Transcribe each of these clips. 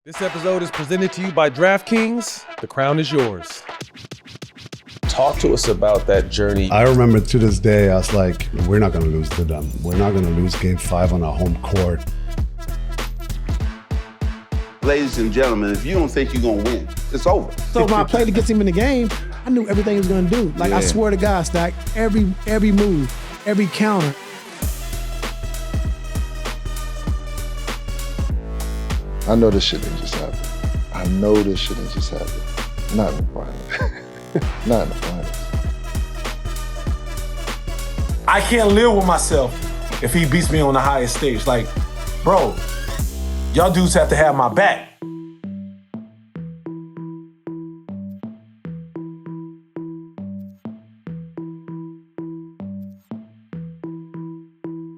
This episode is presented to you by DraftKings. The crown is yours. Talk to us about that journey. I remember to this day, I was like, we're not going to lose to them. We're not going to lose game 5 on our home court. Ladies and gentlemen, if you don't think you're going to win, it's over. So when I played against him in the game, I knew everything he was going to do. Like, I swear to God, Stack, every move, every counter. I know this shit didn't just happen. I know this shit didn't just happen. Not in the finals. Not in the finals. I can't live with myself if he beats me on the highest stage. Like, bro, y'all dudes have to have my back.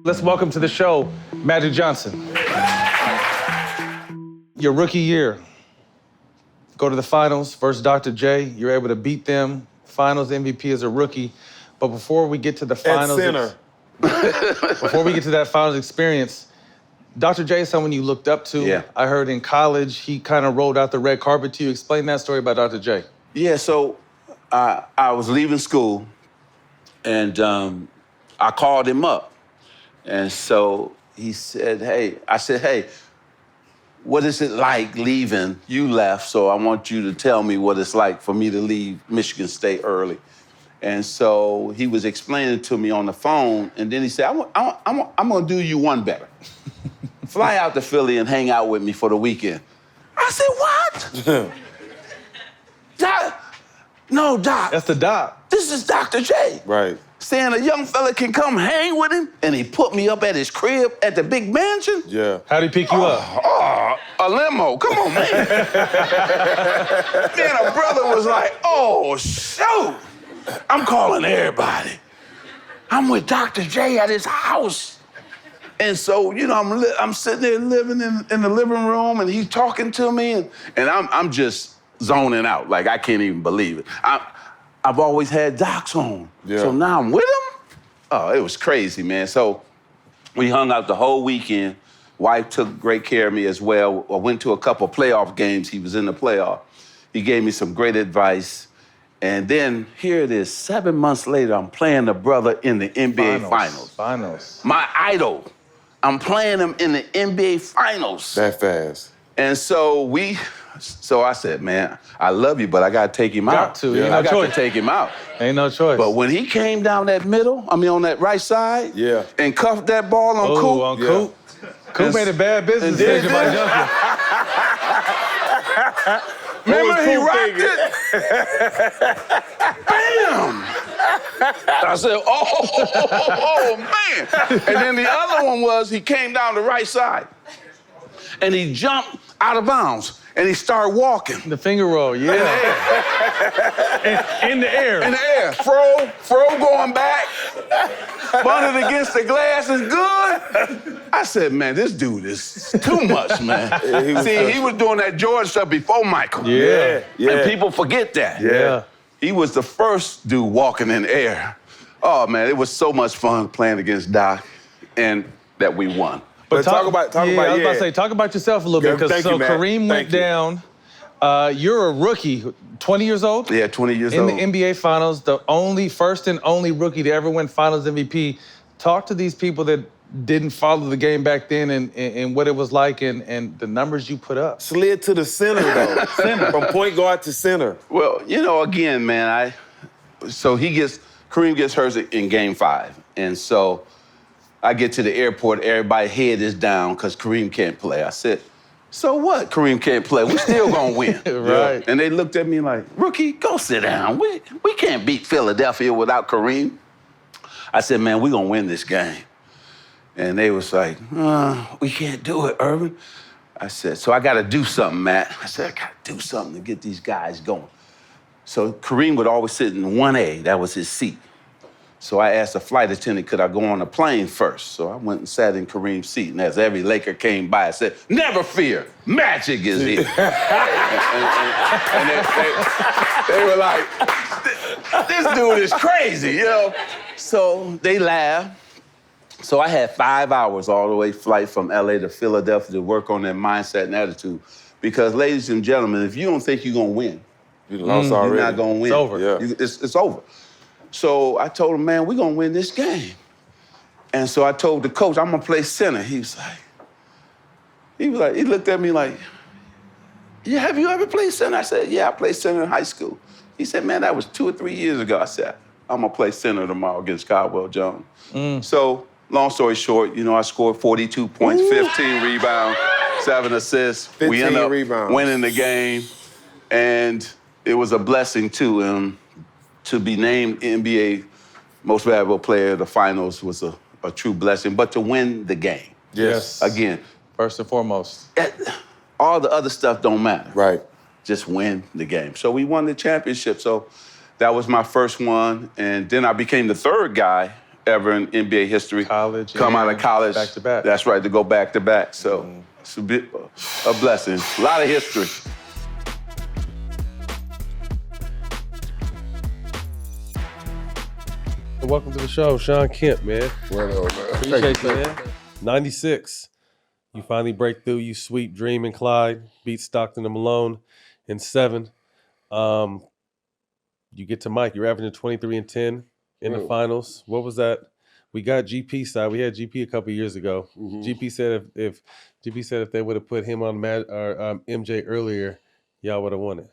Let's welcome to the show, Magic Johnson. Your rookie year, go to the finals versus Dr. J. You're able to beat them. Finals MVP as a rookie. But before we get to the finals, before we get to that finals experience, Dr. J is someone you looked up to. Yeah. I heard in college he kind of rolled out the red carpet to you. Explain that story about Dr. J. Yeah, so I was leaving school, and I called him up. And so he said, I said, hey, what is it like leaving? You left, so I want you to tell me what it's like for me to leave Michigan State early. And so he was explaining to me on the phone, and then he said, I'm gonna do you one better. Fly out to Philly and hang out with me for the weekend. I said, what? Doc? No, Doc. That's the doc. This is Dr. J. Right. Saying a young fella can come hang with him, and he put me up at his crib at the big mansion. Yeah. How'd he pick you up? Oh, a limo. Come on, man. Man, a brother was like, oh, shoot. I'm calling everybody. I'm with Dr. J at his house. And so, you know, I'm sitting there living in the living room, and he's talking to me, and I'm just zoning out. Like, I can't even believe it. I've always had docs on. Yeah. So now I'm with him? Oh, it was crazy, man. So we hung out the whole weekend. Wife took great care of me as well. I went to a couple playoff games. He was in the playoff. He gave me some great advice. And then here it is, 7 months later, I'm playing the brother in the NBA Finals. My idol. I'm playing him in the NBA Finals. That fast. And so I said, man, I love you, but I gotta take him out. Got to, ain't no I got choice. to take him out. Ain't no choice. But when he came down that middle, on that right side, Yeah. and cuffed that ball on Coop. On Coop. Coop made a bad business decision by jumping. Remember he rocked it? Bam! I said, oh, man. And then the other one was he came down the right side, and he jumped out of bounds, and he started walking. The finger roll, yeah. In the air. In the air. Fro going back. Bunted against the glass is good. I said, man, this dude is too much, man. Yeah, he was doing that George stuff before Michael. Yeah. And people forget that. Yeah. He was the first dude walking in the air. Oh, man, it was so much fun playing against Doc, and that we won. But talk about I was about to say, talk about yourself a little bit, because Thank you, man. Kareem went down. You're a rookie, 20 years old? Yeah, 20 years in old. the NBA Finals, the first and only rookie to ever win Finals MVP. Talk to these people that didn't follow the game back then and what it was like and the numbers you put up. Slid to the center, though. From point guard to center. Well, you know, again, man, Kareem gets hurt in game 5. And so I get to the airport, everybody's head is down because Kareem can't play. I said, so what? Kareem can't play. We still gonna win. Right. And they looked at me like, rookie, go sit down. We can't beat Philadelphia without Kareem. I said, man, we gonna win this game. And they was like, we can't do it, Irving. I said, so I gotta do something, Matt. I said, I gotta do something to get these guys going. So Kareem would always sit in 1A, that was his seat. So I asked the flight attendant, could I go on the plane first? So I went and sat in Kareem's seat, and as every Laker came by, I said, never fear, Magic is here. and they were like, this dude is crazy, you know? So they laughed. So I had 5 hours all the way flight from LA to Philadelphia to work on their mindset and attitude. Because, ladies and gentlemen, if you don't think you're going to win, you lost already. you're not going to win. It's over. Yeah. It's over. So I told him, man, we're going to win this game. And so I told the coach, I'm going to play center. He looked at me like, yeah, have you ever played center? I said, yeah, I played center in high school. He said, man, that was 2 or 3 years ago. I said, I'm going to play center tomorrow against Caldwell Jones. So, long story short, I scored 42 points, 15 rebounds, 7 assists. 15 we ended up rebounds. winning the game. And it was a blessing, too. To be named NBA Most Valuable Player of the Finals was a true blessing. But to win the game. Yes. Again. First and foremost. All the other stuff don't matter. Right. Just win the game. So we won the championship. So that was my first one. And then I became the third guy ever in NBA history. College. Come out of college. Back to back. That's right, to go back to back. So it's a blessing. A lot of history. Welcome to the show, Sean Kemp, man. Well, man. Appreciate you, man. 96. You finally break through. You sweep Dream and Clyde, beat Stockton and Malone in 7. You get to Mike. You're averaging 23 and 10 in the finals. What was that? We got GP side. We had GP a couple years ago. GP said if they would have put him on MJ earlier, y'all would have won it.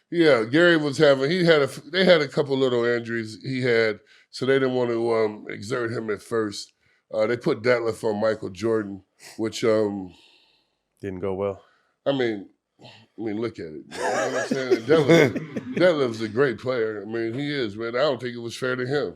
Yeah, Gary was having. They had a couple little injuries he had, so they didn't want to exert him at first. They put Detlef on Michael Jordan, which didn't go well. I mean, look at it. You know what I'm saying? Detlef's a great player. I mean, he is, man. I don't think it was fair to him.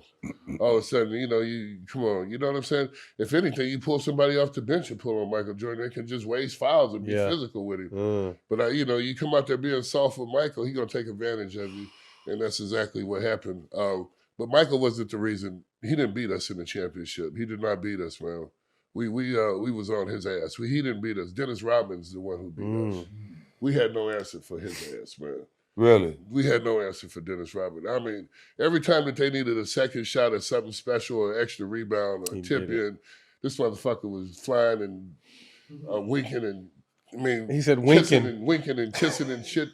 All of a sudden, come on. You know what I'm saying? If anything, you pull somebody off the bench and pull on Michael Jordan, they can just waste fouls and be physical with him. But, you come out there being soft with Michael, he's going to take advantage of you, and that's exactly what happened. But Michael wasn't the reason. He didn't beat us in the championship. He did not beat us, man. We was on his ass. He didn't beat us. Dennis Rodman's the one who beat us. We had no answer for his ass, man. Really? We had no answer for Dennis Rodman. I mean, every time that they needed a second shot or something special or extra rebound or tip in, this motherfucker was flying and winking and, he said winking. Winking and kissing and shit.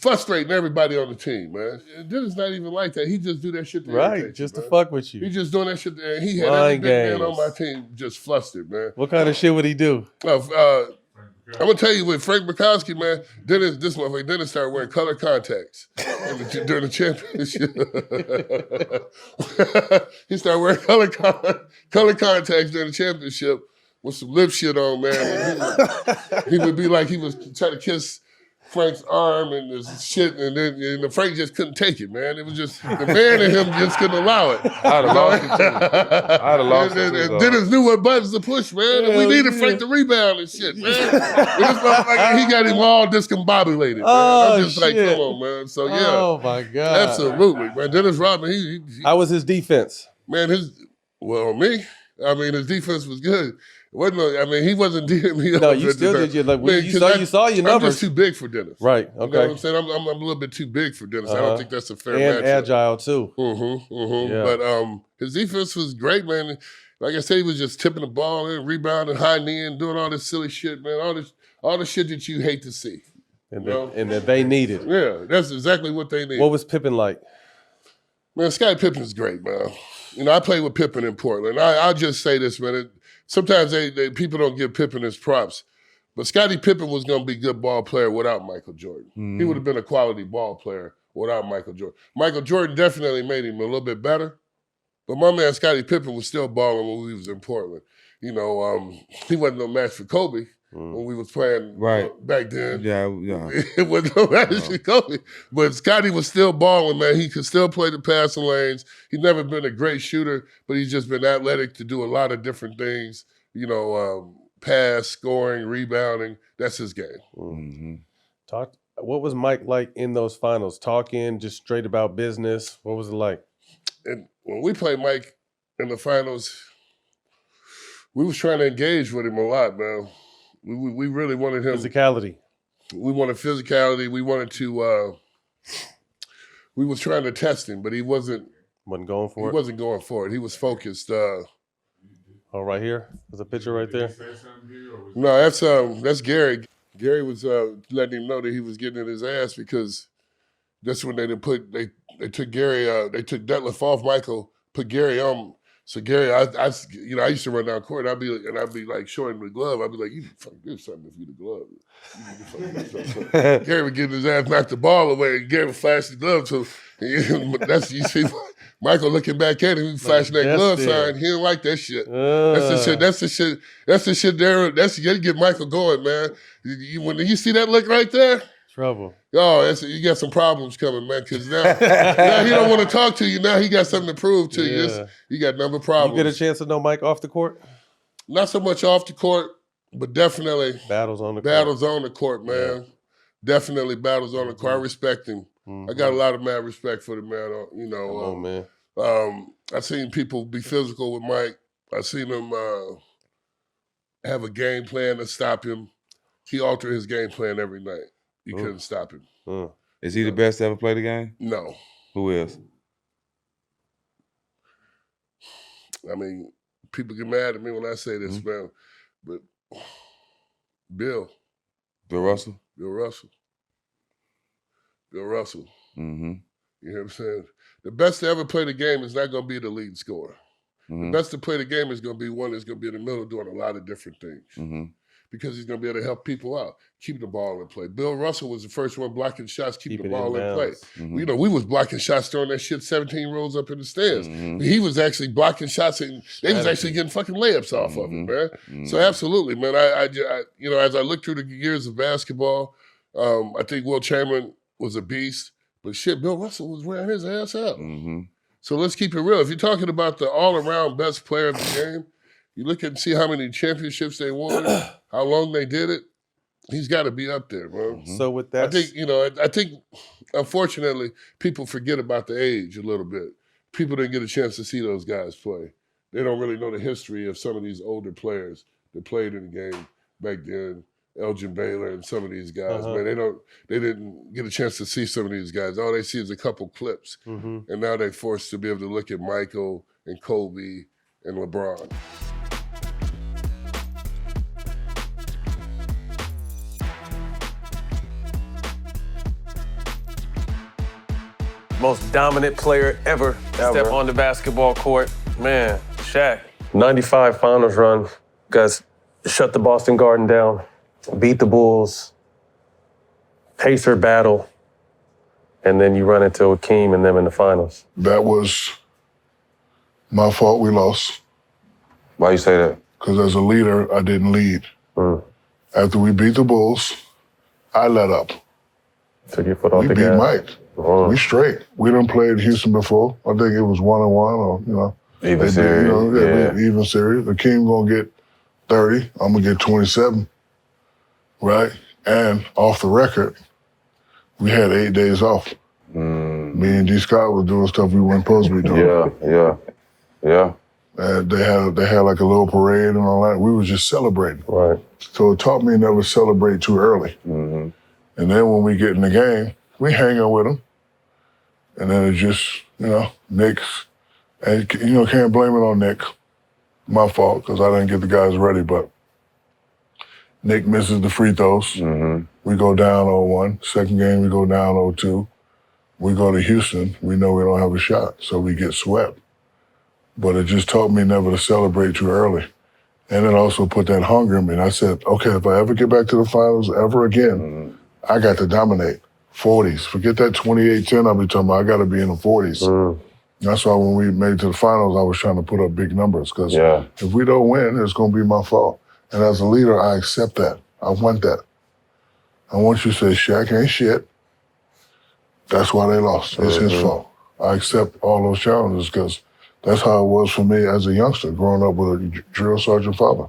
Frustrating everybody on the team, man. Dennis not even like that. He just do that shit to irritate you, just man. to fuck with you. He just doing that shit. And he had Mind every big games. man on my team just flustered, man. What kind of shit would he do? I'm gonna tell you with Frank Bukowski, man. Dennis started wearing color contacts during the championship. He started wearing color contacts during the championship with some lip shit on, man. He would be like he was trying to kiss Frank's arm and this shit, and Frank just couldn't take it, man. It was just the man in him just couldn't allow it. I'd have lost it too. I'd have lost it too. And Dennis knew what buttons to push, man. And we needed Frank to rebound and shit, man. This motherfucker, he got him all discombobulated, man. I'm just like, come on, man. So yeah. Oh my God. Absolutely, man. Dennis Rodman, he How was his defense? man, his defense was good. He wasn't DMing me. No, you still did. You saw your numbers. I'm just too big for Dennis. Right. You know Okay. what I'm saying? I'm a little bit too big for Dennis. I don't think that's a fair And matchup. agile too. Yeah. But his defense was great, man. Like I said, he was just tipping the ball in, rebounding, high knee, and doing all this silly shit, man. All the shit that you hate to see. And that they needed. Yeah, that's exactly what they need. What was Pippen like? Man, Scottie Pippen's great, man. I played with Pippen in Portland. I'll just say this, man. Sometimes people don't give Pippen his props, but Scottie Pippen was going to be a good ball player without Michael Jordan. He would have been a quality ball player without Michael Jordan. Michael Jordan definitely made him a little bit better, but my man Scottie Pippen was still balling when we was in Portland. He wasn't no match for Kobe when we was playing back then. Yeah. It wasn't no match for Kobe. But Scottie was still balling, man. He could still play the passing lanes. He'd never been a great shooter, but he's just been athletic to do a lot of different things. Pass, scoring, rebounding. That's his game. What was Mike like in those finals? Talking just straight about business. What was it like? And when we played Mike in the finals, we was trying to engage with him a lot, man. We really wanted him. Physicality. We wanted physicality. We wanted to. We was trying to test him, but he wasn't going for it. He wasn't going for it. He was focused. Right here. There's a picture right there. No, that's Gary. Gary was letting him know that he was getting in his ass because that's when they took Gary, they took Detlef off Michael, put Gary on. So Gary, I used to run down court. I'd be like showing him the glove. I'd be like, you need to fucking do something if you the glove. You need to fucking do something. Gary would get his ass, knock the ball away, and Gary would flash the glove to him. That's you see Michael looking back at him, he flashing that glove sign. He didn't like that shit. That's the shit there. That's you get Michael going, man. When you see that look right there. Trouble. Oh, you got some problems coming, man, because now he don't want to talk to you. Now he got something to prove to you. You got number problems. You get a chance to know Mike off the court? Not so much off the court, but definitely battles on the court, man. Yeah. Definitely battles on the court. I respect him. I got a lot of mad respect for the man. You know, man. I've seen people be physical with Mike. I've seen him have a game plan to stop him. He altered his game plan every night. You couldn't stop him. Is he the best to ever play the game? No. Who is? I mean, people get mad at me when I say this, man. But Bill Russell? Bill Russell. Mm-hmm. You hear what I'm saying? The best to ever play the game is not going to be the lead scorer. The best to play the game is going to be one that's going to be in the middle doing a lot of different things. Because he's going to be able to help people out, keep the ball in play. Bill Russell was the first one blocking shots, keeping the ball in play. You know, we was blocking shots, throwing that shit 17 rows up in the stands. He was actually blocking shots, and they was actually getting fucking layups off of him, man. So absolutely, man. I you know, as I look through the years of basketball, I think Will Chamberlain was a beast, but shit, Bill Russell was wearing his ass out. So let's keep it real. If you're talking about the all-around best player of the game, you look and see how many championships they won, how long they did it. He's got to be up there, bro. So with that, I think, unfortunately, people forget about the age a little bit. People didn't get a chance to see those guys play. They don't really know the history of some of these older players that played in the game back then. Elgin Baylor and some of these guys, man, they didn't get a chance to see some of these guys. All they see is a couple clips, and now they're forced to be able to look at Michael and Kobe and LeBron. most dominant player ever step on the basketball court. Man, Shaq. 95 finals run. Guys shut the Boston Garden down, beat the Bulls, Pacer battle, and then you run into Akeem and them in the finals. That was my fault we lost. Why you say that? Because as a leader, I didn't lead. After we beat the Bulls, I let up. Took your foot off the gas. We beat Mike. We straight. We done played Houston before. I think it was 1-1 or, you know. Even series. Even series. Akeem gonna get 30. I'm gonna get 27. Right? And off the record, we had 8 days off. Me and G. Scott was doing stuff we weren't supposed to be doing. Yeah. And they had like a little parade and all that. We was just celebrating. Right. So it taught me never to celebrate too early. And then when we get in the game, we hang out with them. And then it just, you know, Nick's, and you know, can't blame it on Nick. My fault, because I didn't get the guys ready, but Nick misses the free throws. We go down 0-1. Second game, we go down 0-2. We go to Houston, we know we don't have a shot, so we get swept. But it just taught me never to celebrate too early. And it also put that hunger in me. And I said, okay, if I ever get back to the finals ever again, I got to dominate. 40s. Forget that 28-10 I'll be talking about. I got to be in the 40s. That's why when we made it to the finals, I was trying to put up big numbers. Because if we don't win, it's going to be my fault. And as a leader, I accept that. I want that. I want you to say, Shaq ain't shit. That's why they lost. It's his fault. I accept all those challenges because that's how it was for me as a youngster, growing up with a drill sergeant father.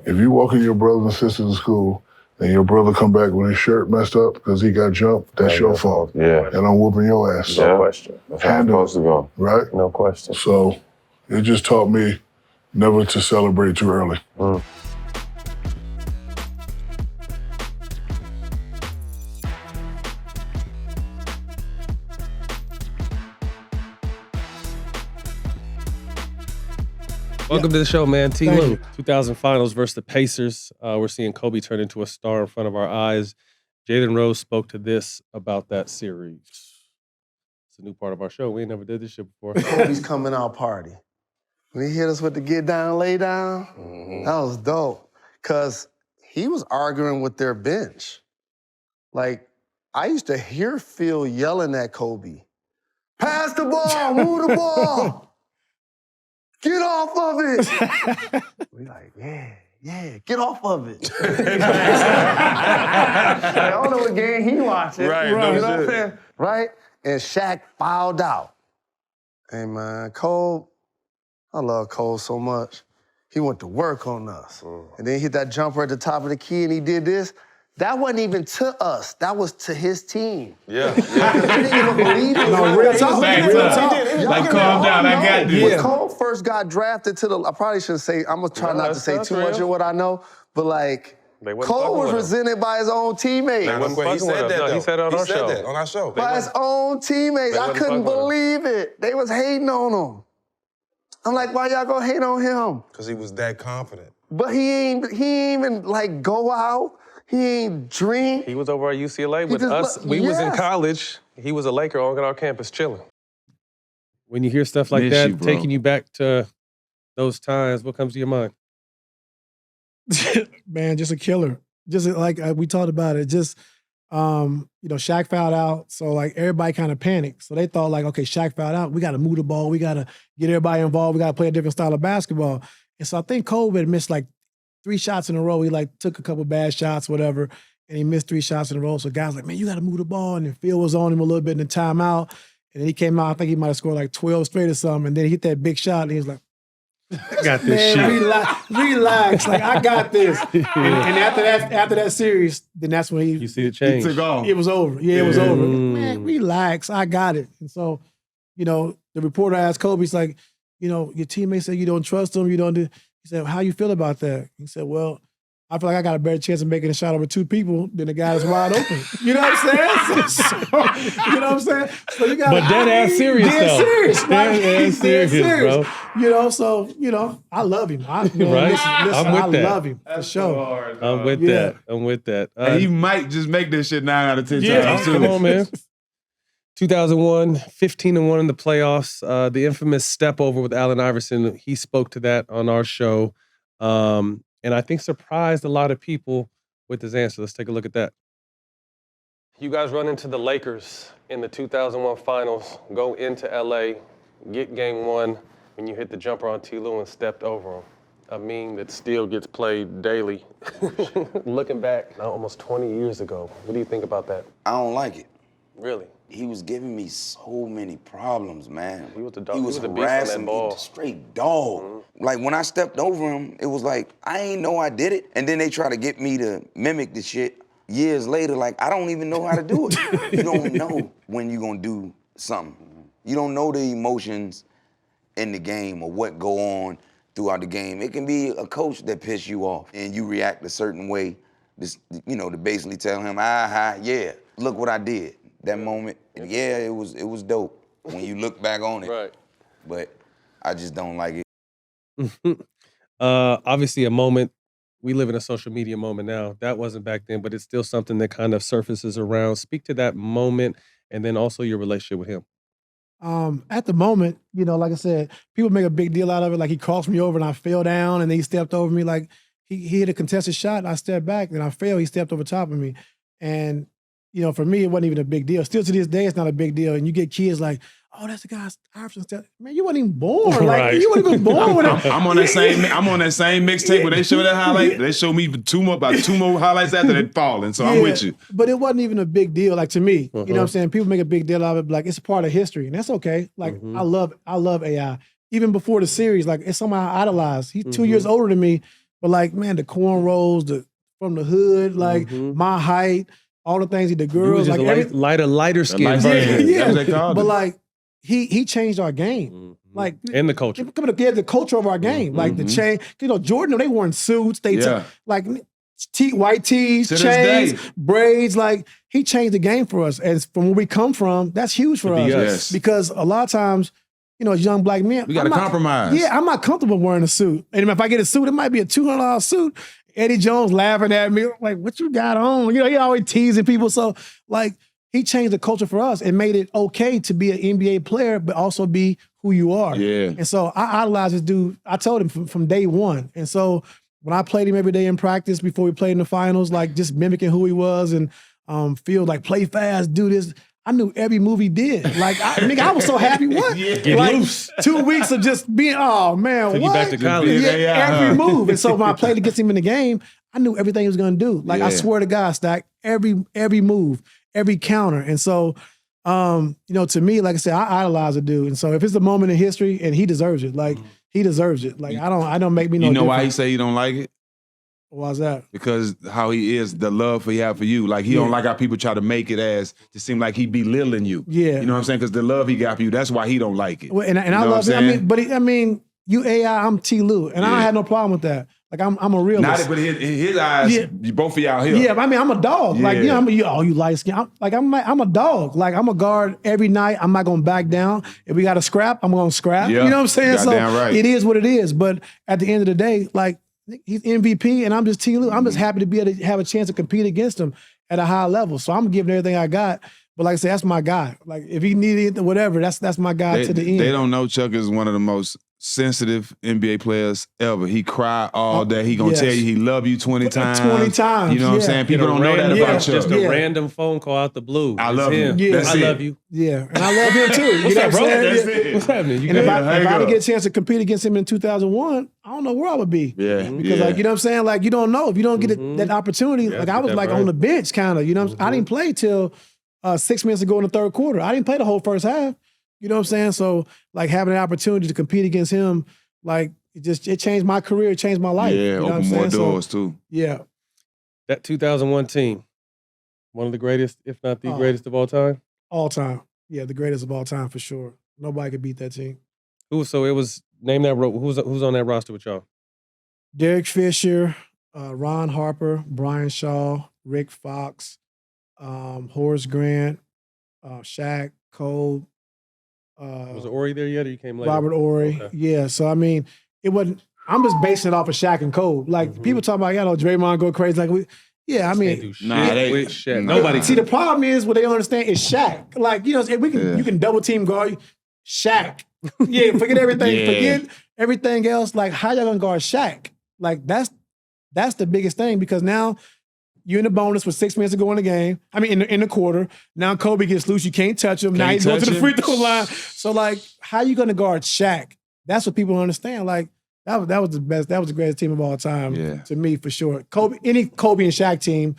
If you walk in your brothers and sisters in school and your brother come back with his shirt messed up because he got jumped, that's your fault. And I'm whooping your ass. No question. That's how it's supposed to go. Right? No question. So it just taught me never to celebrate too early. Welcome to the show, man. T. Thank Lou. you. 2000 Finals versus the Pacers. We're seeing Kobe turn into a star in front of our eyes. Jalen Rose spoke to this about that series. It's a new part of our show. We ain't never did this shit before. Kobe's coming out party. When he hit us with the get down, lay down, that was dope. Because he was arguing with their bench. Like, I used to hear Phil yelling at Kobe, pass the ball, move the ball, get off of it. We like, yeah, get off of it. I don't know what game he watching. Right, You no know what I'm shit. saying? Right? And Shaq fouled out. Hey, man, Cole, I love Cole so much. He went to work on us. And then he hit that jumper at the top of the key and he did this. That wasn't even to us. That was to his team. Yeah. They didn't even believe it. No, real talk. Real talk. Like, calm down, I got this. When Cole first got drafted to the, I probably shouldn't say, I'm gonna try not to say too much of what I know, but like, Cole was resented by his own teammates. He said that, though. He said it on our show. That on our show. By his own teammates. I couldn't believe it. They was hating on him. I'm like, why y'all gonna hate on him? Because he was that confident. But he ain't even like go out. He ain't drink. He was over at UCLA with just us. look- We was in yes. college. He was a Laker on our campus chilling. When you hear stuff like Miss that, you, bro. taking you back to those times, what comes to your mind? Man, just a killer. Just like we talked about it. Just Shaq fouled out, so like everybody kind of panicked. So they thought like, okay, Shaq fouled out. We got to move the ball. We got to get everybody involved. We got to play a different style of basketball. And so I think Kobe had missed like 3 shots in a row. He like took a couple bad shots, whatever, and he missed 3 shots in a row. So guys like, man, you got to move the ball. And then Phil was on him a little bit in the timeout. And then he came out. I think he might have scored like 12 straight or something. And then he hit that big shot. And he was like, I got this man, shit. relax. Like, I got this. And after that series, then that's when You see the change. it was over. Yeah, it was over. Man, relax. I got it. And so, the reporter asked Kobe, he's like, your teammates say you don't trust them, you don't do. He said, how you feel about that? He said, well, I feel like I got a better chance of making a shot over 2 people than the guy that's wide open. You know what I'm saying? You know what I'm saying? So you got But dead ass serious, though. serious. Like, Dead ass he's dead serious, bro. So, I love him. Right? Listen, I'm with I that. love him, for sure. I'm with Yeah. that. I'm with that. And he might just make this shit 9 out of 10 Yeah, times. come on, man. 2001, 15-1 in the playoffs. The infamous step over with Allen Iverson. He spoke to that on our show. And I think surprised a lot of people with his answer. Let's take a look at that. You guys run into the Lakers in the 2001 finals, go into LA, get game 1, and you hit the jumper on T. Lou and stepped over him. A meme that still gets played daily. Looking back, now almost 20 years ago, what do you think about that? I don't like it. Really? He was giving me so many problems, man. He was the dog. He was He was a beast on that harassing ball. me, straight dog. Like when I stepped over him, it was like, I ain't know I did it. And then they try to get me to mimic the shit years later, like I don't even know how to do it. You don't know when you're gonna do something. You don't know the emotions in the game or what go on throughout the game. It can be a coach that piss you off and you react a certain way, to basically tell him, yeah, look what I did. That moment, yeah, it was dope when you look back on it. Right. But I just don't like it. Obviously a moment, we live in a social media moment now. That wasn't back then, but it's still something that kind of surfaces around. Speak to that moment and then also your relationship with him. At the moment, like I said, people make a big deal out of it. Like he crossed me over and I fell down and then he stepped over me. Like he hit a contested shot and I stepped back and I fell. He stepped over top of me. And, for me, it wasn't even a big deal. Still to this day, it's not a big deal. And you get kids like, oh, that's the guy Iverson step. Man, you weren't even born. Right. Like you weren't even born when I'm on that same mixtape where they show that highlight. They show me about two more highlights after they falling. So I'm with you. But it wasn't even a big deal, like to me. You know what I'm saying? People make a big deal out of it, like it's a part of history, and that's okay. Like I love AI. Even before the series, like it's something I idolize. He's 2 years older than me, but like, man, the cornrows, from the hood, like my height, all the things the girls, Just like lighter skin version. yeah. That's what they called But it. like he changed our game. Like And the culture. the culture of our game. Like the chain, Jordan, they wore suits. They took like white tees, To this chains, day. braids. Like he changed the game for us. And from where we come from, that's huge for us. Yes. Because a lot of times as young black men. We got to compromise. Yeah, I'm not comfortable wearing a suit. And if I get a suit, it might be a $200 suit. Eddie Jones laughing at me, like, what you got on? He always teasing people. So, like, he changed the culture for us and made it okay to be an NBA player, but also be who you are. Yeah. And so I idolized this dude. I told him from day one. And so when I played him every day in practice before we played in the finals, like just mimicking who he was and feel like play fast, do this. I knew every move he did. Like, I was so happy. What? Get like, loose. 2 weeks of just being, oh man, Took what? you back to college. Every move. And so when I played against him in the game, I knew everything he was gonna do. Like, I swear to God, Stack, every move, every counter. And so, to me, like I said, I idolize a dude. And so if it's a moment in history, and he deserves it, like he deserves it. Like I don't make me no. You know different. why he say he don't like it? Why's that? Because how he is, the love he have for you. Like, he don't like how people try to make it as to seem like he belittling you. Yeah. You know what I'm saying? Because the love he got for you, that's why he don't like it. Well, and You know I what love I'm it. I mean, you AI, I'm T. Lou, and I don't have no problem with that. Like I'm a realist. But in his eyes, both of y'all here. Yeah, I mean, I'm a dog. Like, Yeah. you light skin. I'm a dog. Like, I'm a guard every night. I'm not gonna back down. If we got to scrap, I'm gonna scrap. Yeah. You know what I'm saying? Goddamn So right. it is what it is. But at the end of the day, like, he's MVP, and I'm just T. Lou. I'm just happy to be able to have a chance to compete against him at a high level. So I'm giving everything I got. But like I said, that's my guy. Like, if he needed it, whatever, that's my guy to the end. They don't know Chuck is one of the most sensitive NBA players ever. He cry all day. He gonna tell you he love you 20 times. 20 times. You know what I'm saying? People don't know that about Chuck. Just a random phone call out the blue. I love him. Yeah. That's I it. love you. Yeah, and I love him too. What's up, bro? That's Yeah. it. What's happening? You And if good? I didn't get a chance to compete against him in 2001, I don't know where I would be. Yeah. Because like, you know what I'm saying? Like, you don't know. If you don't get that opportunity, like I was like on the bench kind of, you know what I'm saying? I didn't play till 6 minutes ago in the third quarter. I didn't play the whole first half. You know what I'm saying? So like having an opportunity to compete against him, like it changed my career, it changed my life. Yeah, you know open more doors too. Yeah. That 2001 team, one of the greatest, if not the greatest of all time. All time. Yeah, the greatest of all time for sure. Nobody could beat that team. So it was, name that, who's on that roster with y'all? Derek Fisher, Ron Harper, Brian Shaw, Rick Fox, Horace Grant, Shaq, Cole. Was Ori there yet, or you came later? Robert Ory. Okay. Yeah, so I mean, it wasn't, I'm just basing it off of Shaq and Cole. Like, people talk about, Draymond go crazy. Like, I mean, With Shaq. Nobody. See, the problem is what they don't understand is Shaq. Like, you can double team guard Shaq. Yeah, forget everything. Yeah. Forget everything else. Like, how y'all gonna guard Shaq? Like, that's the biggest thing, because now you're in the bonus with 6 minutes to go in the game. I mean, in the quarter. Now Kobe gets loose. You can't touch him. Now he's going to the free throw line. So, like, how you going to guard Shaq? That's what people don't understand. Like, that was the best. That was the greatest team of all time to me, for sure. Any Kobe and Shaq team,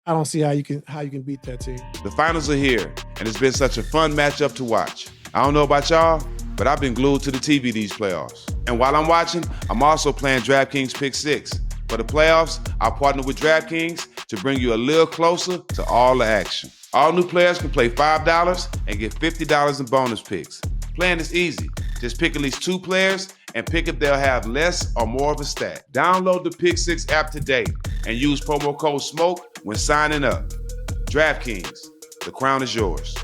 I don't see how you can beat that team. The finals are here, and it's been such a fun matchup to watch. I don't know about y'all, but I've been glued to the TV these playoffs. And while I'm watching, I'm also playing DraftKings Pick 6. For the playoffs, I'll partner with DraftKings to bring you a little closer to all the action. All new players can play $5 and get $50 in bonus picks. Playing is easy. Just pick at least 2 players and pick if they'll have less or more of a stack. Download the Pick 6 app today and use promo code SMOKE when signing up. DraftKings, the crown is yours.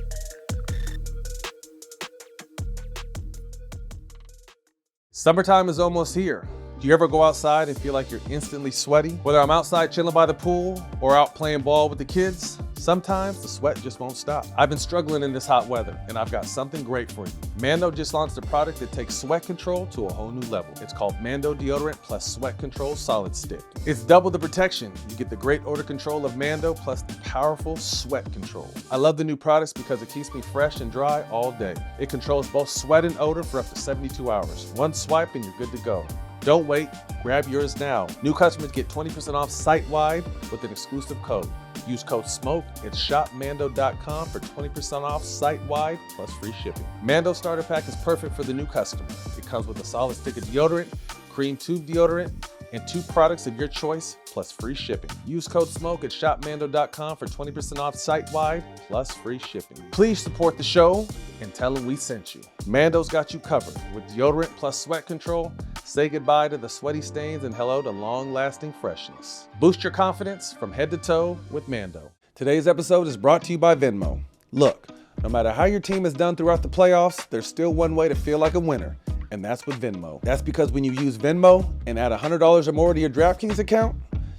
Summertime is almost here. Do you ever go outside and feel like you're instantly sweaty? Whether I'm outside chilling by the pool or out playing ball with the kids, sometimes the sweat just won't stop. I've been struggling in this hot weather, and I've got something great for you. Mando just launched a product that takes sweat control to a whole new level. It's called Mando Deodorant Plus Sweat Control Solid Stick. It's double the protection. You get the great odor control of Mando plus the powerful sweat control. I love the new products because it keeps me fresh and dry all day. It controls both sweat and odor for up to 72 hours. One swipe and you're good to go. Don't wait, grab yours now. New customers get 20% off site-wide with an exclusive code. Use code SMOKE at shopmando.com for 20% off site-wide plus free shipping. Mando Starter Pack is perfect for the new customer. It comes with a solid stick of deodorant, cream tube deodorant, and 2 products of your choice plus free shipping. Use code SMOKE at shopmando.com for 20% off site-wide plus free shipping. Please support the show and tell them we sent you. Mando's got you covered with deodorant plus sweat control. Say goodbye to the sweaty stains and hello to long-lasting freshness. Boost your confidence from head to toe with Mando. Today's episode is brought to you by Venmo. Look, No matter how your team has done throughout the playoffs, there's still one way to feel like a winner, and that's with Venmo. That's because when you use Venmo and add $100 or more to your DraftKings account,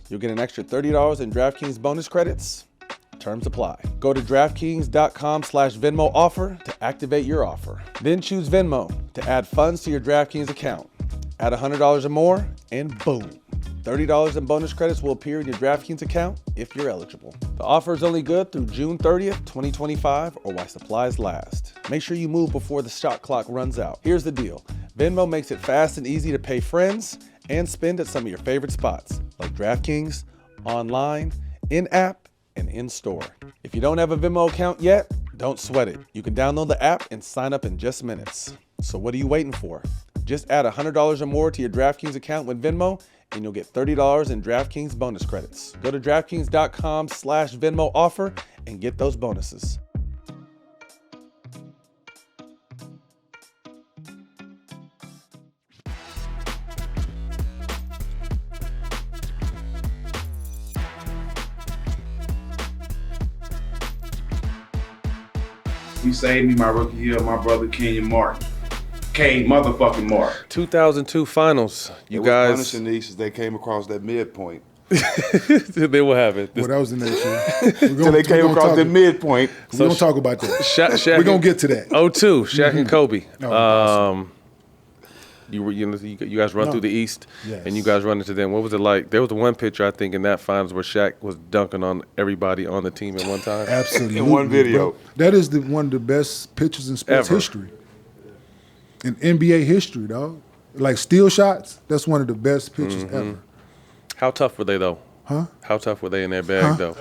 you'll get an extra $30 in DraftKings bonus credits. Terms apply. Go to DraftKings.com/Venmo offer to activate your offer. Then choose Venmo to add funds to your DraftKings account. Add $100 or more, and boom. $30 in bonus credits will appear in your DraftKings account if you're eligible. The offer is only good through June 30th, 2025, or while supplies last. Make sure you move before the shot clock runs out. Here's the deal. Venmo makes it fast and easy to pay friends and spend at some of your favorite spots, like DraftKings, online, in-app, and in-store. If you don't have a Venmo account yet, don't sweat it. You can download the app and sign up in just minutes. So what are you waiting for? Just add $100 or more to your DraftKings account with Venmo, and you'll get $30 in DraftKings bonus credits. Go to DraftKings.com/Venmo offer and get those bonuses. He saved me my rookie year, my brother Kenyon Martin. Motherfucking Mark. 2002 finals. You guys punishing these since they came across that midpoint. They will have it. Well, that was the next year. Until they came across the midpoint. We're going to talk about that. Shaq We're going to get to that. 02, Shaq and Kobe. No, you guys run through the East, Yes. and you guys run into them. What was it like? There was the one picture, I think, in that finals where Shaq was dunking on everybody on the team at one time. Absolutely. In one video. Bro, that is one of the best pictures in sports history. In NBA history, dog. Like steal shots, that's one of the best pictures ever. How tough were they, though? Huh? How tough were they in their bag, though?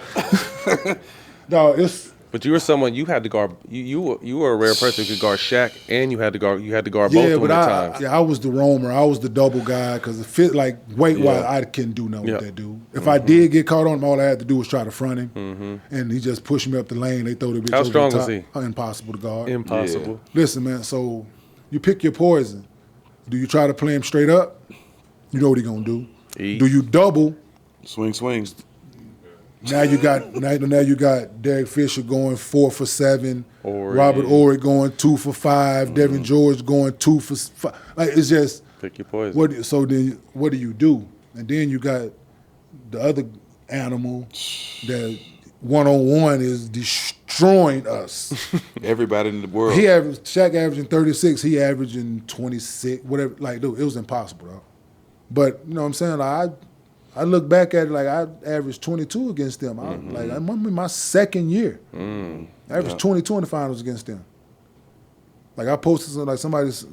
No, it's. But you were someone you had to guard. You were a rare person who could guard Shaq, and you had to guard both of them at times. I was the roamer. I was the double guy because it fit like weight-wise, I couldn't do nothing with that dude. If I did get caught on him, all I had to do was try to front him, and he just pushed me up the lane. They throw the bitch How over strong the was top. he? Impossible to guard. Impossible. Listen, man. So you pick your poison. Do you try to play him straight up? You know what he gonna do. Eat. Do you double? Swings. Now you got Derek Fisher going 4 for 7, Robert Horry going 2 for 5, Devin George going 2 for 5. Like it's just pick your poison. So then what do you do? And then you got the other animal that one-on-one is destroying us. Everybody in the world. Shaq averaging 36, he averaging 26, whatever. Like, dude, it was impossible, bro. But you know what I'm saying? Like, I look back at it like I averaged 22 against them. I remember my second year. I averaged 22 in the finals against them. Like I posted somebody's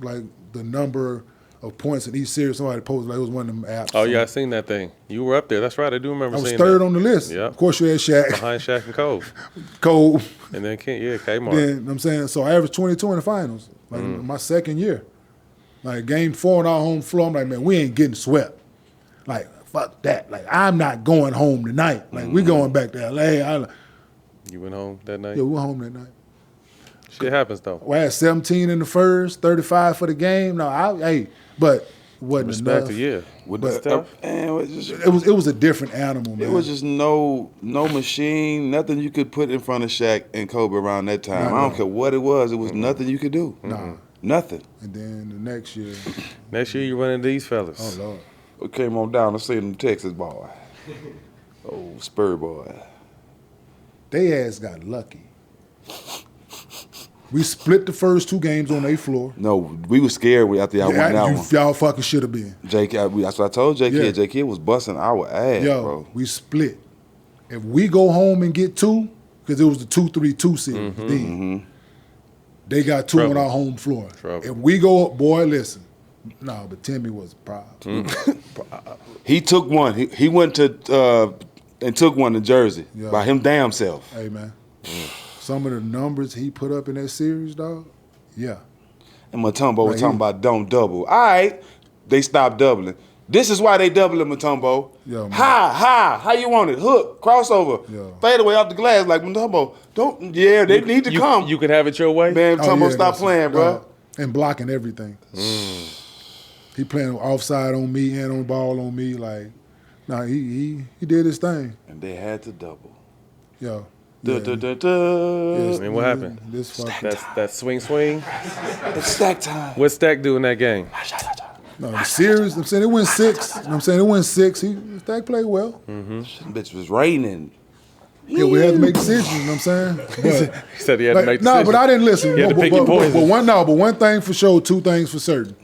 like the number of points in each series. Somebody posted like it was one of them apps. Oh yeah, I seen that thing. You were up there. That's right. I do remember. I was seeing third that. on the list. Yeah. Of course, you had Shaq. Behind Shaq and Cole. And then Kmart. Then I'm saying so. I averaged 22 in the finals. Like my second year. Like game 4 on our home floor. I'm like, man, we ain't getting swept. Like fuck that. Like I'm not going home tonight. Like we going back to LA. You went home that night? Yeah, we went home that night. Shit happens though. We had 17 in the first, 35 for the game. No, but it wasn't Respect enough. It was a different animal, man. It was just no machine, nothing you could put in front of Shaq and Kobe around that time. I don't care what it was. It was nothing you could do. Nah. Nothing. And then the next year. Next year you run into these fellas. Oh Lord. We came on down to see them Texas boy. Oh, Spur boy. They ass got lucky. We split the first 2 games on their floor. No, we were scared after y'all won that one. Y'all fucking should have been. That's what I told J Kid. J Kid was busting our ass, bro. We split. If we go home and get 2, because it was the 2-3-2 series then, they got 2 on our home floor. If we go, boy, listen. No, but Timmy was proud. He took one. He went to and took one to Jersey by him damn self. Hey, man. Some of the numbers he put up in that series, dog, yeah. And Mutombo was talking about don't double. All right, they stopped doubling. This is why they doubling Mutombo. How you want it? Hook, crossover, fade away off the glass like Mutombo. They need to come. You can have it your way. Man, Mutombo, stop playing, bro. And blocking everything. He playing offside on me and on ball on me. Like, he did his thing. And they had to double. Yeah. I mean, what happened? That swing. It's stack time. What Stack do in that game? No, the series, I'm saying it went 6. You know what I'm saying? It went 6. Stack played well. Bitch was raining. Yeah, we had to make decisions, you know what I'm saying? But, He said he had to make decisions. No, but I didn't listen. You had to pick your poison. But one thing for sure, 2 things for certain.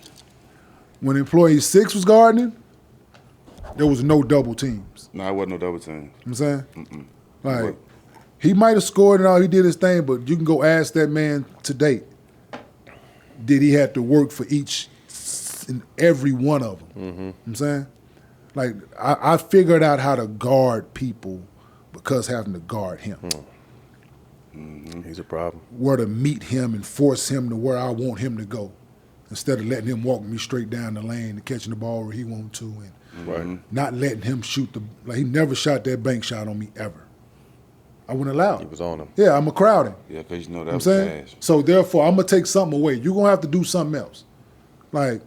When employee 6 was guarding, there was no double teams. No, it wasn't no double team. You know what I'm saying? Like, he might have scored and all, he did his thing, but you can go ask that man to date, did he have to work for each and every one of them? You know what I'm saying? Like, I figured out how to guard people because having to guard him. He's a problem. Where to meet him and force him to where I want him to go, instead of letting him walk me straight down the lane and catching the ball where he wanted to, and not letting him shoot he never shot that bank shot on me ever. I wouldn't allow it. He was on him. Yeah, I'm a crowding. Yeah, because you know You that know was what I'm saying? cash. So therefore, I'm gonna take something away. You're gonna have to do something else. Like,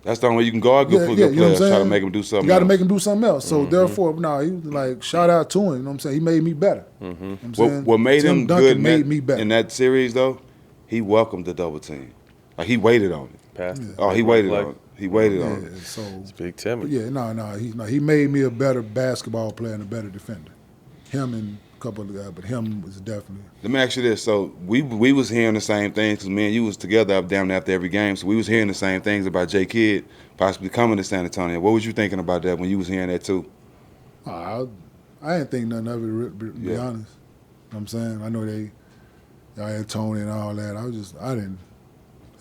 That's the only way you can guard good you know what I'm players. Try to saying? make them do something. You got to else. make him do something else. So therefore, he was like, shout out to him. You know what I'm saying? He made me better. You know what I'm saying? What made Tim him Duncan good made me better. in that series though? He welcomed the double team. Like he waited on it. Passed it. Oh, he waited on it. He waited on it. So It's Big Timmy. But yeah, he made me a better basketball player and a better defender. Him and a couple of guys, but him was definitely. Let me ask you this. So we was hearing the same things because me and you was together up down after every game. So we was hearing the same things about J. Kidd possibly coming to San Antonio. What was you thinking about that when you was hearing that too? I didn't think nothing of it, to be honest. You know what I'm saying? I know y'all had Tony and all that. I didn't.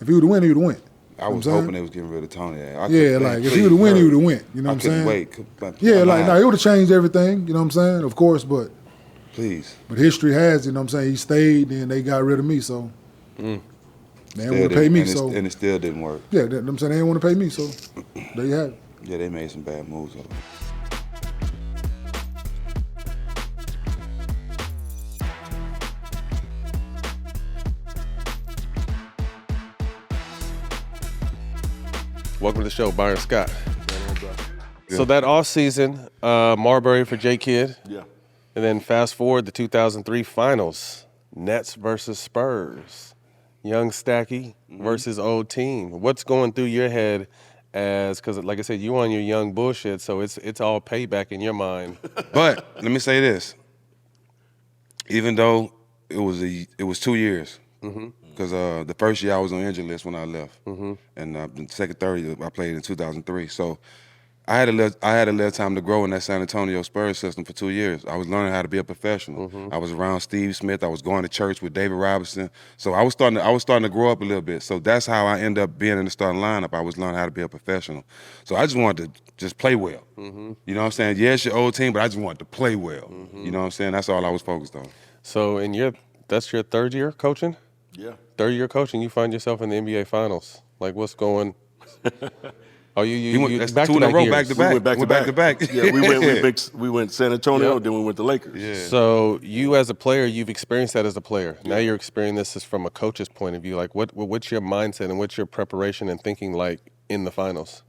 If he would have won, he would have won. I was hoping they was getting rid of Tony. If he would have won, he would have won. You know what I'm saying? Wait. It would have changed everything. You know what I'm saying? Of course, but. Please. But history has, you know what I'm saying? He stayed, and they got rid of me, so. They didn't want to pay me, so. And it still didn't work. Yeah, you know what I'm saying? They didn't want to pay me, so there you have it. Yeah, they made some bad moves. Welcome to the show, Byron Scott. So that offseason, Marbury for J. Kidd. Yeah. And then fast forward the 2003 finals, Nets versus Spurs. Young Stacky versus old team. What's going through your head because like I said, you on your young bullshit, so it's all payback in your mind. But let me say this. Even though it was 2 years, because the first year I was on injured list when I left, and the second, third year I played in 2003. So I had a little time to grow in that San Antonio Spurs system for 2 years. I was learning how to be a professional. I was around Steve Smith. I was going to church with David Robinson. So I was starting to grow up a little bit. So that's how I ended up being in the starting lineup. I was learning how to be a professional. So I just wanted to just play well. You know what I'm saying? Yeah, it's your old team, but I just wanted to play well. You know what I'm saying? That's all I was focused on. So that's your third year coaching? Yeah. Third year coaching, you find yourself in the NBA Finals. Like, what's going? Oh, That's back 2 to in a back row, years. back to back. We went back to back. Yeah, we went San Antonio, then we went to Lakers. Yeah. So you as a player, you've experienced that as a player. Now you're experiencing this from a coach's point of view. Like, what's your mindset and what's your preparation and thinking like in the finals?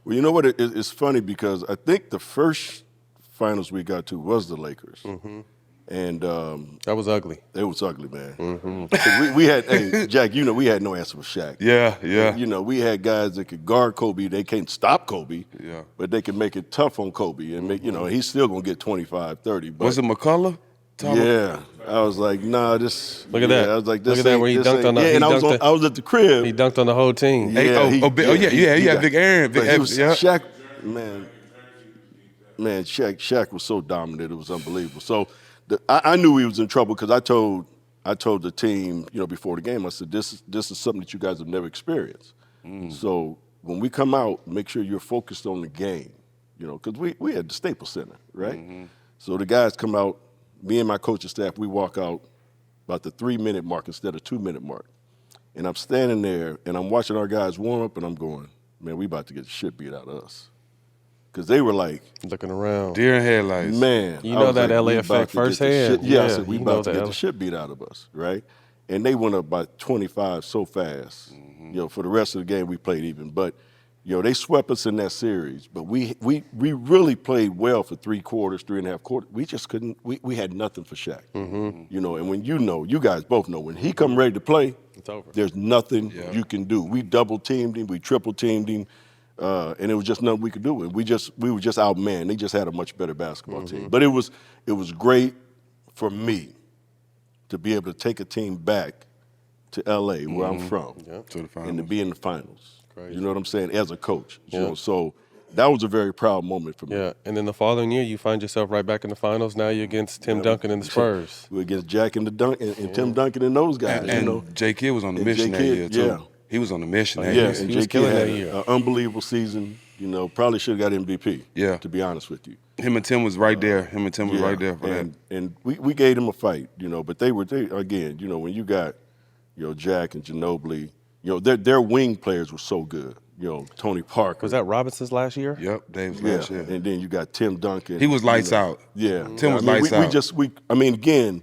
Well, you know what? It's funny because I think the first finals we got to was the Lakers. And that was ugly. It was ugly, man. We had, hey, Jack, you know, we had no answer for Shaq. Yeah. You know, we had guys that could guard Kobe. They can't stop Kobe, but they can make it tough on Kobe and make, you know, he's still going to get 25, 30. But, Was it McCullough? Yeah. I was like, nah, this. Look at that. I was like, this Look at that where he dunked on the. Yeah, and I was at the crib. He dunked on the whole team. Yeah, He had Big Aaron. Shaq, man, Shaq was so dominant. It was unbelievable. So I knew he was in trouble because I told the team, you know, before the game, I said, this is something that you guys have never experienced. So when we come out, make sure you're focused on the game, you know, because we had the Staples Center, right? So the guys come out, me and my coaching staff, we walk out about the 3-minute mark instead of 2-minute mark. And I'm standing there and I'm watching our guys warm up and I'm going, man, we about to get the shit beat out of us. Because they were like looking around, deer in headlights. Man, you know that like, LA effect firsthand. Yeah, I said we about to get the shit beat out of us, right? And they went up by 25 so fast. You know, for the rest of the game we played even. But they swept us in that series, but we really played well for 3 quarters, 3.5 quarters. We just couldn't. We had nothing for Shaq. And when you guys both know, when he come ready to play, it's over. There's nothing you can do. We double teamed him, we triple teamed him, and it was just nothing we could do. We were just outmanned. They just had a much better basketball team. But it was great for me to be able to take a team back to LA, where I'm from, to the finals. and to be in the finals. Crazy. You know what I'm saying? As a coach. So that was a very proud moment for me. Yeah, and then the following year, you find yourself right back in the finals. Now you're against Tim Duncan and the Spurs. We're against Jack and Tim Duncan and those guys. And J. Kidd was on the mission that year, too. Yeah. He was on the mission that year. And He was J. killing Kidd that had year. an unbelievable season. Probably should have got MVP. Yeah. To be honest with you. Him and Tim was right there. Him and Tim was right there for that. And we gave them a fight, but they again, when you got, Jack and Ginobili, their wing players were so good. Tony Parker. Was that Robinson's last year? Yep, Dave's last year. And then you got Tim Duncan. He was lights out. Yeah. Tim was lights out. Again,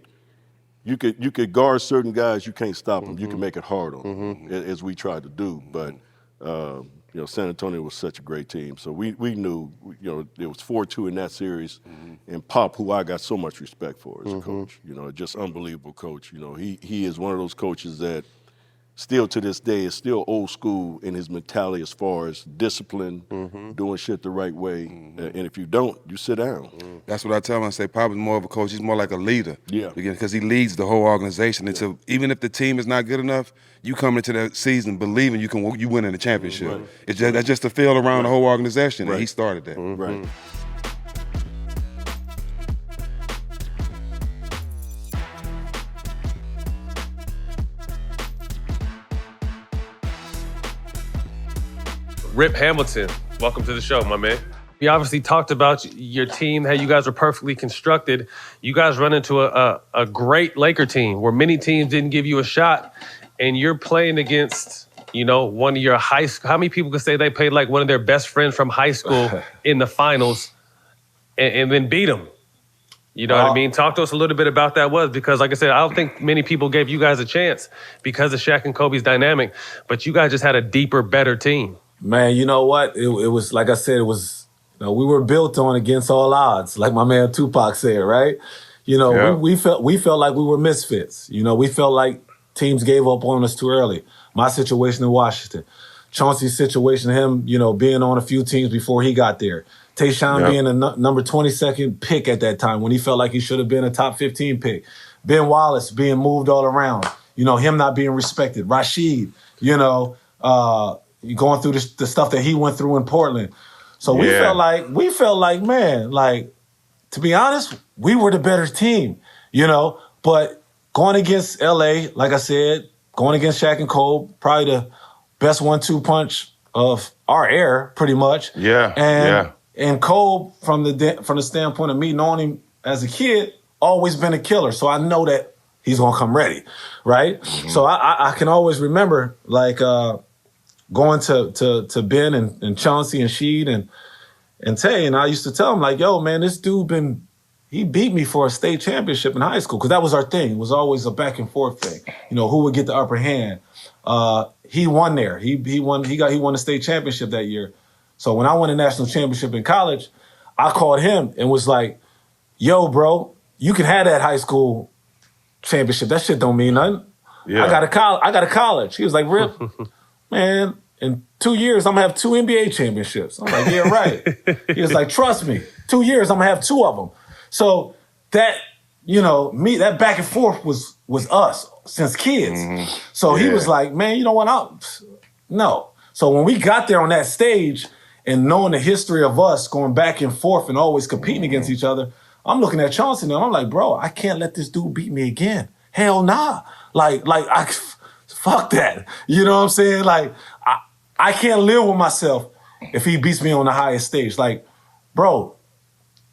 you could guard certain guys, you can't stop them. You can make it hard on them, as we tried to do. But, San Antonio was such a great team. So we knew, it was 4-2 in that series. And Pop, who I got so much respect for as a coach, just unbelievable coach. He is one of those coaches that still to this day is still old school in his mentality as far as discipline, doing shit the right way. And if you don't, you sit down. That's what I tell him. I say Pop is more of a coach. He's more like a leader. Yeah. Because he leads the whole organization. And even if the team is not good enough, you come into that season believing you win in the championship. Right. That's just the feel around the whole organization. And he started that. Right. Rip Hamilton, welcome to the show, my man. We obviously talked about your team, how you guys were perfectly constructed. You guys run into a great Laker team where many teams didn't give you a shot, and you're playing against, one of your high school. How many people could say they played like one of their best friends from high school in the finals and then beat them? You know what I mean? Talk to us a little bit about that because, like I said, I don't think many people gave you guys a chance because of Shaq and Kobe's dynamic, but you guys just had a deeper, better team. Man, you know what? It was, like I said, we were built on against all odds, like my man Tupac said, right? We felt like we were misfits. We felt like teams gave up on us too early. My situation in Washington. Chauncey's situation, him, being on a few teams before he got there. Tayshaun being a number 22nd pick at that time when he felt like he should have been a top 15 pick. Ben Wallace being moved all around. Him not being respected. Rashid, going through the stuff that he went through in Portland. So we felt like, man, to be honest, we were the better team, but going against LA, like I said, going against Shaq and Kobe, probably the best 1-2 punch of our era, pretty much. And Kobe, from the standpoint of me knowing him as a kid, always been a killer. So I know that he's gonna come ready, right? So I can always remember going to Ben and Chauncey and Sheed and Tay, and I used to tell him yo, man, this dude he beat me for a state championship in high school, because that was our thing. It was always a back and forth thing. Who would get the upper hand? He won there. He won the state championship that year. So when I won a national championship in college, I called him and was like, yo, bro, you can have that high school championship. That shit don't mean nothing. Yeah. I got a college. He was like, Rip, man, in 2 years, I'm gonna have 2 NBA championships. I'm like, yeah, right. He was like, trust me, 2 years, I'm gonna have 2 of them. So that, that back and forth was us since kids. So he was like, man, you know what? No. So when we got there on that stage and knowing the history of us going back and forth and always competing against each other, I'm looking at Chauncey and I'm like, bro, I can't let this dude beat me again. Hell nah. Fuck that. You know what I'm saying? I can't live with myself if he beats me on the highest stage. Bro,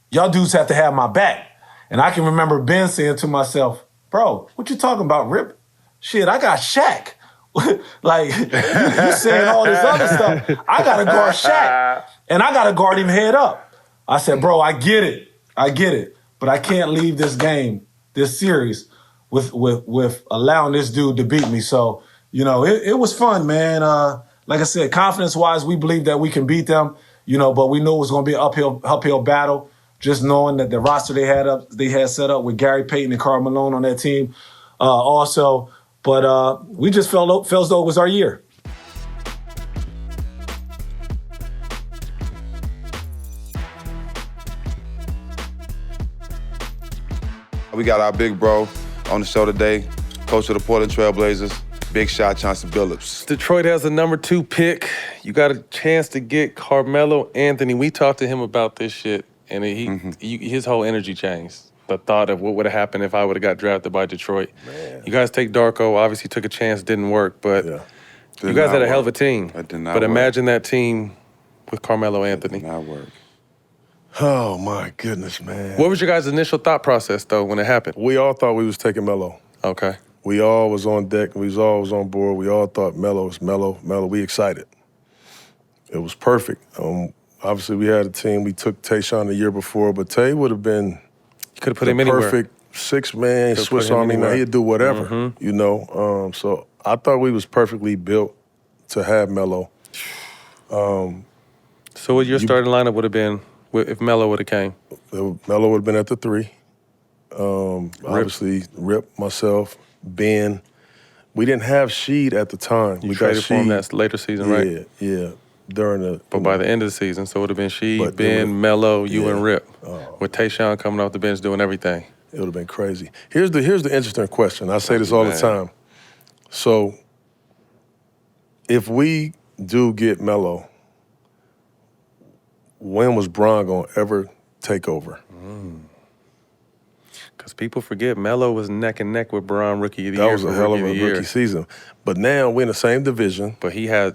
y'all dudes have to have my back. And I can remember Ben saying to myself, bro, what you talking about, Rip? Shit, I got Shaq. You saying all this other stuff. I got to guard Shaq. And I got to guard him head up. I said, bro, I get it. But I can't leave this game, this series, with allowing this dude to beat me. So, it was fun, man. like I said, confidence-wise, we believe that we can beat them, but we knew it was going to be an uphill battle, just knowing that the roster they had set up with Gary Payton and Karl Malone on that team also. But we just felt as though it was our year. We got our big bro on the show today, coach of the Portland Trail Blazers, big shot Chauncey Billups. Detroit has a number 2 pick. You got a chance to get Carmelo Anthony. We talked to him about this shit, and his whole energy changed. The thought of what would have happened if I would have got drafted by Detroit. Man. You guys take Darko. Obviously took a chance, didn't work, but you guys had a hell of a team. That did not but work. imagine that team with Carmelo Anthony. Did not work. Oh, my goodness, man. What was your guys' initial thought process, though, when it happened? We all thought we was taking Melo. Okay. We all was on deck. We was always on board. We all thought Melo was Melo. We excited. It was perfect. Obviously, we had a team. We took Tayshaun the year before, but Tay would have been could have put him anywhere. Perfect 6-man Swiss Army man. He'd do whatever, So I thought we was perfectly built to have Melo. So what your starting lineup would have been if Melo would have came? Melo would have been at the 3. Obviously, Rip, myself, Ben. We didn't have Sheed at the time. We traded for him that later season, right? Yeah. But by the end of the season, so it would have been Sheed, Ben, Melo, you, and Rip. With Tayshaun coming off the bench doing everything. It would have been crazy. Here's the interesting question. I say this all the time. So, if we do get Melo, when was Bron going to ever take over? Because people forget Melo was neck and neck with Bron Rookie of the Year. Year. That was a hell of a rookie season. But now we're in the same division. But he has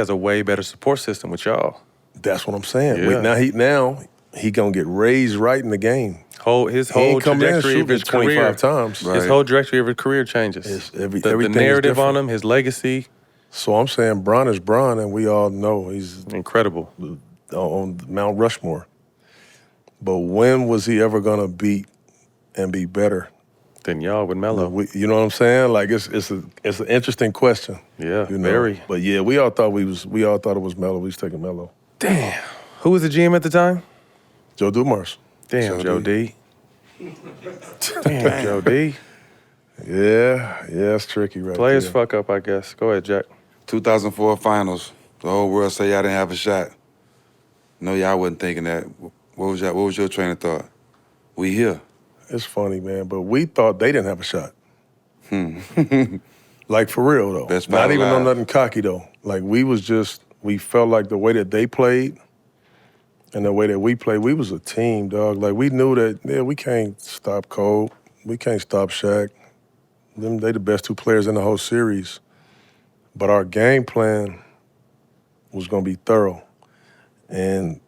a way better support system with y'all. That's what I'm saying. Yeah. Now he gonna get raised right in the game. His whole trajectory of his 25 career. times. His whole trajectory of his career changes. The narrative on him, his legacy. So I'm saying Bron is Bron, and we all know he's incredible on Mount Rushmore. But when was he ever gonna beat and be better than y'all with Melo? You know what I'm saying? Like it's an interesting question. Yeah, very. But yeah, we all thought it was Melo. We was taking Melo. Damn. Who was the GM at the time? Joe Dumars. Damn, Joe D. Damn, Joe D. Yeah, it's tricky right Players there. fuck up, I guess. Go ahead, Jack. 2004 finals. The whole world say y'all didn't have a shot. No, y'all wasn't thinking that. What was your train of thought? We here. It's funny, man, but we thought they didn't have a shot. Like, for real, though. Best Not even alive. on nothing cocky, though. Like, we felt like the way that they played and the way that we played, we was a team, dog. Like, we knew that, we can't stop Cole. We can't stop Shaq. They the best 2 players in the whole series. But our game plan was going to be thorough. And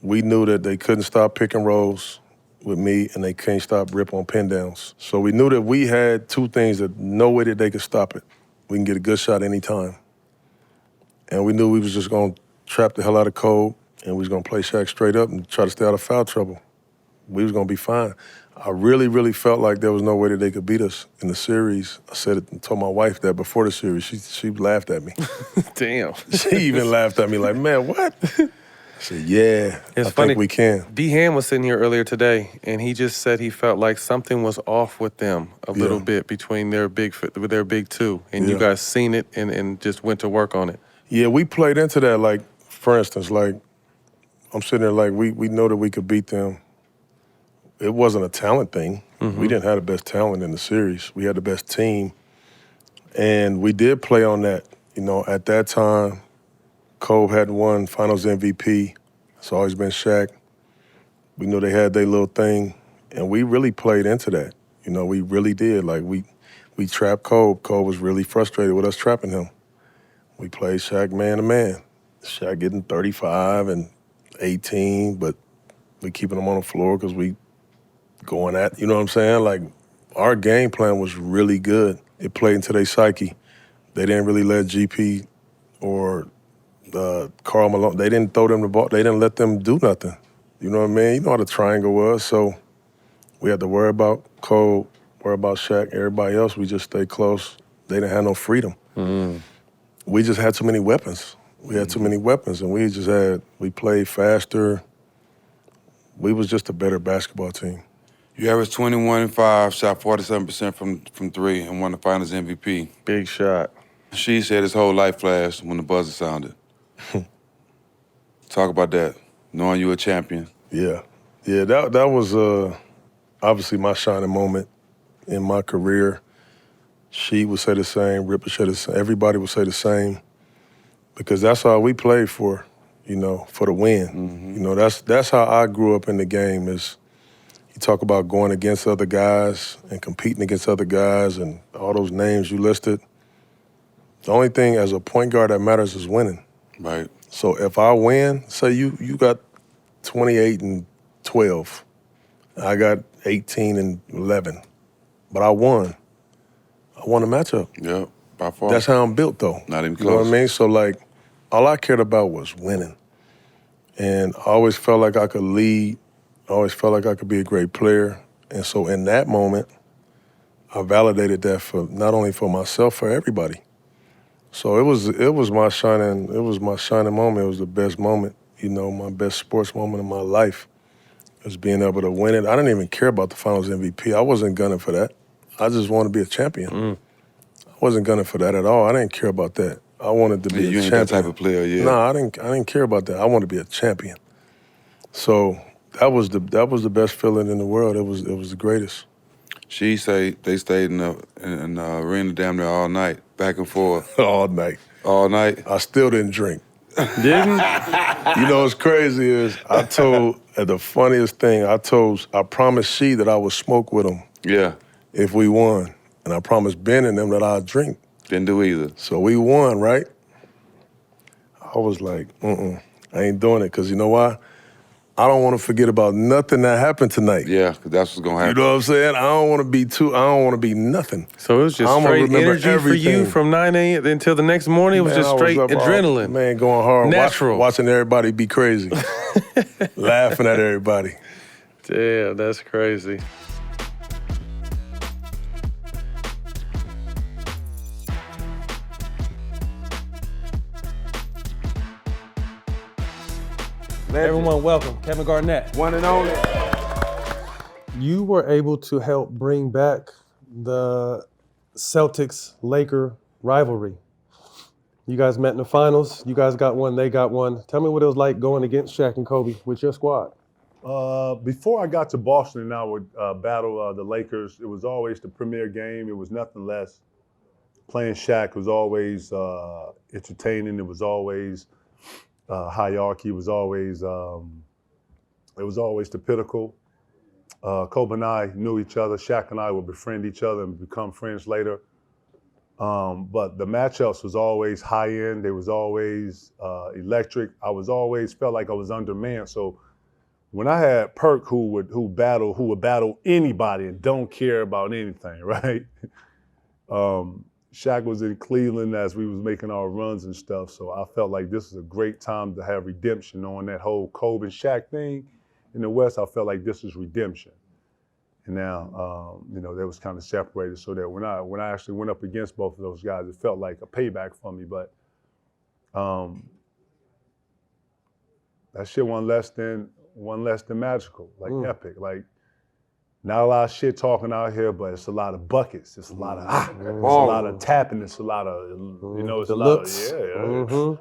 we knew that they couldn't stop pick and rolls with me, and they can't stop Rip on pin downs. So we knew that we had 2 things that no way that they could stop it. We can get a good shot anytime. And we knew we was just going to trap the hell out of Cole, and we was going to play Shaq straight up and try to stay out of foul trouble. We was going to be fine. I really, really felt like there was no way that they could beat us in the series. I said it and told my wife that before the series. She laughed at me. Damn. She even laughed at me like, man, what? I said, yeah, It's I funny. think we can. D-Han was sitting here earlier today, and he just said he felt like something was off with them a little bit between their big 2, and you guys seen it and just went to work on it. Yeah, we played into that. Like, for instance, like, I'm sitting there like, we know that we could beat them. It wasn't a talent thing. We didn't have the best talent in the series. We had the best team. And we did play on that. At that time, Cole hadn't won Finals MVP. It's always been Shaq. We knew they had their little thing, and we really played into that. We really did. Like, we trapped Cole. Cole was really frustrated with us trapping him. We played Shaq man to man. Shaq getting 35 and 18, but we keeping him on the floor because we going at, you know what I'm saying? Like, our game plan was really good. It played into their psyche. They didn't really let GP or Karl Malone, they didn't throw them the ball. They didn't let them do nothing. You know what I mean? You know how the triangle was. So we had to worry about Cole, worry about Shaq. Everybody else, we just stayed close. They didn't have no freedom. we just had too many weapons. We had too many weapons, and we played faster. We was just a better basketball team. You averaged 21 and 5, shot 47% from three, and won the Finals MVP. Big shot. She said his whole life flashed when the buzzer sounded. Talk about that, knowing you a champion. Yeah, that was obviously my shining moment in my career. She would say the same, Rip would say the same, everybody would say the same, because that's all we played for, for the win. That's how I grew up in the game is you talk about going against other guys and competing against other guys and all those names you listed. The only thing as a point guard that matters is winning. Right. So if I win, say you got 28 and 12, I got 18 and 11, but I won. I won the matchup. Yeah, by far. That's how I'm built, though. Not even close. You know what I mean? So, all I cared about was winning. And I always felt like I could lead. I always felt like I could be a great player. And so in that moment, I validated that for not only for myself, for everybody. So it was my shining moment. It was the best moment, my best sports moment of my life. Was being able to win it. I didn't even care about the Finals MVP. I wasn't gunning for that. I just wanted to be a champion. I wasn't gunning for that at all. I didn't care about that. I wanted to be a champion. You ain't that type of player, yeah. No, I didn't care about that. I wanted to be a champion. So that was the best feeling in the world. It was the greatest. She say they stayed in the arena damn near all night, back and forth. All night. All night. I still didn't drink. Didn't? What's crazy is the funniest thing, I promised she that I would smoke with him. Yeah. If we won. And I promised Ben and them that I'd drink. Didn't do either. So we won, right? I was like, I ain't doing it, because you know why? I don't want to forget about nothing that happened tonight. Yeah, because that's what's going to happen. You know what I'm saying? I don't want to be nothing. So it was just straight energy for you from 9 a.m. until the next morning? It was just straight adrenaline. Man, going hard. Natural. Watching everybody be crazy. Laughing at everybody. Damn, that's crazy. Everyone, welcome. Kevin Garnett. One and only. You were able to help bring back the Celtics-Laker rivalry. You guys met in the finals. You guys got one, they got one. Tell me what it was like going against Shaq and Kobe with your squad. Before I got to Boston and I would battle the Lakers, it was always the premier game. It was nothing less. Playing Shaq was always entertaining. It was always hierarchy. It was always the pinnacle. Kobe and I knew each other. Shaq and I would befriend each other and become friends later. But the matchups was always high end. They was always electric. I was always felt like I was undermanned. So when I had Perk who would battle anybody and don't care about anything, right? Shaq was in Cleveland as we was making our runs and stuff. So I felt like this was a great time to have redemption on that whole Kobe and Shaq thing. In the West, I felt like this is redemption. And now, they was kind of separated so that when I actually went up against both of those guys, it felt like a payback for me. But that shit one less than magical, like epic. Like, not a lot of shit talking out here, but it's a lot of buckets. It's a lot of it's a lot of tapping. It's a lot of it's a lot of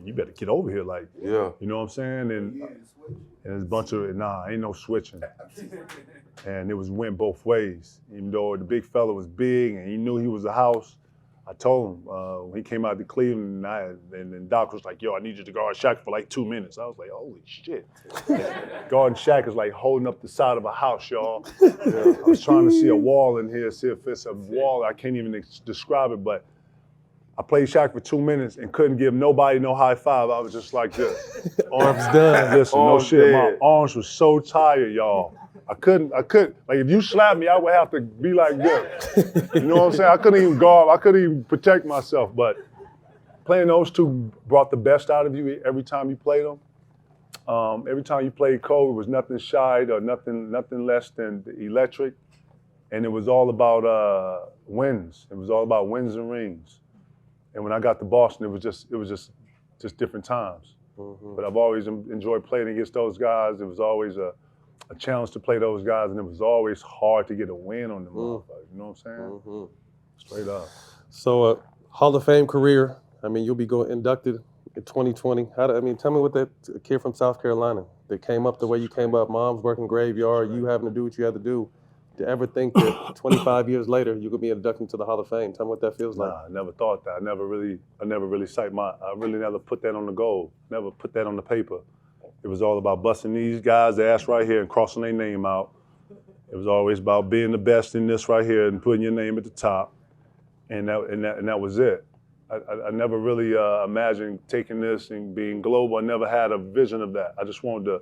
You better get over here, like you know what I'm saying? And there's a bunch of ain't no switching. And it went both ways. Even though the big fella was big and he knew he was a house, I told him when he came out to Cleveland, and Doc was like, "Yo, I need you to guard Shaq for like 2 minutes." I was like, "Holy shit!" Guarding Shaq is like holding up the side of a house, y'all. I was trying to see a wall in here, see if it's a wall. I can't even describe it, but I played Shaq for 2 minutes and couldn't give nobody no high five. I was just like this. Arms done. Listen, no shit. My arms were so tired, y'all. I couldn't, like if you slapped me, I would have to be like this. You know what I'm saying? I couldn't even guard, I couldn't even protect myself, but playing those two brought the best out of you every time you played them. Every time you played Kobe, it was nothing shy or nothing less than electric. And it was all about wins. It was all about wins and rings. And when I got to Boston, it was just different times. But I've always enjoyed playing against those guys. It was always a challenge to play those guys, and it was always hard to get a win on them motherfuckers. You know what I'm saying? Straight up. So, Hall of Fame career. I mean, you'll be inducted in 2020. Tell me what that kid from South Carolina that came up the way you came up, mom's working graveyard, you having to do what you had to do. To ever think that 25 years later you could be inducted into the Hall of Fame? Tell me what that feels like. Nah, I never thought that. I never really I really never put that on the goal. Never put that on the paper. It was all about busting these guys' ass right here and crossing their name out. It was always about being the best in this right here and putting your name at the top. And that was it. I never really imagined taking this and being global. I never had a vision of that. I just wanted to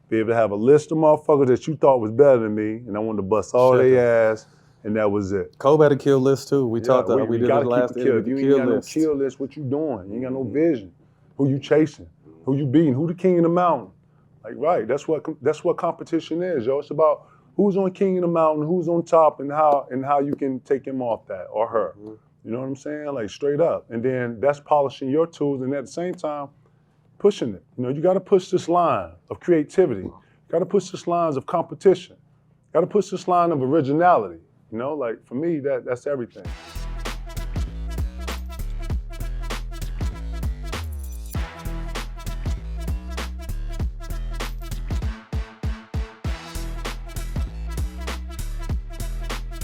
be able to have a list of motherfuckers that you thought was better than me, and I wanted to bust all their ass, and that was it. Kobe had a kill list too. We talked about we did the last kill. If you ain't got no kill list, what you doing? You ain't got no vision. Who you chasing? Who you beating? Who the king of the mountain? Like, right, that's what competition is, yo. It's about who's on king of the mountain, who's on top, and how you can take him off that or her. You know what I'm saying? Like, straight up. And then that's polishing your tools, and at the same time, pushing it. You know, you got to push this line of creativity. You got to push this lines of competition. Got to push this line of originality. You know, like for me, that's everything.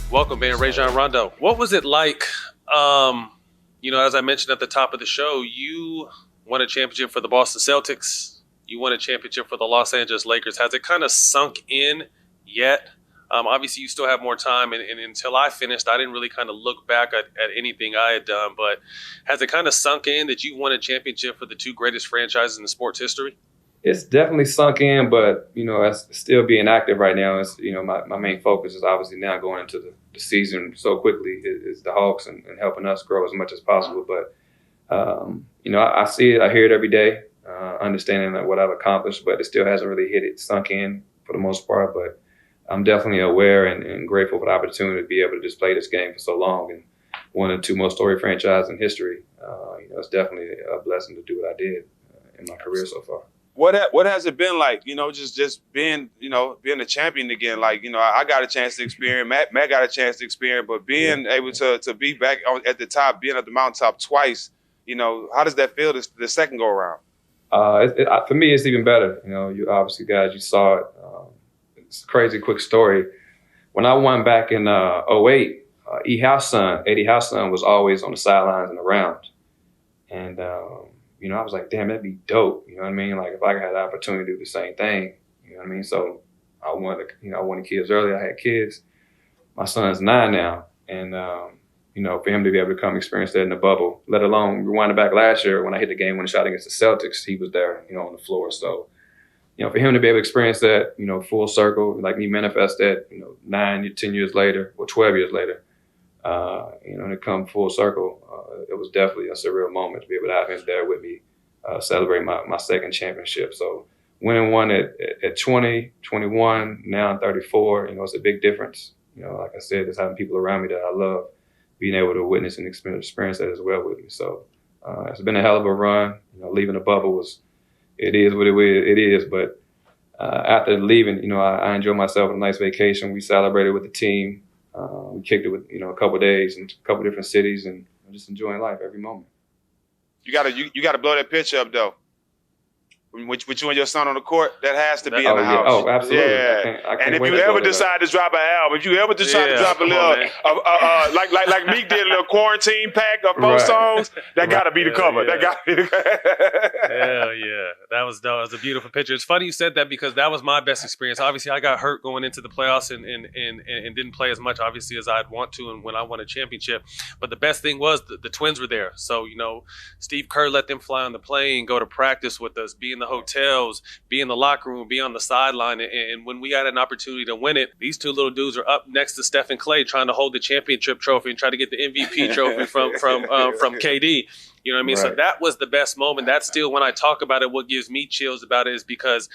Welcome, man, Rajon Rondo. What was it like? As I mentioned at the top of the show, you won a championship for the Boston Celtics. You won a championship for the Los Angeles Lakers. Has it kind of sunk in yet? Obviously, you still have more time, and until I finished, I didn't really kind of look back at anything I had done. But has it kind of sunk in that you won a championship for the two greatest franchises in the sports history? It's definitely sunk in, but as still being active right now, is my main focus is obviously now going into the season so quickly is the Hawks and helping us grow as much as possible. But I see it, I hear it every day, understanding what I've accomplished, but it still hasn't really sunk in for the most part. But I'm definitely aware and grateful for the opportunity to be able to just play this game for so long and one of the two most storied franchises in history. It's definitely a blessing to do what I did in my career so far. What has it been like, just being, being a champion again? Like, I got a chance to experience, Matt got a chance to experience, but being able to be back at the top, being at the mountaintop twice, how does that feel the second go around? For me, it's even better. You obviously, guys, you saw it. It's a crazy quick story. When I won back in 2008, Eddie House's son was always on the sidelines and around. And, I was like, damn, that'd be dope. You know what I mean? Like, if I had the opportunity to do the same thing, you know what I mean? So I wanted kids early. I had kids. My son's 9 now. And, for him to be able to come experience that in the bubble, let alone rewinding back last year when I hit the game, when I shot against the Celtics, he was there, on the floor. So, for him to be able to experience that, full circle, like me manifest that, 9, 10 years later, or 12 years later, to come full circle, it was definitely a surreal moment to be able to have him there with me, celebrating my second championship. So winning one at 20, 21, now I'm 34, it's a big difference. Like I said, just having people around me that I love, being able to witness and experience that as well with me. So it's been a hell of a run. Leaving the bubble it is what it is. But after leaving, I enjoyed myself a nice vacation. We celebrated with the team. We kicked it with, a couple of days in a couple of different cities and just enjoying life every moment. You gotta blow that picture up though. With you and your son on the court, that has to be in the house. Oh, absolutely. Yeah. And if you ever decide to drop an album, if you ever decide to drop a little, like Meek did, a little quarantine pack of 4 songs, that gotta be the cover. That gotta be the cover. Hell yeah. That was dope. It was a beautiful picture. It's funny you said that because that was my best experience. Obviously, I got hurt going into the playoffs and didn't play as much, obviously, as I'd want to and when I won a championship. But the best thing was the twins were there. So, Steve Kerr let them fly on the plane, go to practice with us, be in the hotels, be in the locker room, be on the sideline. And when we had an opportunity to win it, these two little dudes are up next to Steph and Clay trying to hold the championship trophy and try to get the MVP trophy from KD. You know what I mean? Right. So that was the best moment. That's still, when I talk about it, what gives me chills about it is because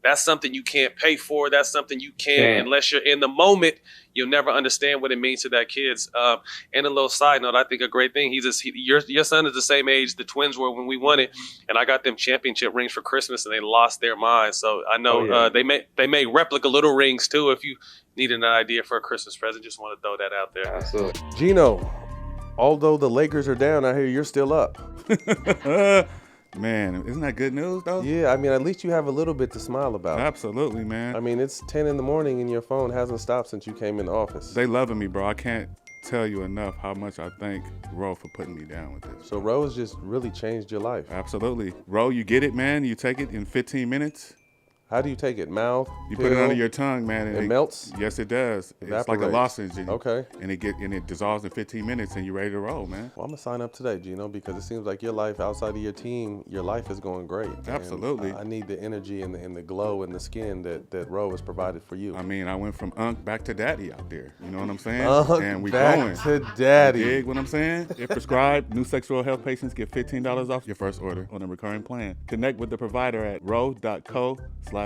That's something you can't pay for. That's something you can't, unless you're in the moment, you'll never understand what it means to that kids. And a little side note, I think a great thing, your son is the same age the Twins were when we won it, and I got them championship rings for Christmas, and they lost their minds. So I know they make replica little rings too. If you needed an idea for a Christmas present, just want to throw that out there. Absolutely. Gino, although the Lakers are down, I hear you're still up. Man, isn't that good news, though? Yeah, I mean, at least you have a little bit to smile about. Absolutely, man. I mean, it's 10 in the morning and your phone hasn't stopped since you came in the office. They loving me, bro. I can't tell you enough how much I thank Ro for putting me down with this. So Ro has just really changed your life. Absolutely. Ro, you get it, man. You take it in 15 minutes. How do you take it? Mouth? You put it under your tongue, man. And it melts? Yes, it does. Evaporates. It's like a lozenge. Okay. And it dissolves in 15 minutes and you're ready to roll, man. Well, I'm going to sign up today, Gino, because it seems like your life outside of your team, your life is going great. Absolutely. And I need the energy and the glow and the skin that Ro has provided for you. I mean, I went from Unk back to Daddy out there. You know what I'm saying? And we back going. to Daddy. You dig what I'm saying? If prescribed, new sexual health patients get $15 off your first order on a recurring plan. Connect with the provider at ro.co/smoke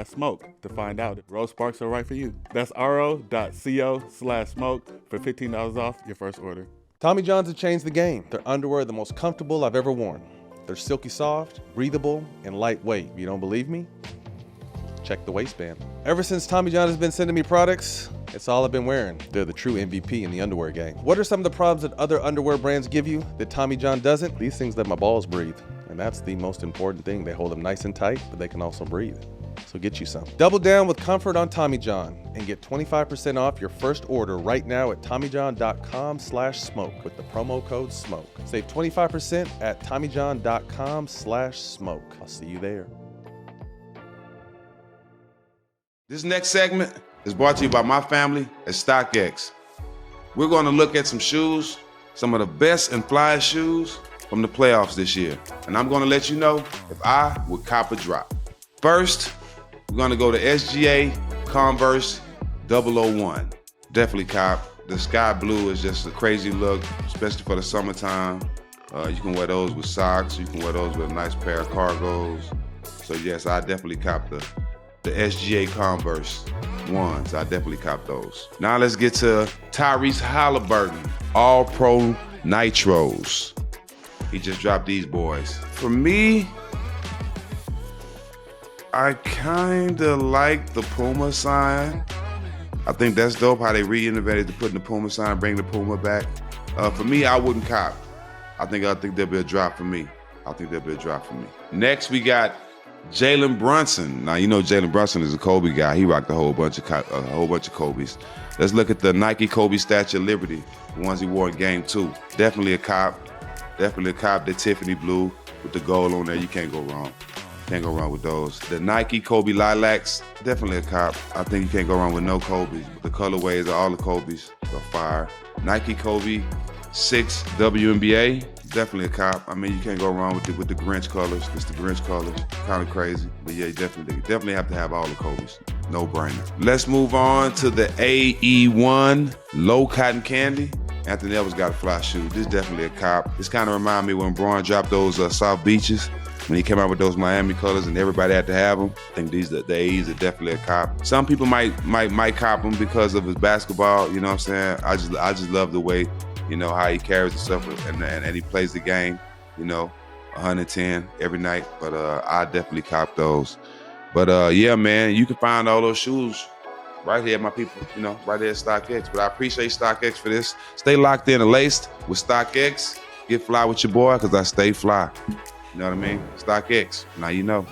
to find out if Ro Sparks are right for you. That's ro.co/smoke for $15 off your first order. Tommy Johns have changed the game. Their underwear are the most comfortable I've ever worn. They're silky soft, breathable, and lightweight. If you don't believe me, check the waistband. Ever since Tommy John has been sending me products, it's all I've been wearing. They're the true MVP in the underwear game. What are some of the problems that other underwear brands give you that Tommy John doesn't? These things let my balls breathe. And that's the most important thing. They hold them nice and tight, but they can also breathe. So get you some. Double down with comfort on Tommy John and get 25% off your first order right now at TommyJohn.com/smoke with the promo code SMOKE. Save 25% at TommyJohn.com/smoke. I'll see you there. This next segment is brought to you by my family at StockX. We're going to look at some shoes, some of the best and flyest shoes from the playoffs this year. And I'm going to let you know if I would cop a drop. First, we're going to go to SGA Converse 001. Definitely cop. The sky blue is just a crazy look, especially for the summertime. You can wear those with socks. You can wear those with a nice pair of cargos. So yes, I definitely cop the SGA Converse ones. I definitely cop those. Now let's get to Tyrese Halliburton, All Pro Nitros. He just dropped these boys. For me, I kinda like the Puma sign. I think that's dope how they re-innovated to putting the Puma sign, bring the Puma back. For me, I wouldn't cop. I think there'll be a drop for me. Next, we got Jalen Brunson. Now you know Jalen Brunson is a Kobe guy. He rocked a whole bunch of Kobe's. Let's look at the Nike Kobe Statue of Liberty, the ones he wore in Game 2. Definitely a cop. The Tiffany blue with the gold on there. You can't go wrong. Can't go wrong with those. The Nike Kobe Lilacs, definitely a cop. I think you can't go wrong with no Kobe's. The colorways of all the Kobe's are fire. Nike Kobe 6 WNBA, definitely a cop. I mean, you can't go wrong with the Grinch colors. It's the Grinch colors, kind of crazy. But yeah, you definitely have to have all the Kobe's. No brainer. Let's move on to the AE1 Low Cotton Candy. Anthony Edwards got a fly shoe. This is definitely a cop. This kind of remind me when Braun dropped those South Beaches. When he came out with those Miami colors and everybody had to have them. I think the A's are definitely a cop. Some people might cop them because of his basketball, you know what I'm saying? I just love the way, you know, how he carries himself and he plays the game, you know, 110 every night. But I definitely cop those. But yeah, man, you can find all those shoes right here, my people, you know, right there at StockX. But I appreciate StockX for this. Stay locked in and laced with StockX. Get fly with your boy, because I stay fly. You know what I mean? StockX. Now you know.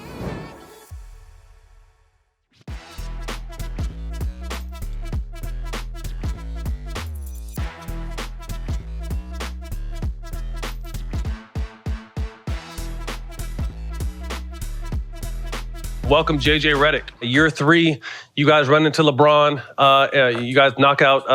Welcome, JJ Redick. Year 3, you guys run into LeBron. You guys knock out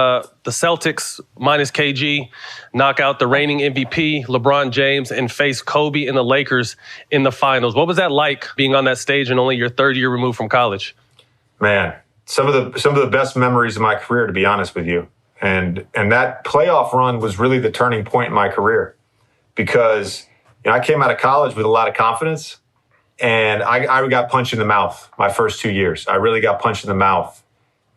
the Celtics minus KG, knock out the reigning MVP, LeBron James, and face Kobe and the Lakers in the finals. What was that like, being on that stage and only your 3rd year removed from college? Man, some of the best memories of my career, to be honest with you. And that playoff run was really the turning point in my career, because I came out of college with a lot of confidence. And I got punched in the mouth my first 2 years. I really got punched in the mouth.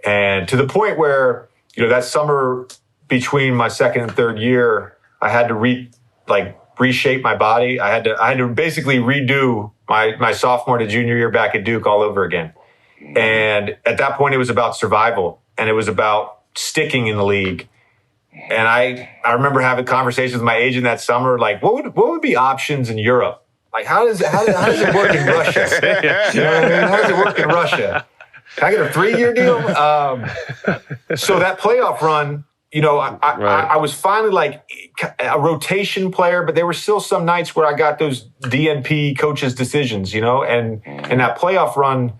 And to the point where, that summer between my second and third year, I had to reshape my body. I had to basically redo my sophomore to junior year back at Duke all over again. And at that point, it was about survival, and it was about sticking in the league. And I remember having conversations with my agent that summer, like, what would be options in Europe? Like, how does it work in Russia? You know what I mean? How does it work in Russia? Can I get a 3-year deal? So that playoff run, I was finally like a rotation player, but there were still some nights where I got those DNP coaches' decisions, and that playoff run,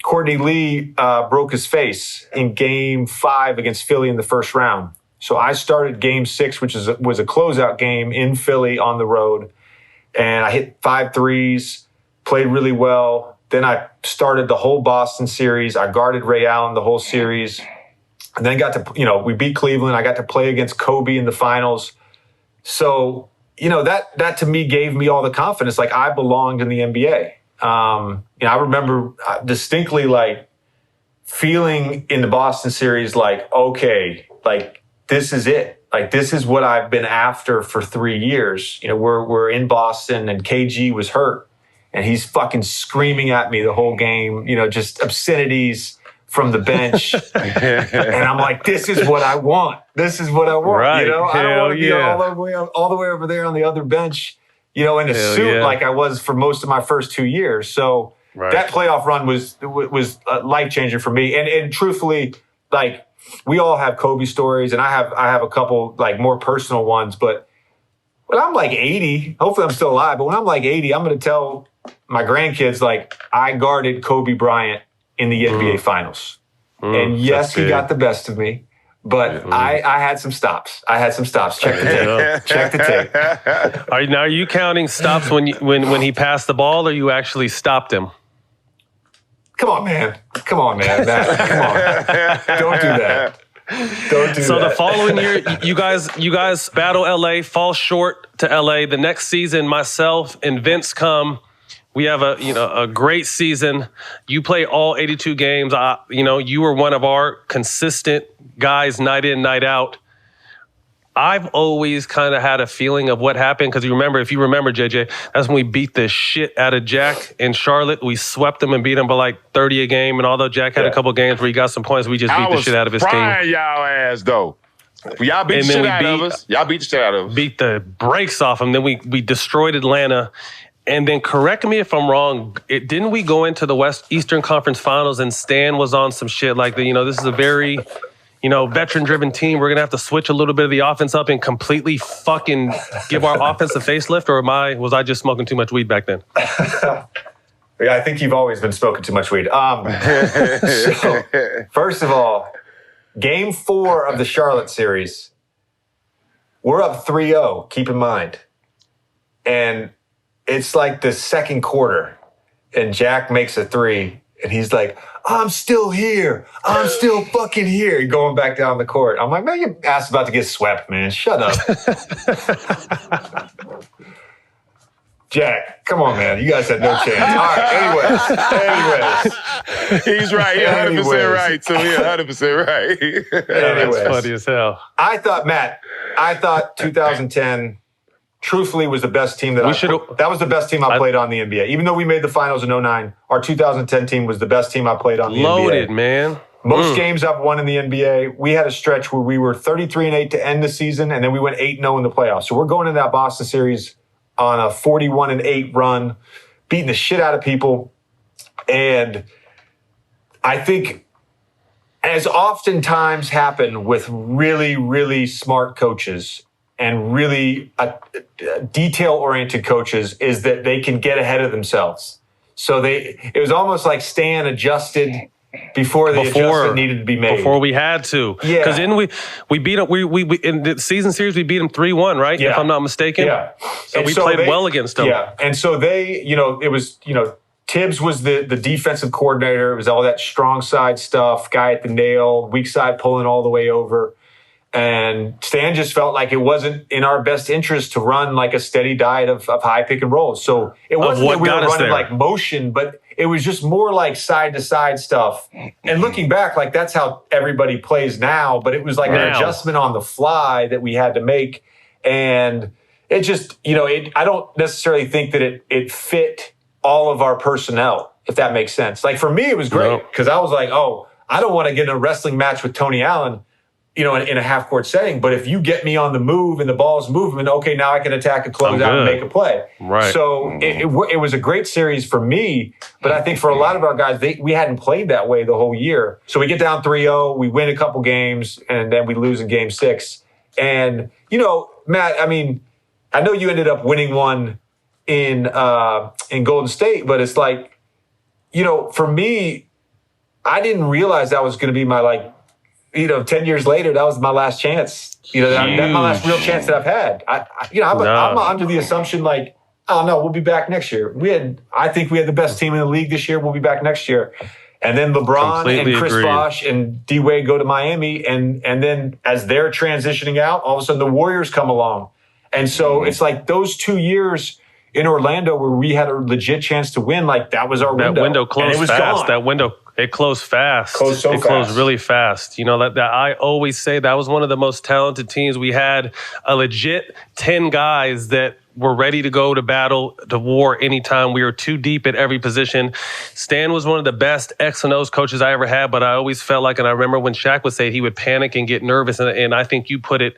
Courtney Lee broke his face in Game 5 against Philly in the first round. So I started Game 6, which was a closeout game in Philly on the road, and I hit 5 threes, played really well. Then I started the whole Boston series. I guarded Ray Allen the whole series. And then got to, we beat Cleveland. I got to play against Kobe in the finals. So, that to me gave me all the confidence. Like, I belonged in the NBA. I remember distinctly, like, feeling in the Boston series, like, okay, like, this is it. Like, this is what I've been after for 3 years. We're in Boston, and KG was hurt. And he's fucking screaming at me the whole game, just obscenities from the bench. And I'm like, this is what I want. This is what I want. Right. I don't want to be all the way over there on the other bench, in a suit like I was for most of my first 2 years. So that playoff run was life-changing for me. And truthfully, like, we all have Kobe stories, and I have a couple like more personal ones, but when I'm like 80, hopefully I'm still alive, but when I'm like 80, I'm going to tell my grandkids, like, I guarded Kobe Bryant in the NBA Finals. And yes, he got the best of me, but I had some stops. Check the tape. Check the tape. Are you counting stops when he passed the ball, or you actually stopped him? Come on, man. Matt, come on. Don't do that. So the following year, you guys battle LA, fall short to LA. The next season, myself and Vince come. We have a great season. You play all 82 games. You were one of our consistent guys, night in, night out. I've always kind of had a feeling of what happened, because if you remember, JJ, that's when we beat the shit out of Jack in Charlotte. We swept them and beat them by like 30 a game. And although Jack had a couple games where he got some points, we just beat the shit out of his team. Y'all ass though. Y'all beat the shit out of us. Y'all beat the shit out of us. Beat the brakes off them. Then we destroyed Atlanta. And then correct me if I'm wrong, didn't we go into the Eastern Conference Finals and Stan was on some shit like this is a very, veteran-driven team. We're going to have to switch a little bit of the offense up and completely fucking give our offense a facelift? Or was I just smoking too much weed back then? Yeah, I think you've always been smoking too much weed. So, first of all, Game 4 of the Charlotte series, we're up 3-0, keep in mind. And it's like the second quarter, and Jack makes a 3, and he's like, I'm still here. I'm still fucking here. Going back down the court. I'm like, man, your ass is about to get swept, man. Shut up. Jack, come on, man. You guys had no chance. All right, anyways. He's right. He's 100% right. So he's 100% right. Anyways. That's funny as hell. I thought 2010 truthfully was the best team that that was the best team I played on the NBA. Even though we made the finals in 2009, our 2010 team was the best team I played on the NBA. Loaded, man. Most games I've won in the NBA. We had a stretch where we were 33-8 to end the season, and then we went 8-0 in the playoffs. So we're going into that Boston series on a 41-8 run, beating the shit out of people. And I think, as oftentimes happen with really, really smart coaches and really detail-oriented coaches, is that they can get ahead of themselves. So it was almost like Stan adjusted before the adjustment needed to be made. Before we had to. Yeah. Because then we beat them, we in the season series, we beat them 3-1, right? Yeah. If I'm not mistaken. Yeah. So we played well against them. Yeah. And so it was, Tibbs was the defensive coordinator. It was all that strong side stuff, guy at the nail, weak side pulling all the way over. And Stan just felt like it wasn't in our best interest to run like a steady diet of high pick and rolls. So it wasn't that we were running like motion, but it was just more like side to side stuff. And looking back, like that's how everybody plays now, but it was like an adjustment on the fly that we had to make. And it just, I don't necessarily think that it fit all of our personnel, if that makes sense. Like for me, it was great because I was like, oh, I don't want to get in a wrestling match with Tony Allen, in a half court setting. But if you get me on the move and the ball's moving, okay, now I can attack a closeout and make a play. Right. So it was a great series for me, but I think for a lot of our guys, we hadn't played that way the whole year. So we get down 3-0, we win a couple games, and then we lose in game 6. And, Matt, I mean, I know you ended up winning one in Golden State, but it's like, for me, I didn't realize that was going to be my 10 years later, that was my last chance. That's my last real chance that I've had. I'm under the assumption oh no, we'll be back next year. I think we had the best team in the league this year. We'll be back next year. And then LeBron and Chris Bosh and D-Wade go to Miami. And then as they're transitioning out, all of a sudden the Warriors come along. And so it's like those 2 years in Orlando where we had a legit chance to win, that was our window. That window closed fast. Gone. That window, it closed fast. Closed really fast. That I always say that was one of the most talented teams. We had a legit 10 guys that were ready to go to battle, to war anytime. We were too deep at every position. Stan was one of the best X and O's coaches I ever had, but I always felt like, and I remember when Shaq would say he would panic and get nervous, and I think you put it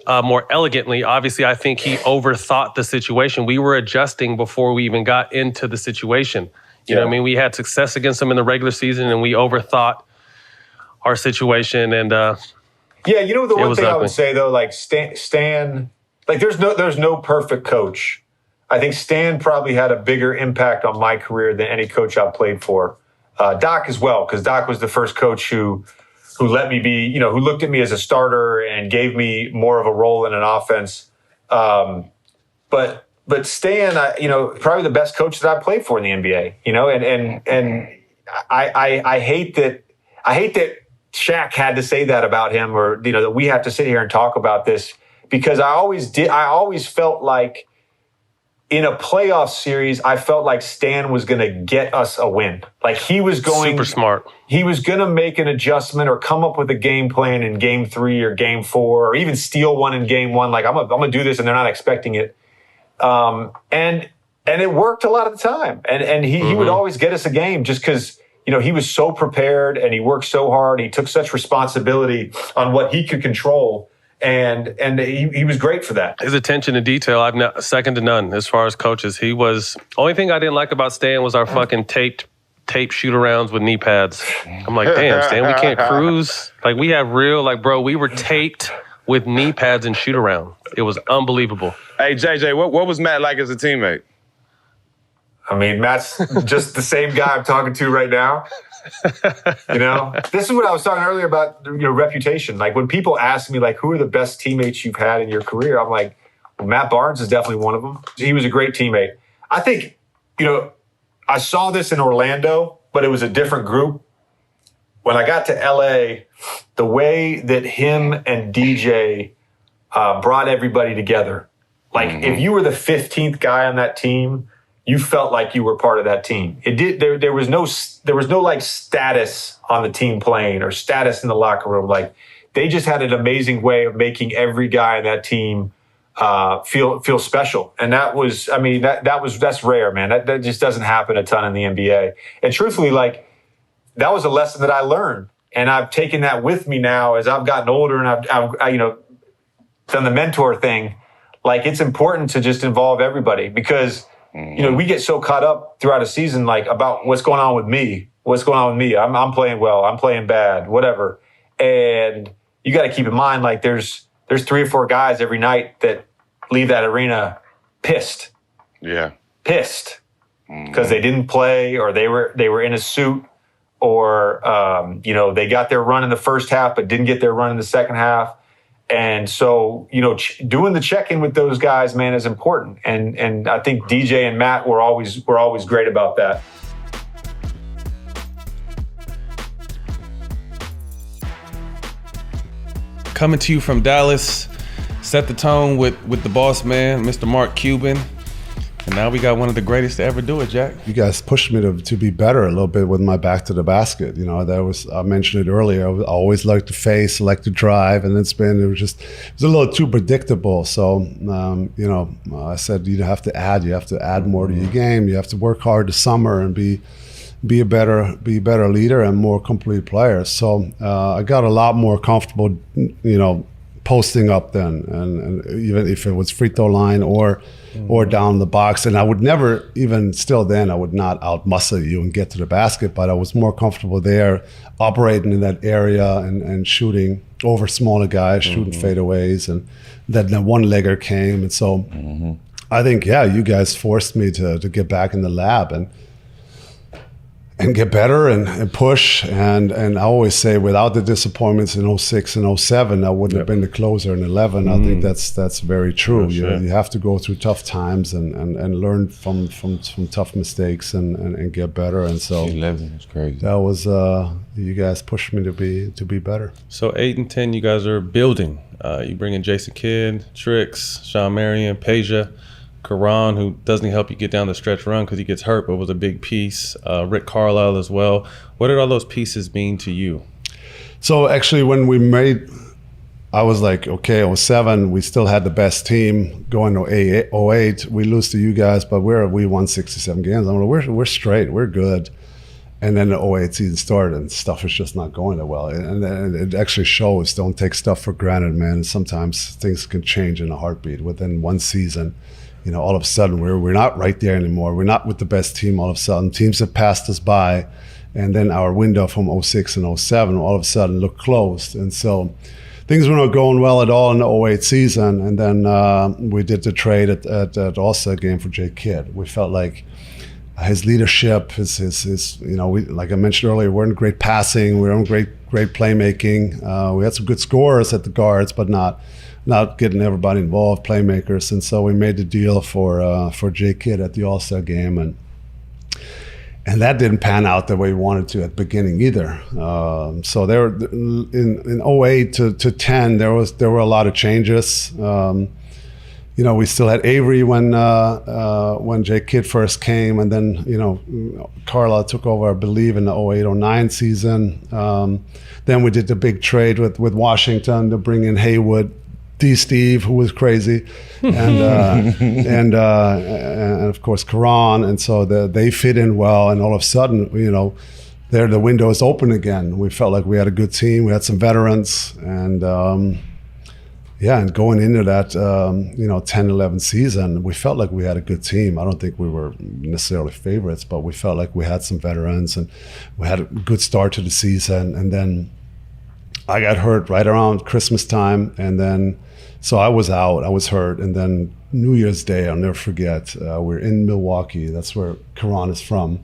more elegantly. Obviously, I think he overthought the situation. We were adjusting before we even got into the situation. You know what I mean? We had success against them in the regular season, and we overthought our situation. And the one thing I would say though, Stan, there's no perfect coach. I think Stan probably had a bigger impact on my career than any coach I've played for. Doc as well, because Doc was the first coach who let me be, who looked at me as a starter and gave me more of a role in an offense. But Stan, probably the best coach that I played for in the NBA, and I hate that Shaq had to say that about him, or that we have to sit here and talk about this, because I always felt like in a playoff series, I felt like Stan was going to get us a win. Like he was going super smart. He was going to make an adjustment or come up with a game plan in game 3 or game 4, or even steal one in game 1. Like I'm gonna do this, and they're not expecting it. And it worked a lot of the time. And he would always get us a game just because, he was so prepared and he worked so hard. He took such responsibility on what he could control. And he was great for that. His attention to detail, I've second to none as far as coaches. He was, only thing I didn't like about Stan was our fucking tape shoot arounds with knee pads. I'm like, damn, Stan, we can't cruise. We have real, we were taped with knee pads and shoot around. It was unbelievable. Hey, JJ, what was Matt like as a teammate? I mean, Matt's just the same guy I'm talking to right now. This is what I was talking earlier about, reputation. Like when people ask me, who are the best teammates you've had in your career? I'm like, well, Matt Barnes is definitely one of them. He was a great teammate. I think, I saw this in Orlando, but it was a different group. When I got to LA, the way that him and DJ brought everybody together, if you were the 15th guy on that team, you felt like you were part of that team. There was no status on the team playing or status in the locker room. They just had an amazing way of making every guy on that team feel special. And that's rare, man. That just doesn't happen a ton in the NBA. And truthfully, that was a lesson that I learned. And I've taken that with me now as I've gotten older and I've done the mentor thing. It's important to just involve everybody because, we get so caught up throughout a season, about what's going on with me. I'm playing well. I'm playing bad, whatever. And you got to keep in mind, there's 3 or 4 guys every night that leave that arena pissed. Yeah. Pissed. Because they didn't play or they were in a suit or, they got their run in the first half but didn't get their run in the second half. And so, doing the check-in with those guys, man, is important. And I think DJ and Matt were always great about that. coming to you from Dallas. Set the tone with the boss man, Mr. Mark Cuban. And now we got one of the greatest to ever do it, Jack. You guys pushed me to be better a little bit with my back to the basket. You know, I mentioned it earlier. I always liked to face, like to drive, and it was a little too predictable. So, you know, I said you have to add more to your game. You have to work hard this summer and be a better leader and more complete player. So I got a lot more comfortable, you know, posting up then, and even if it was free throw line or down the box, and I would never, even still then, I would not out muscle you and get to the basket, but I was more comfortable there, operating in that area and shooting over smaller guys, shooting fadeaways, and then the one-legger came, and so I think, yeah, you guys forced me to get back in the lab and get better and push. And I always say, without the disappointments in 06 and 07, I wouldn't have been the closer in 11. I think that's very true. You have to go through tough times and learn from tough mistakes and get better. And so 11 is crazy. That was you guys pushed me to be better. So 8 and 10, you guys are building. You bring in Jason Kidd, Tricks, Sean Marion, Peja, Karan, who doesn't help you get down the stretch run because he gets hurt, but was a big piece. Rick Carlisle as well. What did all those pieces mean to you? So actually, when we made, I was like, okay, 07, we still had the best team. Going to 08, we lose to you guys, but we won 67 games. I'm like, we're straight, we're good. And then the 08 season started, and stuff is just not going that well. And it actually shows. Don't take stuff for granted, man. Sometimes things can change in a heartbeat within one season. You know, all of a sudden we're not right there anymore. We're not with the best team all of a sudden. Teams have passed us by, and then our window from 06 and 07 all of a sudden looked closed. And so things were not going well at all in the 08 season. And then we did the trade at the All-Star game for Jay Kidd. We felt like his leadership, his you know, like I mentioned earlier, we weren't great passing, we weren't great playmaking. We had some good scorers at the guards, but not getting everybody involved, playmakers. And so we made the deal for Jay Kidd at the All-Star game, and that didn't pan out the way we wanted to at the beginning either. So there were, in 08 to 10, there were a lot of changes. You know, we still had Avery when Jay Kidd first came, and then, you know, Carlisle took over, I believe, in the 08-09 season. Then we did the big trade with Washington to bring in Haywood, Steve, who was crazy, and of course Karan, and so they fit in well. And all of a sudden, you know, the window is open again. We felt like we had a good team. We had some veterans, and and going into that, you know, 10-11 season, we felt like we had a good team. I don't think we were necessarily favorites, but we felt like we had some veterans, and we had a good start to the season. And then I got hurt right around Christmas time, and then so I was out, I was hurt, and then New Year's Day, I'll never forget, we're in Milwaukee, that's where Karan is from,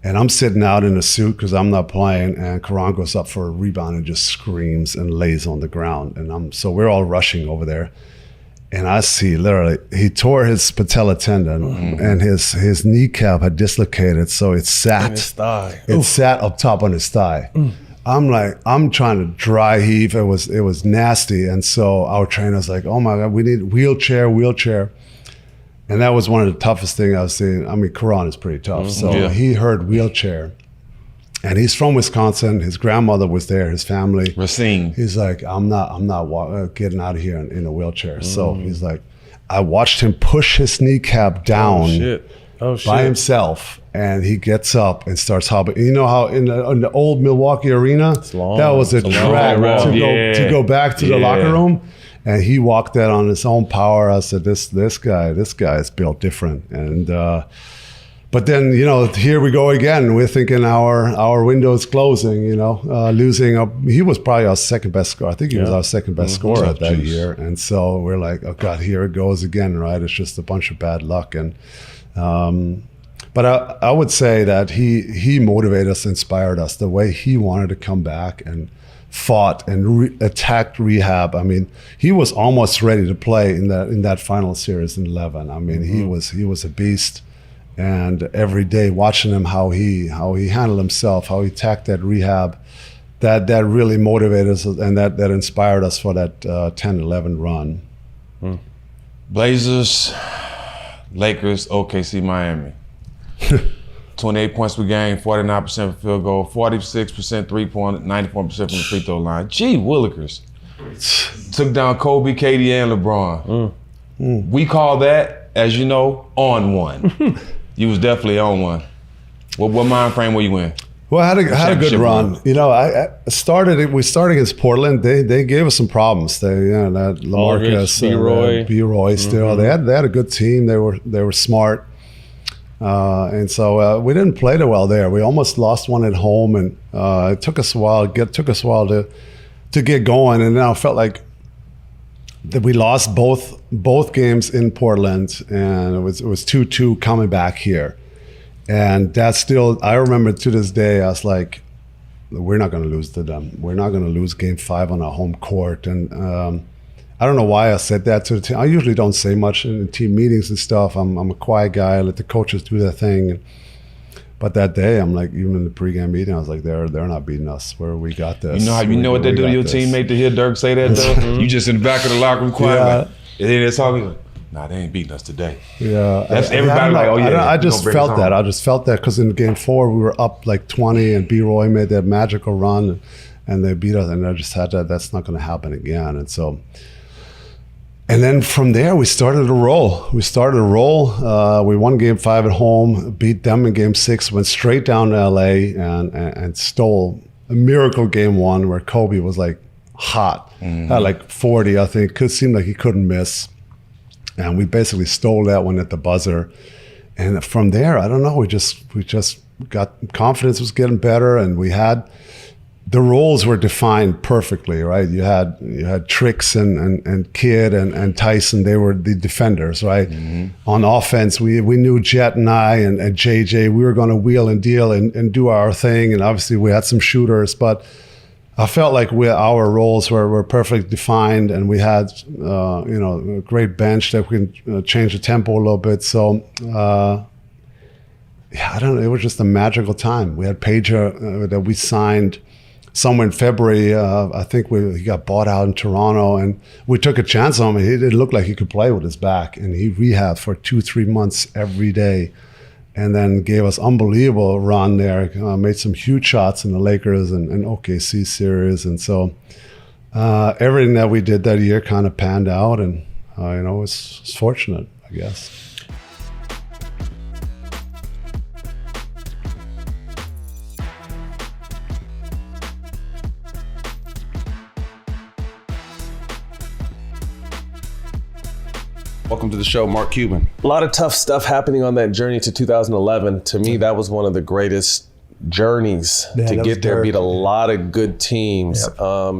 and I'm sitting out in a suit because I'm not playing, and Karan goes up for a rebound and just screams and lays on the ground, and so we're all rushing over there, and I see literally, he tore his patella tendon, and his kneecap had dislocated, so it sat up top on his thigh. I'm like, I'm trying to dry heave. It was nasty. And so our trainer's like, oh my God, we need wheelchair. And that was one of the toughest things I was seeing. I mean, Karan is pretty tough. So he heard wheelchair. And he's from Wisconsin. His grandmother was there, his family. Racine. He's like, I'm not getting out of here in a wheelchair. So he's like, I watched him push his kneecap down by himself. And he gets up and starts hopping. You know how in the old Milwaukee arena, that was a drag to go back to the locker room. And he walked that on his own power. I said, this guy is built different. And but then, you know, here we go again. We're thinking our window is closing. You know, losing. He was probably our second best scorer. I think he was our second best scorer that year. And so we're like, oh God, here it goes again. Right? It's just a bunch of bad luck. And but I would say that he motivated us, inspired us, the way he wanted to come back and fought and attacked rehab. I mean, he was almost ready to play in that final series in 11. I mean, he was a beast, and every day watching him how he handled himself, how he attacked that rehab, that really motivated us and that inspired us for that 10-11 run. Blazers, Lakers, OKC, Miami. 28 points per game, 49% field goal, 46% three-point, 94% from the free throw line. Gee willikers. Took down Kobe, KD, and LeBron. We call that, as you know, on one. You was definitely on one. What mind frame were you in? Well, I had a good run. You know, we started against Portland. They gave us some problems. That LaMarcus, B-Roy still. They had a good team. They were smart. And so we didn't play that well there. We almost lost one at home, and it took us a while to get going. And then I felt like that we lost both games in Portland, and it was 2-2 coming back here. And that's still, I remember to this day, I was like, we're not going to lose to them. We're not going to lose game 5 on our home court. And I don't know why I said that to the team. I usually don't say much in team meetings and stuff. I'm a quiet guy. I let the coaches do their thing. But that day, I'm like, even in the pregame meeting, I was like, they're not beating us. We got this. You know what they do to your teammate to hear Dirk say that, though? You just in the back of the locker room quiet. Yeah. And then they're talking, nah, they ain't beating us today. Yeah. That's everybody like, oh yeah. I just felt that. I just felt that because in game 4, we were up like 20 and B-Roy made that magical run and they beat us. And I just had that, that's not going to happen again. And then from there, we started to roll. We won game 5 at home, beat them in game 6, went straight down to LA and stole a miracle game 1 where Kobe was like hot. Had like 40, I think. It seemed like he couldn't miss. And we basically stole that one at the buzzer. And from there, I don't know, we just got, confidence was getting better, and we had, the roles were defined perfectly, right? You had Tricks and Kid and Tyson, they were the defenders, right? On offense, we knew Jet and I and JJ, we were gonna wheel and deal and do our thing. And obviously we had some shooters, but I felt like our roles were perfectly defined, and we had a great bench that we can change the tempo a little bit. So I don't know, it was just a magical time. We had Pager that we signed somewhere in February. I think he got bought out in Toronto, and we took a chance on him. He didn't look like he could play with his back, and he rehabbed for 2-3 months every day. And then gave us unbelievable run there, made some huge shots in the Lakers and OKC series. And so everything that we did that year kind of panned out, and it was fortunate, I guess. Welcome to the show, Mark Cuban. A lot of tough stuff happening on that journey to 2011. To me, that was one of the greatest journeys to get there, beat a lot of good teams. Yep.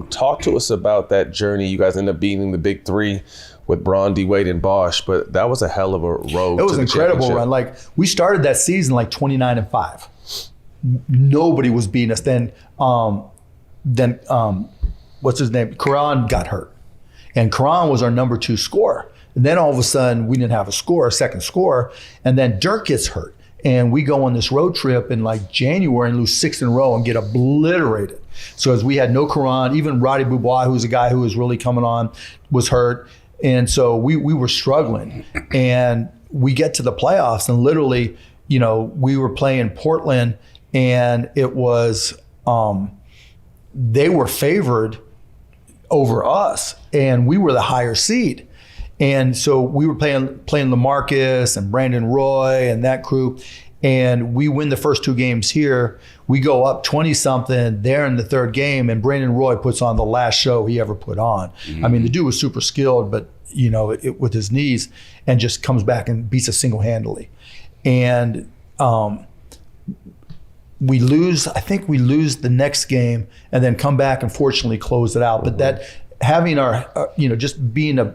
Talk to us about that journey. You guys ended up beating the big 3 with Braun, D-Wade, and Bosh, but that was a hell of a road. It was an incredible run. Like, we started that season like 29-5. Nobody was beating us. Then what's his name? Karan got hurt, and Karan was our number 2 scorer. And then all of a sudden, we didn't have a second scorer, and then Dirk gets hurt. And we go on this road trip in like January and lose 6 in a row and get obliterated. So as we had no Karan, even Roddy Boubois, who's a guy who was really coming on, was hurt. And so we were struggling. And we get to the playoffs, and literally, we were playing Portland, and it was, they were favored over us, and we were the higher seed. And so we were playing LaMarcus and Brandon Roy and that crew, and we win the first 2 games here. We go up 20-something there in the 3rd game, and Brandon Roy puts on the last show he ever put on. I mean, the dude was super skilled, but with his knees, and just comes back and beats us single-handedly. And we lose. I think we lose the next game, and then come back and fortunately close it out. But that having our just being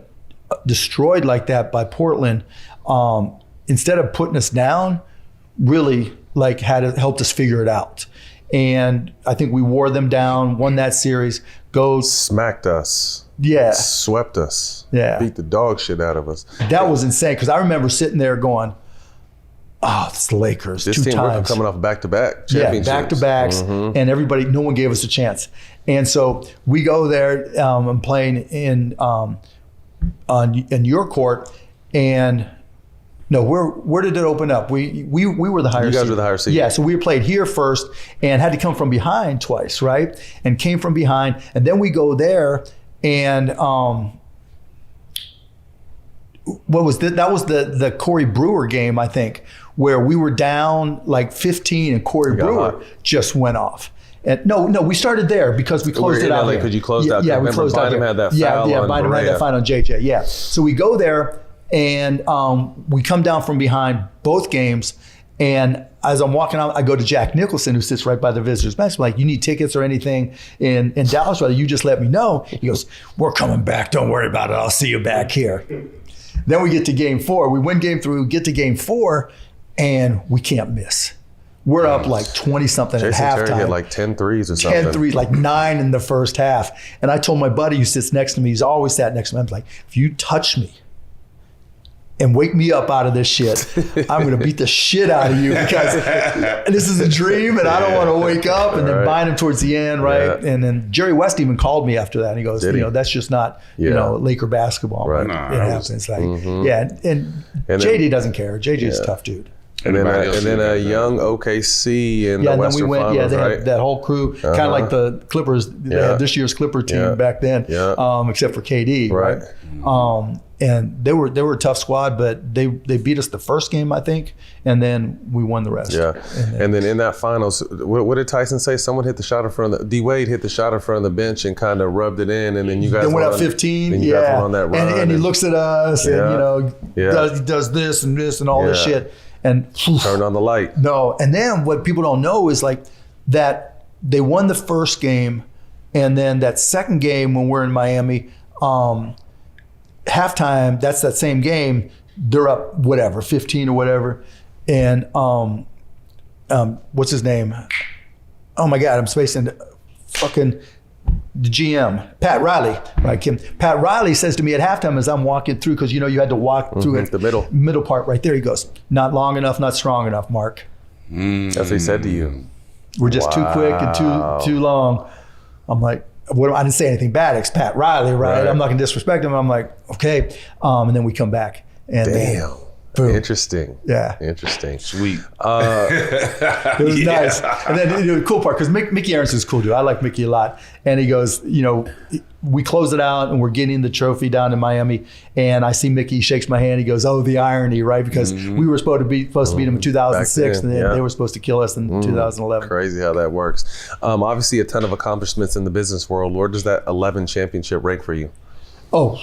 destroyed like that by Portland, instead of putting us down, really helped us figure it out. And I think we wore them down, won that series, smacked us. Yeah. Swept us. Yeah. Beat the dog shit out of us. That was insane, because I remember sitting there going, Oh, it's the Lakers. This 2 team times. coming off back-to-back Yeah, championships. back-to-backs, Mm-hmm. and everybody, no one gave us a chance. And so we go there, I'm playing in your court, and no, where did it open up? We were the higher seed. You guys were the higher seed. Yeah, so we played here first and had to come from behind twice, right? And came from behind, and then we go there, and what was that? That was the Corey Brewer game, I think, where we were down like 15 and Corey Brewer just went off. And no, we started there because we closed it out. Because you closed out. Yeah, we closed out. Bynum had that Yeah, foul on Bynum had that foul on JJ. Yeah, so we go there and we come down from behind both games. And as I'm walking out, I go to Jack Nicholson, who sits right by the visitors bench. I'm like, you need tickets or anything in Dallas? Rather, you just let me know. He goes, we're coming back. Don't worry about it. I'll see you back here. Then we get to game 4. We win game 3. We get to game 4, and we can't miss. We're up like 20-something at halftime. Terry hit like 10 threes or something. 10 threes, like 9 in the first half. And I told my buddy who sits next to me, he's always sat next to me, I'm like, if you touch me and wake me up out of this shit, I'm going to beat the shit out of you because this is a dream and I don't want to wake up. And then bind him towards the end, right? Yeah. And then Jerry West even called me after that. And he goes, that's just not, Laker basketball. Right. It happens. Like, and JD doesn't care. JD's a tough dude. And then a young OKC in the Western Finals, they right? had that whole crew, kind of like the Clippers. They had this year's Clipper team back then, except for KD, right? And they were a tough squad, but they beat us the first game, I think, and then we won the rest. Yeah, and then in that finals, what did Tyson say? Someone hit the shot in front of the D Wade hit the shot in front of the bench and kind of rubbed it in, and then you guys went up 15. And you guys went on that run, and he looks at us, and does this and this and all this shit. And turn on the light. No, and then what people don't know is like that they won the first game, and then that second game when we're in Miami, halftime, that's that same game, they're up 15 or whatever, and what's his name? Oh my God, I'm spacing fucking the GM, Pat Riley, right? Pat Riley says to me at halftime as I'm walking through, because you had to walk through it, the middle part right there. He goes, "Not long enough, not strong enough, Mark." That's what he said to you. We're just too quick and too long. I'm like, I didn't say anything bad. It's Pat Riley, right? I'm not gonna disrespect him. I'm like, okay, and then we come back. And damn. Boom. Interesting. Yeah. Interesting. Sweet. It was nice. And then the cool part, because Mickey Aronson's a cool dude. I like Mickey a lot. And he goes, we close it out and we're getting the trophy down in Miami. And I see Mickey, he shakes my hand. He goes, oh, the irony, right? Because we were supposed to beat him in 2006 and then they were supposed to kill us in 2011. Crazy how that works. Obviously a ton of accomplishments in the business world. Where does that 11 championship rank for you? Oh,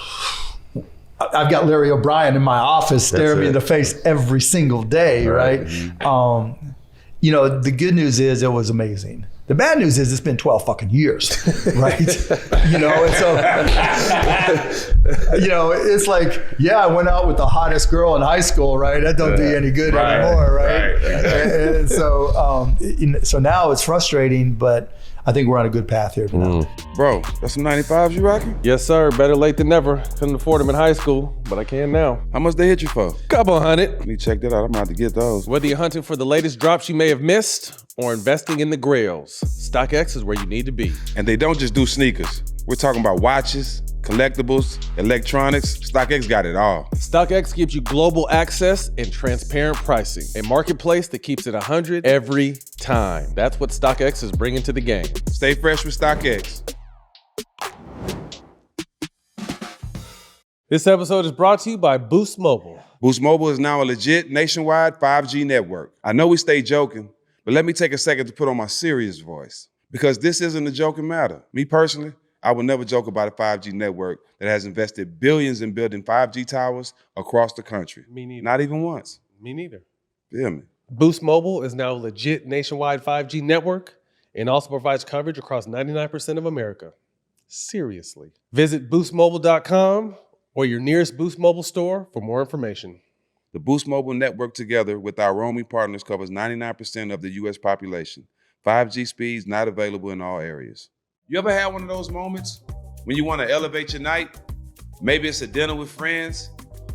I've got Larry O'Brien in my office staring me in the face every single day, right? The good news is it was amazing. The bad news is it's been 12 fucking years, right? And so, it's like, I went out with the hottest girl in high school, right? That don't do you any good anymore, right? And so, so now it's frustrating, but I think we're on a good path here now. Bro, that's some 95s you rocking? Yes, sir. Better late than never. Couldn't afford them in high school, but I can now. How much they hit you for? Couple hundred. Let me check that out. I'm gonna have to get those. Whether you're hunting for the latest drops you may have missed or investing in the grails, StockX is where you need to be. And they don't just do sneakers. We're talking about watches, collectibles, electronics. StockX got it all. StockX gives you global access and transparent pricing. A marketplace that keeps it 100 every time. That's what StockX is bringing to the game. Stay fresh with StockX. This episode is brought to you by Boost Mobile. Boost Mobile is now a legit nationwide 5G network. I know we stay joking, but let me take a second to put on my serious voice. Because this isn't a joking matter. Me personally, I would never joke about a 5G network that has invested billions in building 5G towers across the country. Me neither. Not even once. Me neither. Feel me? Boost Mobile is now a legit nationwide 5G network and also provides coverage across 99% of America. Seriously. Visit boostmobile.com or your nearest Boost Mobile store for more information. The Boost Mobile network together with our roaming partners covers 99% of the U.S. population. 5G speeds not available in all areas. You ever had one of those moments when you want to elevate your night? Maybe it's a dinner with friends,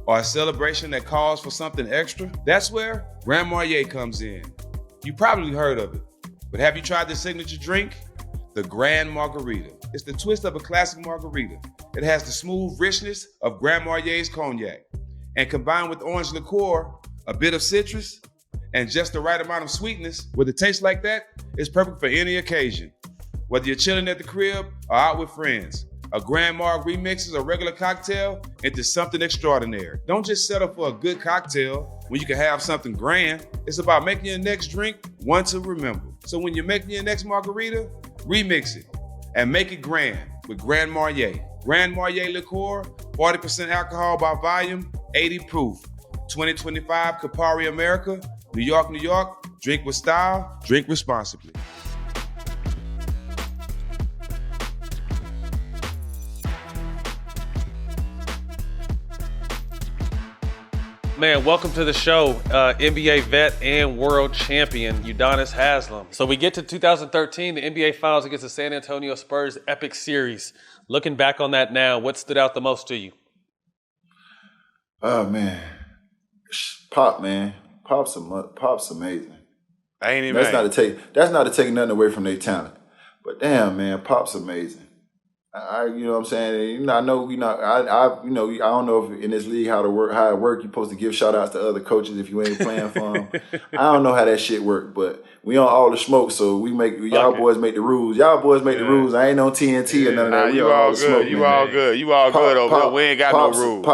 or a celebration that calls for something extra? That's where Grand Marnier comes in. You probably heard of it, but have you tried the signature drink? The Grand Margarita. It's the twist of a classic margarita. It has the smooth richness of Grand Marnier's cognac, and combined with orange liqueur, a bit of citrus, and just the right amount of sweetness, with a taste like that, it's perfect for any occasion. Whether you're chilling at the crib or out with friends, a Grand Marg remixes a regular cocktail into something extraordinary. Don't just settle for a good cocktail when you can have something grand. It's about making your next drink one to remember. So when you're making your next margarita, remix it and make it grand with Grand Marnier. Grand Marnier liqueur, 40% alcohol by volume, 80 proof. 2025 Campari America, New York, New York. Drink with style, drink responsibly. Man, welcome to the show, NBA vet and world champion, Udonis Haslem. So we get to 2013, the NBA Finals against the San Antonio Spurs epic series. Looking back on that now, what stood out the most to you? Oh, man. Pop, man. Pop's amazing. Ain't he, That's not to take nothing away from their talent. But damn, man, Pop's amazing. You know what I'm saying? I know, I don't know if in this league how it work. You're supposed to give shout outs to other coaches if you ain't playing for them. I don't know how that shit work, but we on all the smoke, so y'all boys make the rules. Y'all boys make the rules. I ain't on TNT or none of that. You all good. You all good. You all good over there. We ain't got no rules.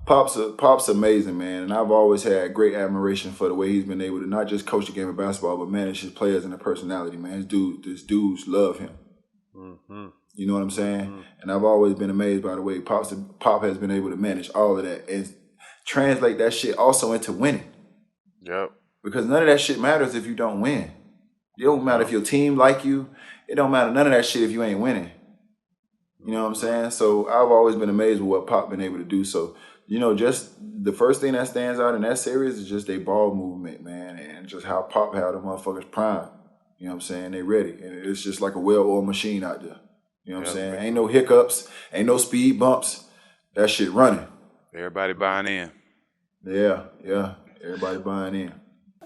Pop's amazing, man, and I've always had great admiration for the way he's been able to not just coach the game of basketball, but manage his players and their personality, man. These dudes love him. Mm-hmm. You know what I'm saying? And I've always been amazed by the way Pop has been able to manage all of that and translate that shit also into winning. Yep. Because none of that shit matters if you don't win. It don't matter if your team like you. It don't matter none of that shit if you ain't winning. You know what I'm saying? So I've always been amazed with what Pop been able to do. So, just the first thing that stands out in that series is just their ball movement, man, and just how Pop had the motherfuckers prime. You know what I'm saying? They ready. And it's just like a well-oiled machine out there. You know what I'm saying? Ain't no hiccups, ain't no speed bumps. That shit running. Everybody buying in. Yeah. Everybody buying in.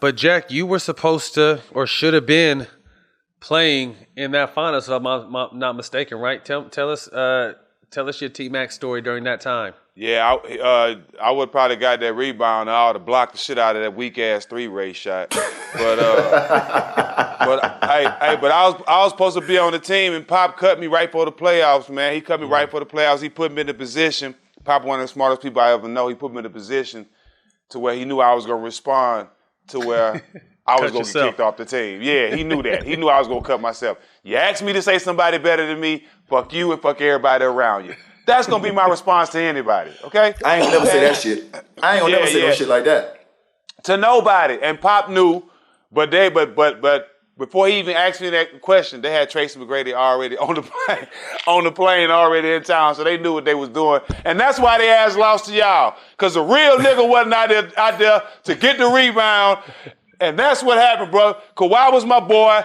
But Jack, you were supposed to or should have been playing in that finals, if I'm not mistaken, right? Tell us your T-Mac story during that time. Yeah, I would probably got that rebound and I would have blocked the shit out of that weak ass 3-ray shot. But I was supposed to be on the team, and Pop cut me right for the playoffs, man. He cut me right for the playoffs. He put me in the position. Pop, one of the smartest people I ever know. He put me in the position to where he knew I was gonna respond to where I was gonna get kicked off the team. Yeah, he knew that. He knew I was gonna cut myself. You asked me to say somebody better than me, fuck you and fuck everybody around you. That's gonna be my response to anybody, okay? I ain't gonna never say that shit. I ain't gonna never say no shit like that. To nobody. And Pop knew, but before he even asked me that question, they had Tracy McGrady already on the plane already in town, so they knew what they was doing. And that's why they ass lost to y'all. Cause the real nigga wasn't out there to get the rebound. And that's what happened, bro. Kawhi was my boy.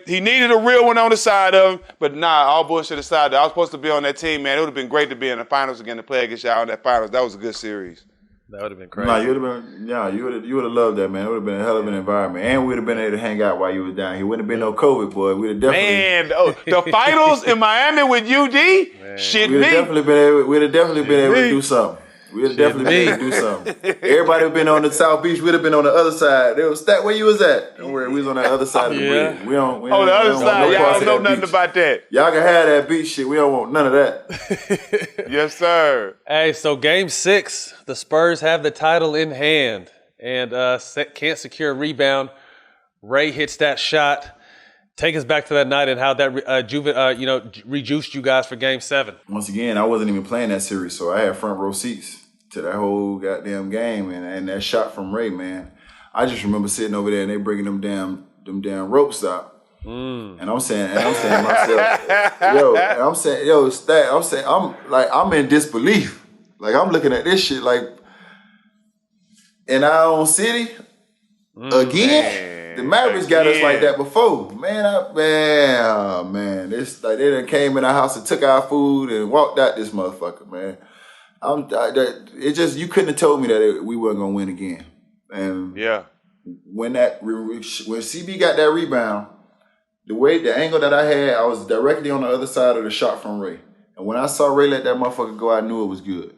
He needed a real one on the side of him. But nah, all bullshit aside, I was supposed to be on that team, man. It would have been great to be in the finals again, to play against y'all in that finals. That was a good series. That would have been crazy. Nah, you would have loved that, man. It would have been a hell of an environment. And we'd have been able to hang out while you was down here. Wouldn't have been no COVID, boy. We'd have definitely... Man, the finals in Miami with UD? Man. Shit, we'd have definitely been able to do something. We'd have definitely been able to do something. Everybody would have been on the South Beach. We'd have been on the other side. Where you was at? Don't worry, we was on the other side of the bridge. We on the other side. Y'all don't know nothing about that. Y'all can have that beach shit. We don't want none of that. Yes, sir. Hey, so Game 6, the Spurs have the title in hand and can't secure a rebound. Ray hits that shot. Take us back to that night and how that rejuiced you guys for Game 7. Once again, I wasn't even playing that series, so I had front row seats to that whole goddamn game, and that shot from Ray, man. I just remember sitting over there and they bringing them damn ropes out, and I'm saying to myself, I'm in disbelief, like I'm looking at this shit like in our own city again. The Mavericks got us like that before, man. It's like they done came in our house and took our food and walked out this motherfucker, man. It just, you couldn't have told me that we weren't gonna win again. And when CB got that rebound, the angle that I had, I was directly on the other side of the shot from Ray. And when I saw Ray let that motherfucker go, I knew it was good.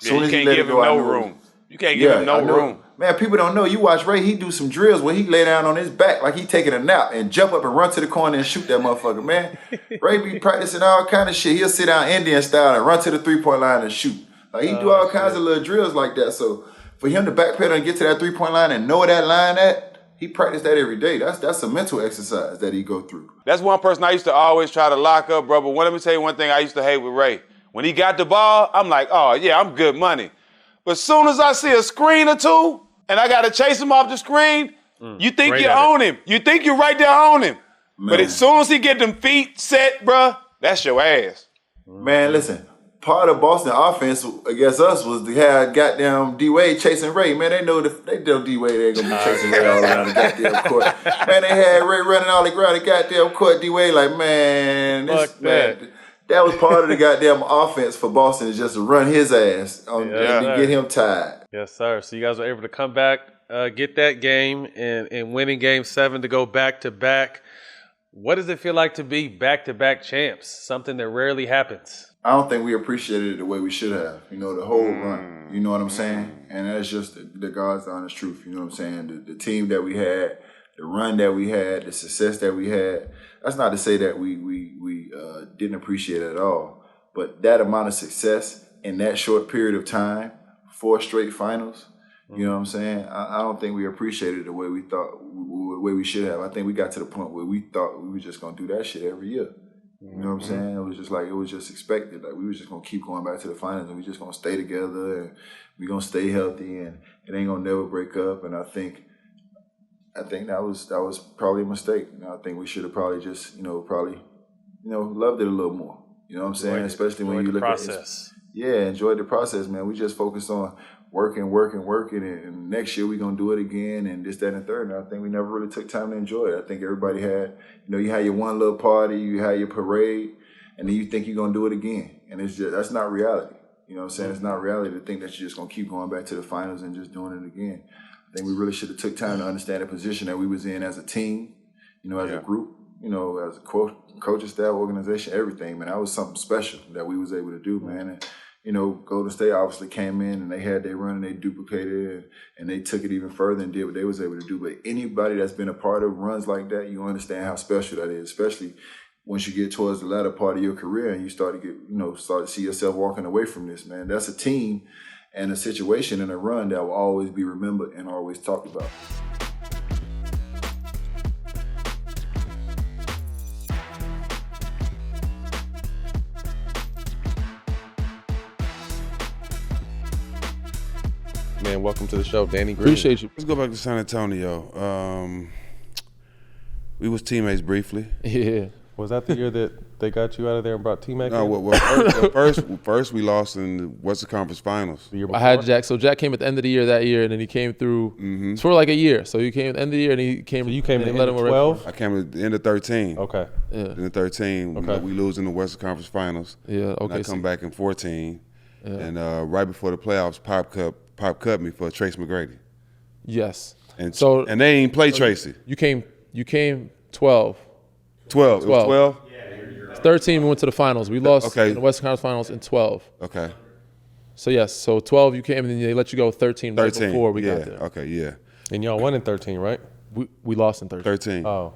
Yeah, you can't give him no room. You can't give him no room. Man, people don't know. You watch Ray, he do some drills where he lay down on his back like he taking a nap and jump up and run to the corner and shoot that motherfucker, man. Ray be practicing all kind of shit. He'll sit down Indian style and run to the 3-point line and shoot. Like, he do all kinds of little drills like that. So for him to backpedal and get to that 3-point line and know where that line at, he practiced that every day. That's a mental exercise that he go through. That's one person I used to always try to lock up, bro. But let me tell you one thing I used to hate with Ray. When he got the ball, I'm like, oh, yeah, I'm good money. But as soon as I see a screen or two, and I got to chase him off the screen, you think you own him. You think you're right there on him. Man. But as soon as he get them feet set, bro, that's your ass. Man, listen, part of Boston offense against us was to have goddamn D-Wade chasing Ray. Man, they know D-Wade ain't going to be chasing Ray all around the goddamn court. Man, they had Ray running all around the goddamn court. D-Wade like, man, that was part of the goddamn offense for Boston, is just to run his ass and get him tired. Yes, sir. So you guys were able to come back, get that game, and winning Game 7 to go back-to-back. What does it feel like to be back-to-back champs? Something that rarely happens. I don't think we appreciated it the way we should have. You know, the whole run. You know what I'm saying? And that's just the God's honest truth. You know what I'm saying? The team that we had, the run that we had, the success that we had. That's not to say that we didn't appreciate it at all. But that amount of success in that short period of time, 4 straight finals, you know what I'm saying? I don't think we appreciated it the way we thought, the way we should have. I think we got to the point where we thought we were just going to do that shit every year. You know what I'm saying? It was just expected. Like, we were just going to keep going back to the finals, and we just going to stay together, and we going to stay healthy, and it ain't going to never break up. And I think that was probably a mistake. You know, I think we should have probably just, loved it a little more. You know what I'm saying? Especially when you look at it. Yeah, enjoyed the process, man. We just focused on working, and next year we're going to do it again, and this, that, and the third. And I think we never really took time to enjoy it. I think everybody had, you had your one little party, you had your parade, and then you think you're going to do it again. And that's not reality. You know what I'm saying? It's not reality to think that you're just going to keep going back to the finals and just doing it again. I think we really should have took time to understand the position that we was in as a team, as a group, as a coaching staff, organization, everything, man. That was something special that we was able to do, man. And, Golden State obviously came in and they had their run and they duplicated it and they took it even further and did what they was able to do. But anybody that's been a part of runs like that, you understand how special that is, especially once you get towards the latter part of your career and you start to see yourself walking away from this, man. That's a team and a situation and a run that will always be remembered and always talked about. Man, welcome to the show, Danny Green. Appreciate you. Let's go back to San Antonio. We was teammates briefly. Yeah. Was that the year that they got you out of there and brought T-Mac in? First we lost in the Western Conference Finals. I had Jack. So Jack came at the end of the year that year, and then he came through for like a year. So he came at the end of the year, and he came. So you came at the end of 12? I came at the end of 13. Okay. Yeah. In the 13, we lose in the Western Conference Finals. Yeah, okay. And I come back in 14. Yeah. And right before the playoffs, Pop cut me for Trace McGrady. Yes. And they ain't play Tracy. You came 12. 12. It was 12? 13 we went to the finals. We lost in the Western Conference Finals in 12. Okay. So yes, so 12 you came and then they let you go 13 right before we got there. Okay, yeah. And y'all won in 13, right? We lost in 13. 13. Oh.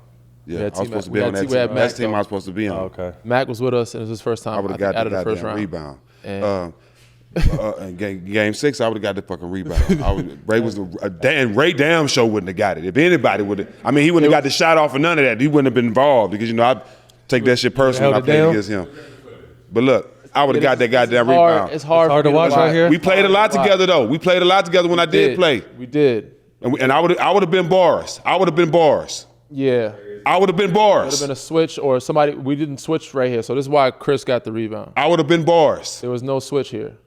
Yeah, I was supposed to be on that team. That's the team I was supposed to be on. Oh, okay. Mac was with us and it was his first time. I would have got the first round. rebound. And game 6, I would have got the fucking rebound. Ray damn sure wouldn't have got it. If anybody would have, he wouldn't have got the shot off or none of that. He wouldn't have been involved because I take that shit personal when I played against him. But look, I would have got that goddamn rebound. It's hard to watch right here. We played a lot together though. We played a lot together when I did play. We did. And I would have been bars. Yeah. I would have been bars. It would have been a switch or somebody. We didn't switch right here, so this is why Chris got the rebound. I would have been bars. There was no switch here.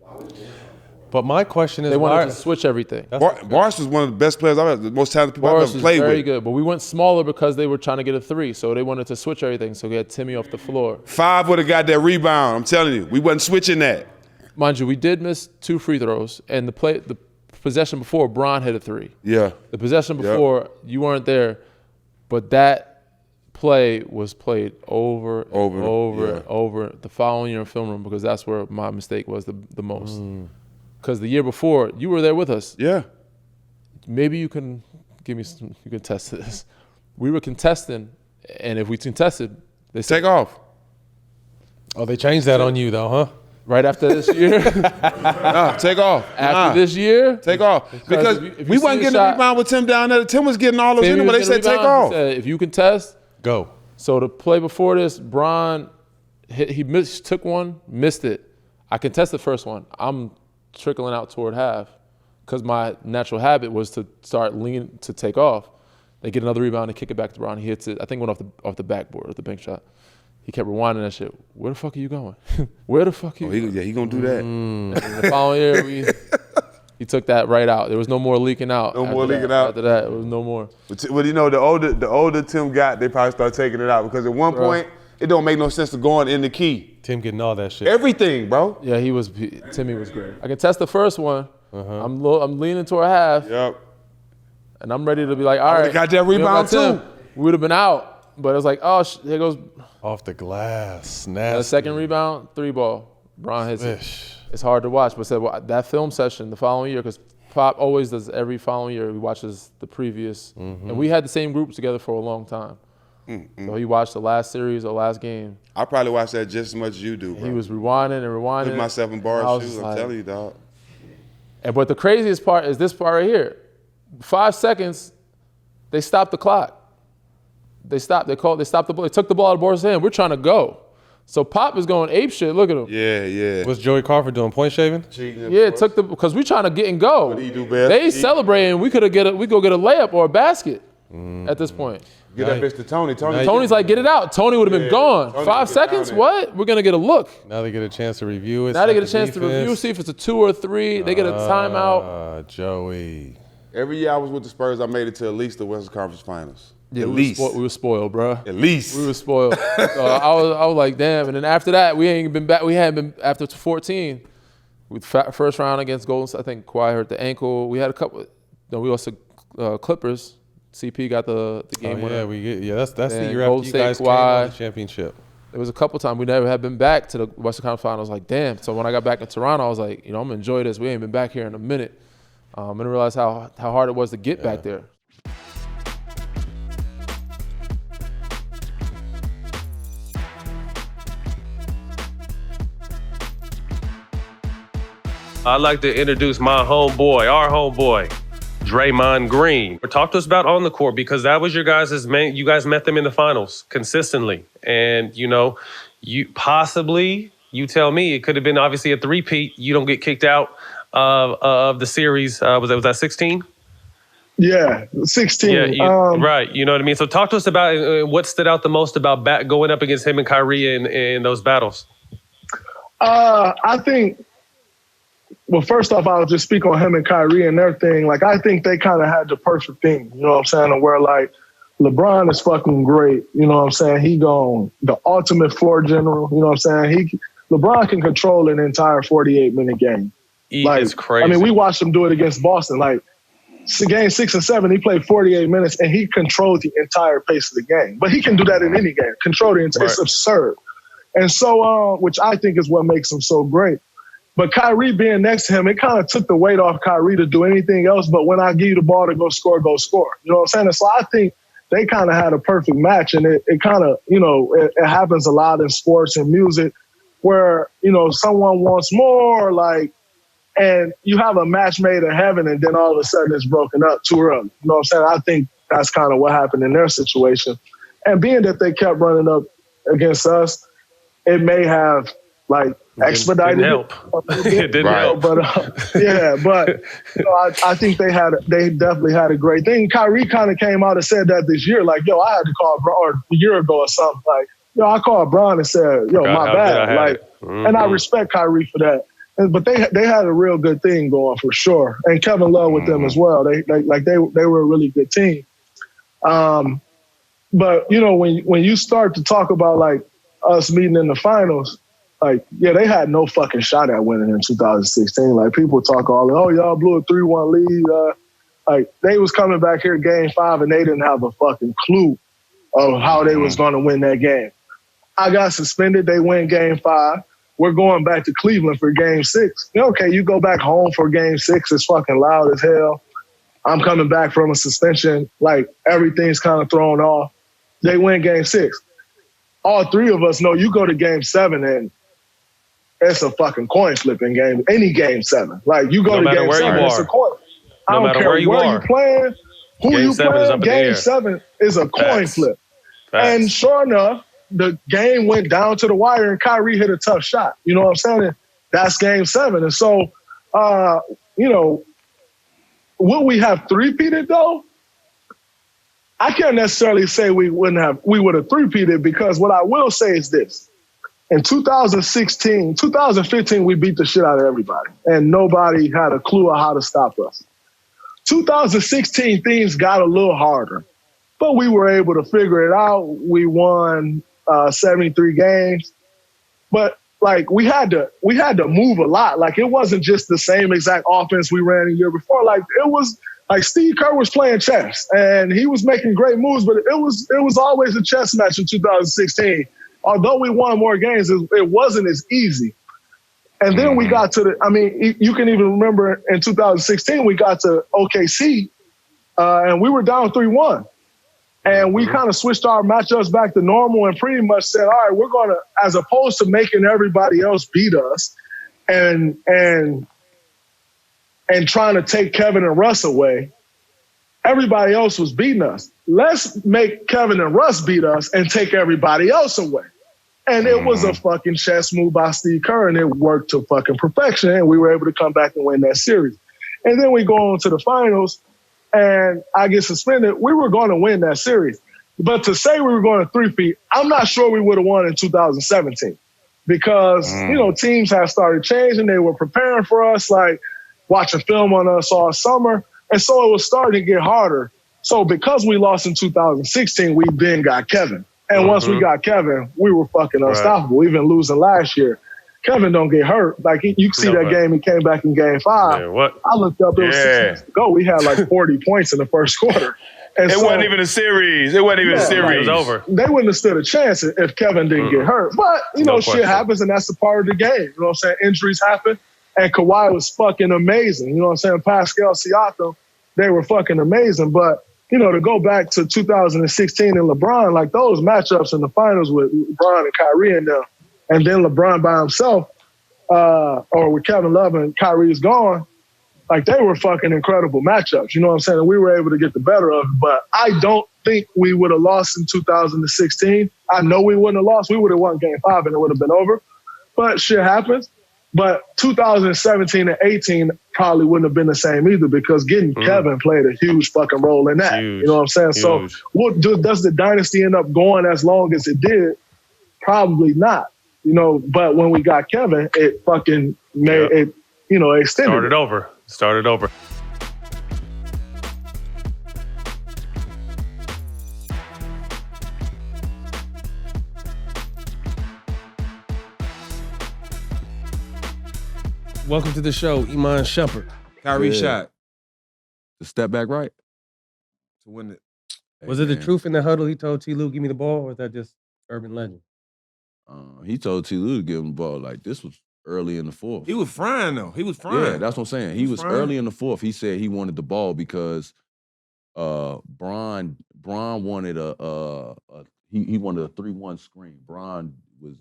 But my question is, they wanted to switch everything. Bars was one of the best players I've ever, the most talented people I've ever played with. Very good, but we went smaller because they were trying to get a 3, so they wanted to switch everything. So we had Timmy off the floor. 5 would have got that rebound. I'm telling you, we wasn't switching that. Mind you, we did miss 2 free throws, and the possession before, Bron hit a 3. Yeah. The possession before, you weren't there, but that play was played over the following year in film room, because that's where my mistake was the most. Because the year before, you were there with us. Yeah. Maybe you can give me some, you can test this. We were contesting, and if we contested, they said, take off. Oh, they changed that on you though, huh? Right after this year? Take off. After this year? Take off. Because if you we wasn't getting a rebound with Tim down there. Tim was getting all those in, but they said take off. Said, if you contest, go. So the play before this, Bron, he took one, missed it. I contested the first one. I'm trickling out toward half because my natural habit was to start leaning to take off. They get another rebound and kick it back to Bron. He hits it. I think it went off the backboard or the bank shot. He kept rewinding that shit. Where the fuck are you going? Where the fuck are you going? He gonna do that. And the following year, he took that right out. There was no more leaking out. No more leaking out. After that, it was no more. Well, you know, the older Tim got, they probably start taking it out because at one point it don't make no sense to going in the key. Tim getting all that shit. Everything, bro. Yeah, Timmy was great. I can test the first one. I'm leaning toward half. Yep. And I'm ready to be like, all right. Got that rebound too. We would have been out, but it was like, oh, here goes. Off the glass. The second rebound, 3 ball. Bron hits it. It's hard to watch, but that film session the following year, because Pop always does every following year, he watches the previous. And we had the same group together for a long time. So he watched the last series or last game. I probably watched that just as much as you do, bro. He was rewinding and rewinding. Put myself in Bar's shoes, I'm telling you, dog. But the craziest part is this part right here. 5 seconds, they stopped the clock. They stopped the ball. They took the ball out of Boris' hand. We're trying to go. So Pop is going ape shit. Look at him. Yeah. What's Joey Crawford doing? Point shaving? Yeah, because we're trying to get and go. What do you do best? They celebrating. We go get a layup or a basket at this point. Get that bitch to Tony. Tony's like, get it out. Tony would have been gone. 5 seconds? What? We're gonna get a look. Now they get a chance to review it. Now they get a chance to review, see if it's a 2 or a 3. They get a timeout. Joey. Every year I was with the Spurs, I made it to at least the Western Conference Finals. Yeah, at least. We were spoiled, bro. At least. We were spoiled. So I was like, damn. And then after that, we ain't been back. We hadn't been after 14. With first round against Golden State, I think Kawhi hurt the ankle. We had a couple. No, we also Clippers. CP got the game winner. That's the year after you guys came on the championship. It was a couple times we never had been back to the Western Conference Finals. Like, damn. So when I got back in Toronto, I was like, I'm gonna enjoy this. We ain't been back here in a minute. I didn't realize how hard it was to get back there. I'd like to introduce my homeboy, our homeboy, Draymond Green. Talk to us about on the court, because that was your guys' main. You guys met them in the finals consistently, and you tell me it could have been obviously a three-peat. You don't get kicked out of the series. Was that 16? Yeah, 16. Yeah, right. You know what I mean? So talk to us about what stood out the most about going up against him and Kyrie in those battles. I think, well, first off, I'll just speak on him and Kyrie and their thing. Like, I think they kind of had the perfect thing, you know what I'm saying? Where, like, LeBron is fucking great, you know what I'm saying? He gone the ultimate floor general, you know what I'm saying? LeBron can control an entire 48-minute game. It's crazy. I mean, we watched him do it against Boston. Like, game 6 and 7, he played 48 minutes, and he controlled the entire pace of the game. But he can do that in any game. Control the entire, It's absurd. And so, which I think is what makes him so great. But Kyrie being next to him, it kind of took the weight off Kyrie to do anything else. But when I give you the ball to go score, go score. You know what I'm saying? And so I think they kind of had a perfect match. And it kind of, it happens a lot in sports and music where, someone wants more, like, and you have a match made in heaven and then all of a sudden it's broken up too early. You know what I'm saying? I think that's kind of what happened in their situation. And being that they kept running up against us, it may have, like, expedited it. It didn't help. But I think they definitely had a great thing. Kyrie kind of came out and said that this year, like, I had to call Bron, or a year ago or something. Like, I called Bron and said, my bad. Like, and I respect Kyrie for that. But they had a real good thing going for sure. And Kevin Love with them as well. They were a really good team. But when you start to talk about, like, us meeting in the finals, Like, yeah, they had no fucking shot at winning in 2016. Like, people talk all, oh, y'all blew a 3-1 lead. Like, they was coming back here Game 5 and they didn't have a fucking clue of how they was going to win that game. I got suspended. They win Game 5. We're going back to Cleveland for Game 6. Okay, you go back home for Game 6. It's fucking loud as hell. I'm coming back from a suspension. Like, everything's kind of thrown off. They win Game 6. All three of us know you go to Game 7 and it's a fucking coin flipping game. Any Game 7. Like, you go to Game 7, it's a coin. I don't care where you playing, who you playing, Game 7 is a coin flip. And sure enough, the game went down to the wire and Kyrie hit a tough shot. You know what I'm saying? And that's Game 7. And so, you know, will we have three-peated though? I can't necessarily say we would have three-peated, because what I will say is this. In 2015, we beat the shit out of everybody and nobody had a clue of how to stop us. 2016, things got a little harder, but we were able to figure it out. We won 73 games, but like we had to move a lot. Like, it wasn't just the same exact offense we ran the year before. Like, it was like Steve Kerr was playing chess and he was making great moves, but it was always a chess match in 2016. Although we won more games, it wasn't as easy. And then we got to you can even remember in 2016, we got to OKC and we were down 3-1. And we kind of switched our matchups back to normal and pretty much said, all right, we're going to, as opposed to making everybody else beat us and trying to take Kevin and Russ away, everybody else was beating us. Let's make Kevin and Russ beat us and take everybody else away. And it was a fucking chess move by Steve Kerr, and it worked to fucking perfection, and we were able to come back and win that series. And then we go on to the finals, and I get suspended. We were going to win that series. But to say we were going to three-peat, I'm not sure we would have won in 2017 because, you know, teams have started changing. They were preparing for us, like watching film on us all summer. And so it was starting to get harder. So because we lost in 2016, we then got Kevin. And once we got Kevin, we were fucking unstoppable, even losing last year. Kevin don't get hurt. Like, you see that game, he came back in Game 5. Man, what? I looked up, it was 6 minutes to go. We had like 40 points in the first quarter. And it wasn't even a series. It wasn't even a series. It was over. They wouldn't have stood a chance if Kevin didn't get hurt. But, you know, shit happens, and that's a part of the game. You know what I'm saying? Injuries happen. And Kawhi was fucking amazing. You know what I'm saying? Pascal, Siakam, they were fucking amazing. But, you know, to go back to 2016 and LeBron, like those matchups in the finals with LeBron and Kyrie and them, and then LeBron by himself, or with Kevin Love and Kyrie's gone, like they were fucking incredible matchups. You know what I'm saying? And we were able to get the better of it. But I don't think we would have lost in 2016. I know we wouldn't have lost. We would have won Game 5 and it would have been over. But shit happens. But 2017 and 18 probably wouldn't have been the same either because getting Kevin played a huge fucking role in that. You know what I'm saying? Huge. So does the dynasty end up going as long as it did? Probably not. You know, but when we got Kevin, it fucking made it, you know, extended. Started over. Welcome to the show, Iman Shumpert. Kyrie shot. The step back right. To win it. Was it the truth in the huddle? He told T. Lue, give me the ball, or is that just urban legend? He told T. Lue to give him the ball. Like, this was early in the fourth. He was frying, though. He was frying. Yeah, that's what I'm saying. He was early in the fourth. He said he wanted the ball because Bron wanted he wanted a 3-1 screen. Bron was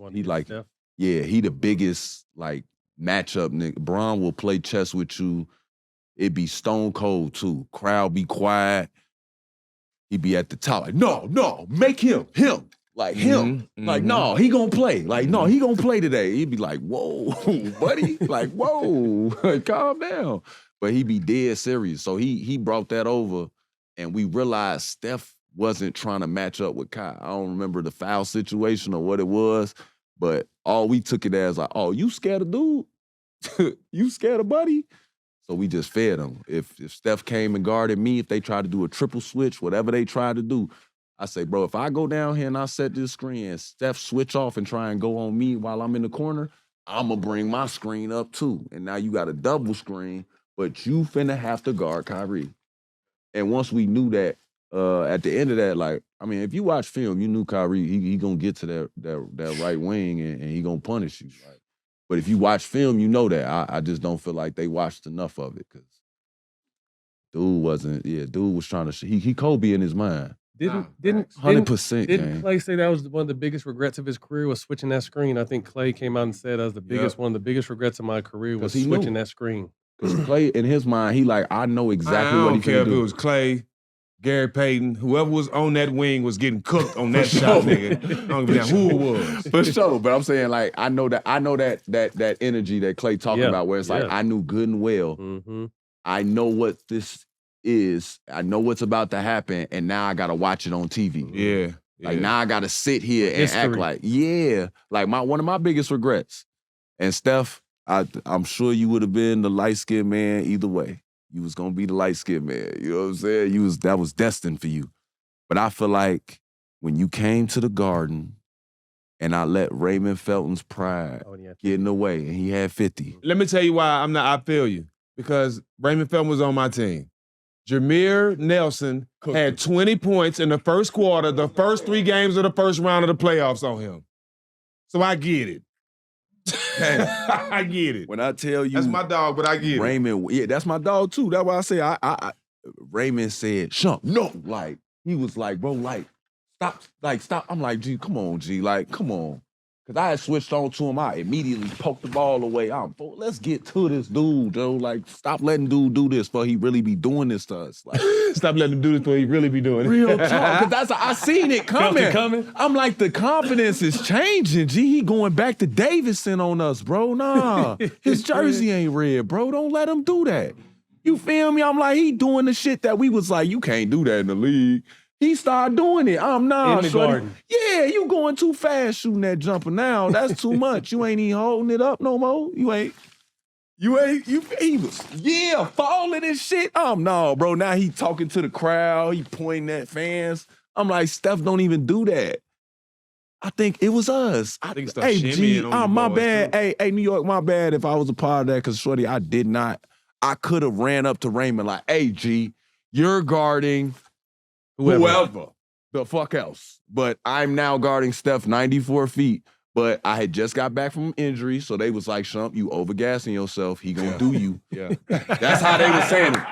he the biggest like matchup nigga. Bron will play chess with you. It be stone cold too. Crowd be quiet. He be at the top like, no, make him. Like him. Like, no, he gonna play. Like, no, he gonna play today. He'd be like, whoa, buddy. Like, whoa, calm down. But he be dead serious. So he brought that over and we realized Steph wasn't trying to match up with Kai. I don't remember the foul situation or what it was, but all we took it as like, oh, you scared of dude? You scared of buddy? So we just fed him. If Steph came and guarded me, if they tried to do a triple switch, whatever they tried to do, I say, bro, if I go down here and I set this screen and Steph switch off and try and go on me while I'm in the corner, I'm going to bring my screen up too. And now you got a double screen, but you finna have to guard Kyrie. And once we knew that, at the end of that, like, I mean, if you watch film, you knew Kyrie, he gonna get to that right wing and he gonna punish you. Like, but if you watch film, you know that. I just don't feel like they watched enough of it because dude was trying to, he Kobe in his mind. Didn't 100%. Didn't Clay say that was one of the biggest regrets of his career was switching that screen? I think Clay came out and said that was the biggest one of the biggest regrets of my career was switching that screen. Because Clay, in his mind, he like, I know exactly what he can do. I don't care if it was Clay, Gary Payton, whoever was on that wing was getting cooked on that shot, nigga. I don't give a damn who it was. For sure, but I'm saying like I know that energy that Clay talking about, where it's like I knew good and well. I know what this is. I know what's about to happen, and now I gotta watch it on TV. Yeah. Like now I gotta sit here and act like like one of my biggest regrets. And Steph, I'm sure you would have been the light-skinned man either way. You was gonna be the light-skinned man. You know what I'm saying? That was destined for you. But I feel like when you came to the Garden and I let Raymond Felton's pride get in the way and he had 50. Let me tell you why I feel you. Because Raymond Felton was on my team. Jameer Nelson had 20 points in the first quarter, the first 3 games of the first round of the playoffs on him. So I get it. I get it. When I tell you, that's my dog, but I get Raymond, it. That's my dog too. That's why I say Raymond said, Shump, no. Like, he was like, bro, like, stop. I'm like, G, come on, G, like, come on. Because I had switched on to him. I immediately poked the ball away. Let's get to this dude, Joe. Like, stop letting dude do this before he really be doing this to us. Like, stop letting him do this before he really be doing it. Real talk. Because I seen it coming. I'm like, the confidence is changing, G. He going back to Davidson on us, bro. Nah, his jersey ain't red, bro. Don't let him do that. You feel me? I'm like, he doing the shit that we was like, you can't do that in the league. He started doing it. I'm not. In the Garden. Yeah, you going too fast shooting that jumper now. That's too much. You ain't even holding it up no more. He was, falling and shit. No, bro. Now he talking to the crowd. He pointing at fans. I'm like, Steph don't even do that. I think it was us. Hey, G, my bad. Hey, New York, my bad if I was a part of that, because, shorty, I did not. I could have ran up to Raymond like, hey, G, you're guarding whoever the fuck else. But I'm now guarding Steph 94 feet. But I had just got back from injury, so they was like, Shump, you overgassing yourself. He gonna do you. Yeah. That's how they was saying it.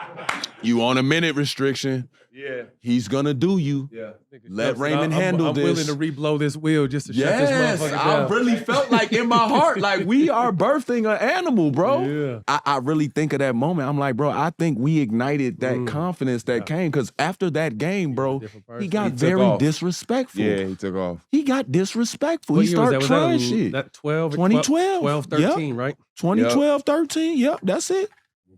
You on a minute restriction. Yeah. He's gonna do you. Yeah. Let Raymond handle this. I'm willing to re-blow this wheel just to shut this motherfucker down. I really felt like in my heart, like we are birthing an animal, bro. Yeah. I really think of that moment. I'm like, bro, I think we ignited that confidence that came, because after that game, bro, he got very disrespectful. Yeah, he took off. He got disrespectful. What He year was started that? trying Was that shit. That 2012. 12, 13, right? 2012, 13. Yep, that's it.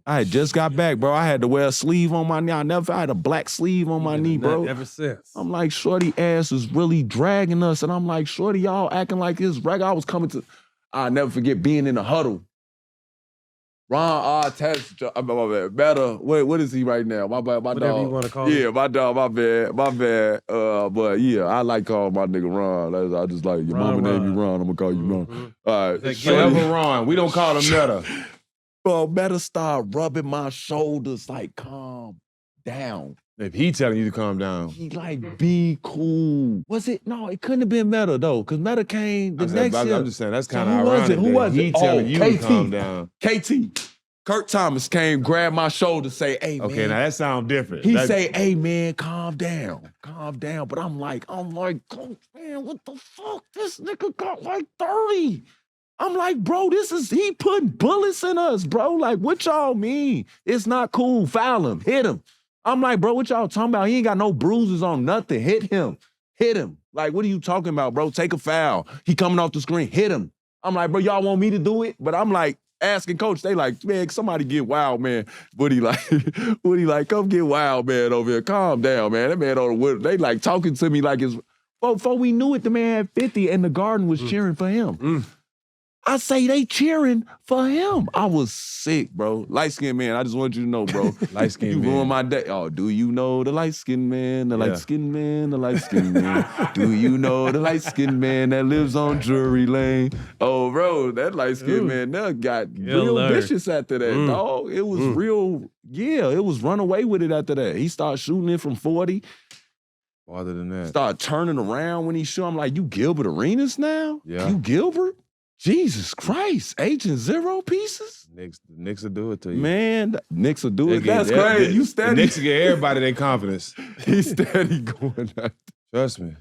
I had just got back, bro. I had to wear a sleeve on my knee. I had a black sleeve on my knee, bro. Ever since. I'm like, shorty ass is really dragging us. And I'm like, shorty, y'all acting like it's regular. I was coming to, I'll never forget being in the huddle. Ron Artest, better. What is he right now? My dog. Whatever you want to call him. Yeah, my dog, my bad. But yeah, I like calling my nigga Ron. I just like, your mama named you Ron, I'm gonna call you Ron. All right. Forever Ron. We don't call him Meta. Bro, Meta start rubbing my shoulders like, calm down. If he telling you to calm down. He like, be cool. Was it? No, it couldn't have been Meta though, because Meta came the next year. I'm just saying, that's kind of who was ironic. it? Who was he it? telling you to calm down. KT. Kurt Thomas came, grabbed my shoulder, say, hey, man. Okay, now that sounds different. He say, hey, man, calm down. But I'm like, Coach, man, what the fuck? This nigga got like 30. I'm like, bro, he putting bullets in us, bro. Like, what y'all mean? It's not cool. Foul him. Hit him. I'm like, bro, what y'all talking about? He ain't got no bruises on nothing. Hit him. Like, what are you talking about, bro? Take a foul. He coming off the screen. Hit him. I'm like, bro, y'all want me to do it? But I'm like, asking coach, they like, man, somebody get wild, man. Woody like, come get wild, man, over here. Calm down, man. That man on the wood. They like talking to me like it's, before we knew it, the man had 50 and the Garden was cheering for him. I say they cheering for him. I was sick, bro. Light-skinned man, I just want you to know, bro. Light-skinned you man. ruined my day. Oh, do you know the light-skinned man, the light-skinned man, the light-skinned man? Do you know the light-skinned man that lives on Drury Lane? Oh, bro, that light-skinned man there got real vicious after that, dog. It was real, it was run away with it after that. He started shooting it from 40. Farther than that. Start turning around when he shot. I'm like, you Gilbert Arenas now? Yeah. You Gilbert? Jesus Christ. Agent Zero pieces? Knicks will do it to you. Man, Knicks will do it. That's crazy. You The steady. Knicks will get everybody their confidence. He's steady going out. Trust me.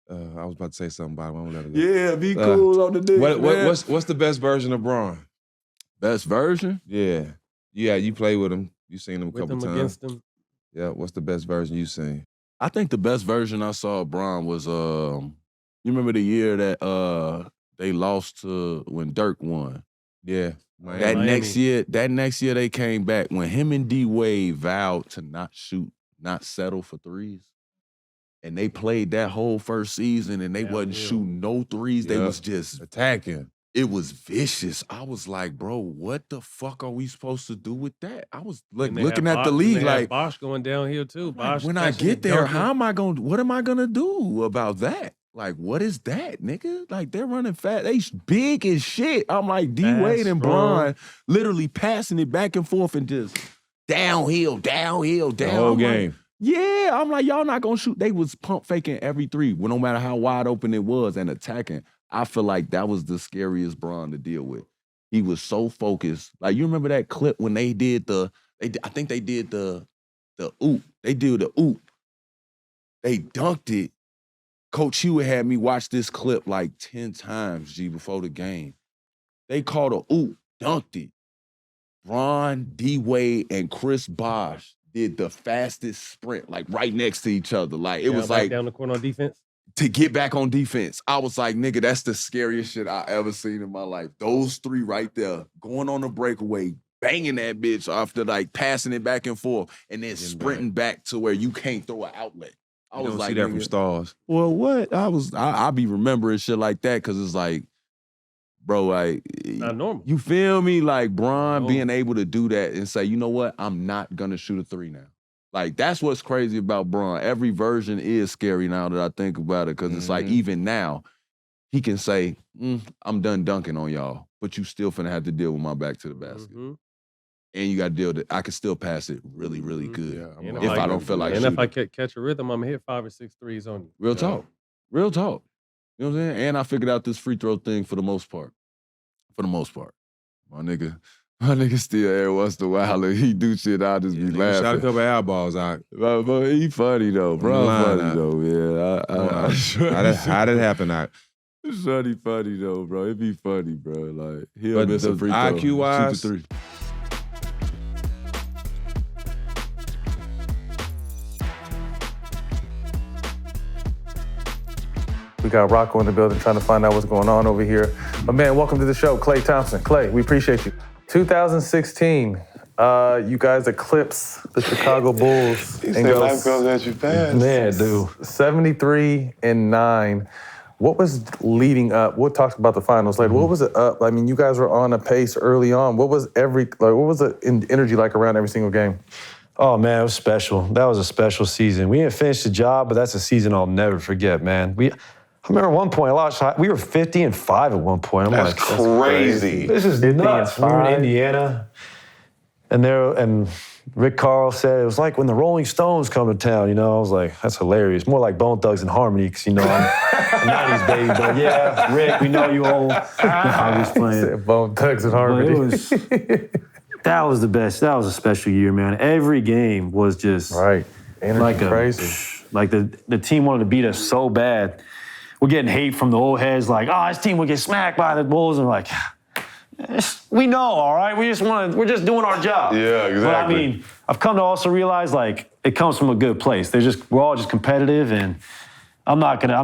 I was about to say something about him. I'm gonna let it go. Yeah, be cool on the Knicks, man. What's the best version of Bron? Best version? Yeah. Yeah, you play with him. You seen him a couple With him times. against him. Yeah, what's the best version you seen? I think the best version I saw of Bron was, you remember the year that they lost to when Dirk won? Yeah. That next year they came back when him and D-Wade vowed to not settle for threes. And they played that whole first season and they wasn't shooting no threes. They was just attacking. It was vicious. I was like, bro, what the fuck are we supposed to do with that? I was like And they looking had at the Bosh- league they had like, Bosh going downhill too. Bosh when I catching get and there, dunking. what am I gonna do about that? Like, what is that, nigga? Like, they're running fast. They big as shit. I'm like, D-Wade and Bron literally passing it back and forth and just downhill. The whole game. Yeah, I'm like, y'all not gonna shoot. They was pump faking every three, well, no matter how wide open it was, and attacking. I feel like that was the scariest Bron to deal with. He was so focused. Like, you remember that clip when they did I think they did the oop. They did the oop. They dunked it. Coach Hewitt had me watch this clip like 10 times, G, before the game. They called a oop, dunked it. Bron, D-Wade, and Chris Bosh did the fastest sprint, like right next to each other. Like, it was like down the corner on defense. to get back on defense. I was like, nigga, that's the scariest shit I ever seen in my life. Those three right there, going on a breakaway, banging that bitch after like passing it back and forth, and then sprinting back to where you can't throw an outlet. I You was don't like, see that from nigga, stars. well, what? I be remembering shit like that because it's like, bro, like, Not normal. you feel me? Like Bron being able to do that and say, you know what? I'm not gonna shoot a three now. Like, that's what's crazy about Bron. Every version is scary now that I think about it, because it's like, even now, he can say, I'm done dunking on y'all, but you still finna have to deal with my back to the basket. And you got to deal with it. I can still pass it really, really good if I don't feel like And shooting. if I catch a rhythm, I'm gonna hit 5 or 6 threes on you. Real talk. Real talk. You know what I'm saying? And I figured out this free throw thing for the most part. For the most part. My nigga still every once in a while, he do shit, I'll just be laughing. Shot a couple air balls out. But he funny though, bro. Funny though, yeah. How did it happen out? Shorty funny though, bro. It be funny, bro. Like, he'll But miss a the free throw. IQ wise, shoot the three. We got Rocco in the building trying to find out what's going on over here. But man, welcome to the show, Klay Thompson. Klay, we appreciate you. 2016, you guys eclipse the Chicago Bulls. He said life goes at you fast. Man, dude. 73-9. What was leading up? What talks about the finals? Like, what was it up? I mean, you guys were on a pace early on. What was the energy like around every single game? Oh, man, it was special. That was a special season. We didn't finish the job, but that's a season I'll never forget, man. I remember at one point, we were 50-5 at one point. That's crazy. This is nuts. We were in Indiana, and Rick Carl said it was like when the Rolling Stones come to town. You know, I was like, that's hilarious. More like Bone Thugs and Harmony, because I'm a 90s baby. But yeah, Rick, we know you old. I was playing Bone Thugs and Harmony. That was the best. That was a special year, man. Every game was just right. Energy crazy. Like the team wanted to beat us so bad. We're getting hate from the old heads, like, this team will get smacked by the Bulls. And we're like, we know, all right? We're just doing our job. Yeah, exactly. But I mean, I've come to also realize, like, it comes from a good place. We're all just competitive, and I'm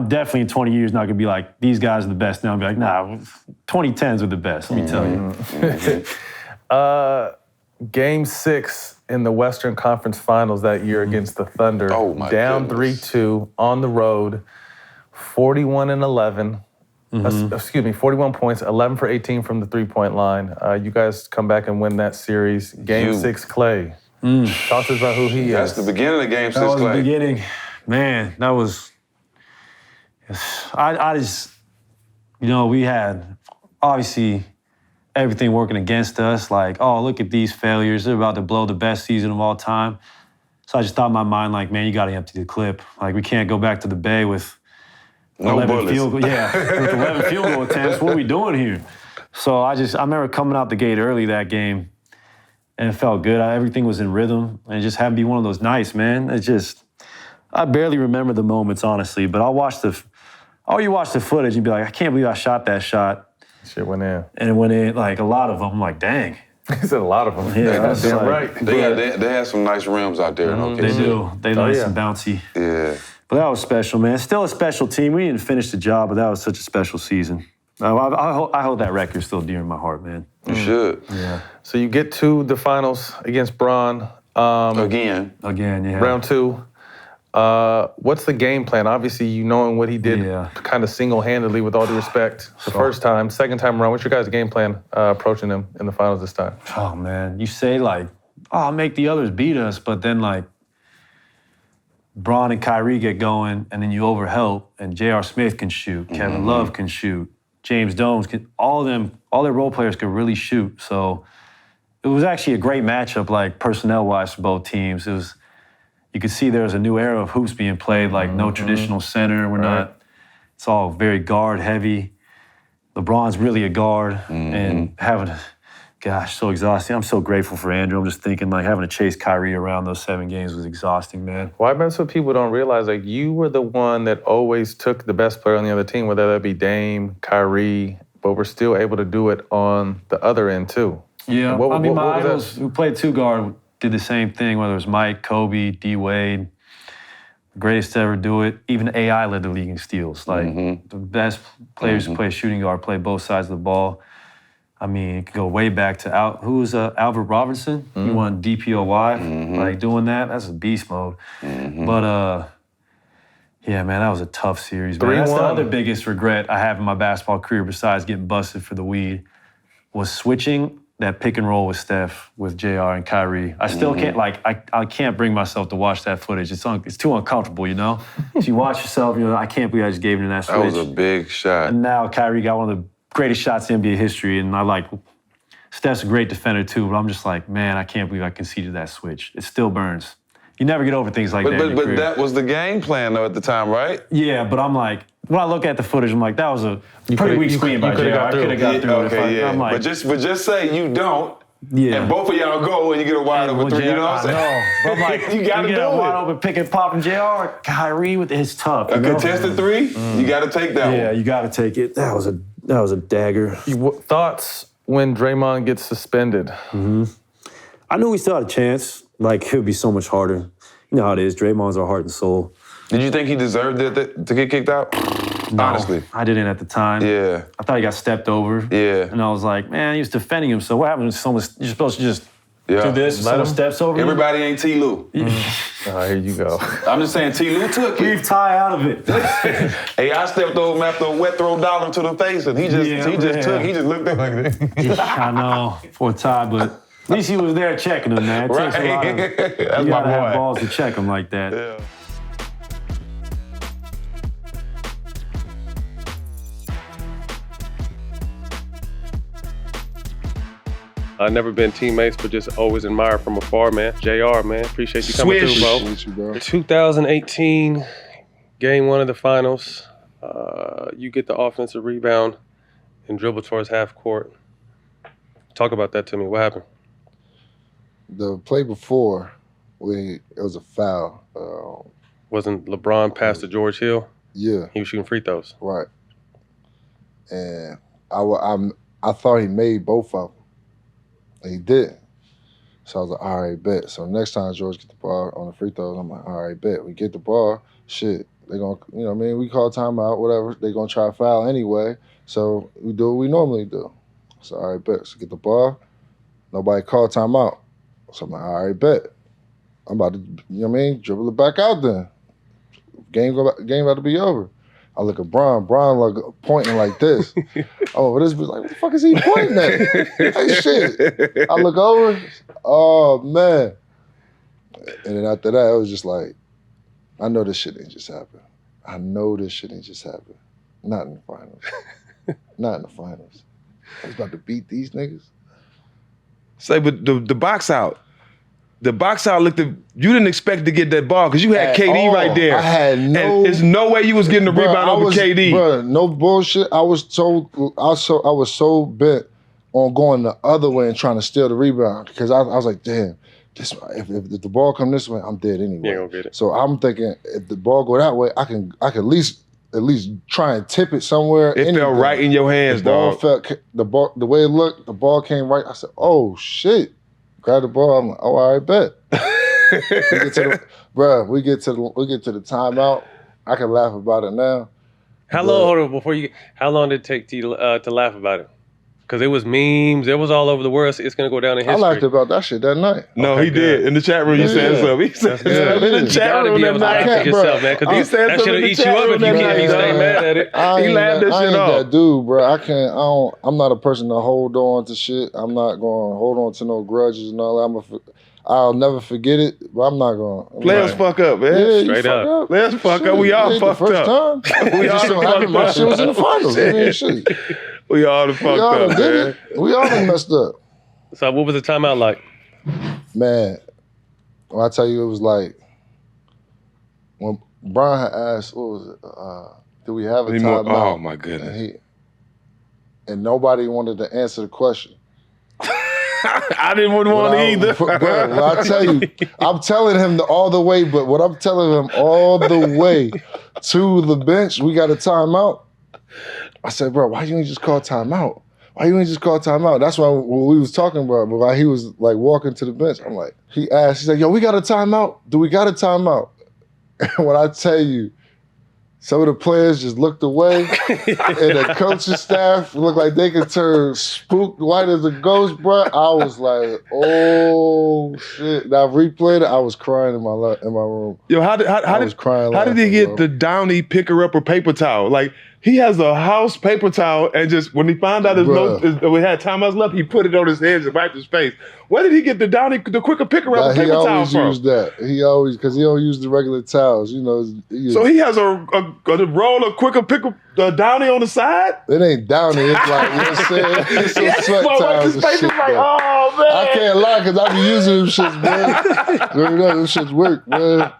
definitely in 20 years not gonna be like, these guys are the best. Now I'll be like, nah, 2010s are the best, let me tell you. Game 6 in the Western Conference Finals that year against the Thunder. Oh, my down goodness. 3-2 on the road, 41-11. Excuse me, 41 points, 11 for 18 from the three-point line. You guys come back and win that series. Game 6, Clay. Talk to us about who he is. That's the beginning of Game 6, That was Clay. the beginning. Man, that was... I just... You know, we had, obviously, everything working against us. Like, oh, look at these failures. They're about to blow the best season of all time. So I just thought in my mind, like, man, you got to empty the clip. Like, we can't go back to the Bay with... No 11 bullets. field goal, with 11 field goal attempts. What are we doing here? So I remember coming out the gate early that game, and it felt good. Everything was in rhythm, and it just happened to be one of those nights, man. It's just, I barely remember the moments, honestly, but you watch the footage, you'd be like, I can't believe I shot that shot. Shit went in. And it went in, like, a lot of them. I'm like, dang. He said a lot of them. Yeah, that's damn right. They had some nice rims out there in OKC. They do. They nice and bouncy. Yeah. But that was special, man. Still a special team. We didn't finish the job, but that was such a special season. I hold that record still dear in my heart, man. You should. Yeah. So you get to the finals against Bron. Again, yeah. Round 2. What's the game plan? Obviously, you knowing what he did kind of single-handedly, with all due respect, the first time. Second time around, what's your guys' game plan approaching him in the finals this time? Oh, man. You say, like, oh, I'll make the others beat us, but then, like, Bron and Kyrie get going, and then you overhelp, and J.R. Smith can shoot, Kevin Love can shoot, James Domes can, all their role players can really shoot. So it was actually a great matchup, like personnel-wise for both teams. You could see there was a new era of hoops being played, like no traditional center. It's all very guard heavy. LeBron's really a guard, and gosh, so exhausting. I'm so grateful for Andrew. I'm just thinking, like, having to chase Kyrie around those 7 games was exhausting, man. Well, that's what people don't realize. Like, you were the one that always took the best player on the other team, whether that be Dame, Kyrie, but we're still able to do it on the other end, too. Yeah, my idols who played 2 guard did the same thing, whether it was Mike, Kobe, D-Wade, the greatest to ever do it. Even AI led the league in steals. Like, the best players who play shooting guard play both sides of the ball. I mean, it could go way back to Albert Robinson. He won DPOY, like doing that. That's a beast mode. But yeah, man, that was a tough series. Man. That's the other biggest regret I have in my basketball career, besides getting busted for the weed, was switching that pick and roll with Steph, with JR and Kyrie. I still can't, like, I can't bring myself to watch that footage. It's too uncomfortable, you know? So you watch yourself, I can't believe I just gave him that switch. That was a big shot. And now Kyrie got one of the greatest shots in NBA history, and Steph's a great defender too, but I'm just like, man, I can't believe I conceded that switch. It still burns. You never get over things like that. But that was the game plan though at the time, right? Yeah, but I'm like, when I look at the footage, I'm like, that was a pretty weak screen by JR. I could have got through it. I'm like, but just say you don't. Yeah. And both of y'all go and you get a wide open 3. You know what I'm saying? But I'm like, you gotta do get a it. wide open pick and pop, and JR, Kyrie with his tough. A contested 3, you gotta take that one. Yeah, you gotta take it. That was a dagger. Thoughts when Draymond gets suspended? I knew we still had a chance. Like, it would be so much harder. You know how it is. Draymond's our heart and soul. Did you think he deserved it to get kicked out? No, honestly, I didn't at the time. Yeah. I thought he got stepped over. Yeah. And I was like, man, he was defending him. So what happens when someone, you're supposed to just do this, someone steps over Everybody ain't T. Lou. Here you go. I'm just saying T. Lou took it. Leave Ty out of it. Hey, I stepped over him after a wet throw dollar to the face, and he just looked at like this. I know, for Ty, but at least he was there checking him, man. It takes a lot of, That's you my gotta have boy. balls to check him like that. Yeah. I've never been teammates, but just always admired from afar, man. JR, man, appreciate you coming through, bro. 2018, game 1 of the finals. You get the offensive rebound and dribble towards half court. Talk about that to me. What happened? The play before, it was a foul. Wasn't LeBron passed to George Hill? Yeah. He was shooting free throws. Right. And I thought he made both of them. And he didn't. So I was like, all right, bet. So next time George get the ball on the free throws, I'm like, all right, bet. We get the ball, shit. They gonna, you know what I mean? We call timeout, whatever. They gonna try to foul anyway. So we do what we normally do. So all right, bet. So get the ball. Nobody called timeout. So I'm like, all right, bet. I'm about to, you know what I mean? Dribble it back out then. Game about to be over. I look at Bron like pointing like this. Oh, this was like, what the fuck is he pointing at? Hey, shit. I look over, oh, man. And then after that, it was just like, I know this shit ain't just happened. I know this shit ain't just happened. Not in the finals. Not in the finals. I was about to beat these niggas. Say, but the box out. The box out looked at, you didn't expect to get that ball because you had KD right there. I had no. And there's no way you was getting the rebound over KD. Bro, no bullshit. I was so bent on going the other way and trying to steal the rebound because I was like, damn, if the ball come this way, I'm dead anyway. You ain't gonna get it. So I'm thinking if the ball go that way, I can at least try and tip it somewhere. It felt right in your hands, dog. The way it looked, the ball came right. I said, oh shit. Grab the ball. I'm like, oh, all right, bet. we get to the timeout. I can laugh about it now. How long did it take to laugh about it? Because it was memes. It was all over the world. So it's gonna go down in history. I laughed about that shit that night. No, okay, he did. In the chat room, you said something. He said in the chat room that night. Yourself, man, because that should have eat you up if you stay mad at it. He laughed that shit off. That dude, bro. I'm not a person to hold on to shit. I'm not going to hold on to no grudges and all that. I'll never forget it, but I'm not going to. Players fuck up, man. Yeah, straight up. Players fuck up. We all fucked up. We all fucked up. My shit was in the finals. Shit. We all fucked up, man. We all done messed up. So what was the timeout like? Man, when I tell you, it was like when Brian had asked, what was it? Do we have a timeout? Oh my goodness. And nobody wanted to answer the question. I didn't want to either. Bro, I tell you, I'm telling him all the way, but when I'm telling him all the way to the bench, we got a timeout. I said, bro, why you ain't just call timeout? Why you ain't just call timeout? That's why what we was talking about, but while he was like walking to the bench, I'm like, he asked, he's like, yo, we got a timeout? Do we got a timeout? And when I tell you, some of the players just looked away, and the coaching staff looked like they could turn spooked white as a ghost, bro. I was like, oh shit. Now I replayed it, I was crying in my room. Yo, how did he get the Downey picker-upper paper towel? Like, he has a house paper towel, and just when he found out we had timeouts left, he put it on his head and wiped his face. Where did he get the Downey, the quicker picker-upper paper towel from? He always used that. Because he don't use the regular towels, you know. So he has a roll of quicker picker Downey on the side? It ain't Downey. It's like, you know what I'm saying? It's some sweat towels and shit. Like, oh, man. I can't lie, because I be using them shits, man. Them shits work, man.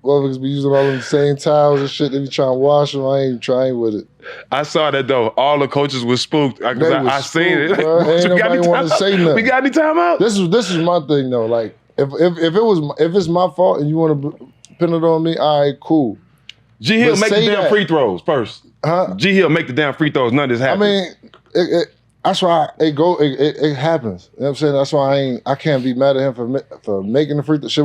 Motherfuckers be using all them same towels and shit. They be trying to wash them. I ain't trying with it. I saw that, though. All the coaches were spooked. I seen it. Ain't nobody want to say nothing. We got any timeout? This is my thing, though. Like, if it's my fault and you want to pin it on me, all right, cool. G Hill make the damn free throws first. Huh? G Hill make the damn free throws. None of this happens. I mean, that's why it happens. You know what I'm saying? That's why I can't be mad at him for making the free throw. Shit,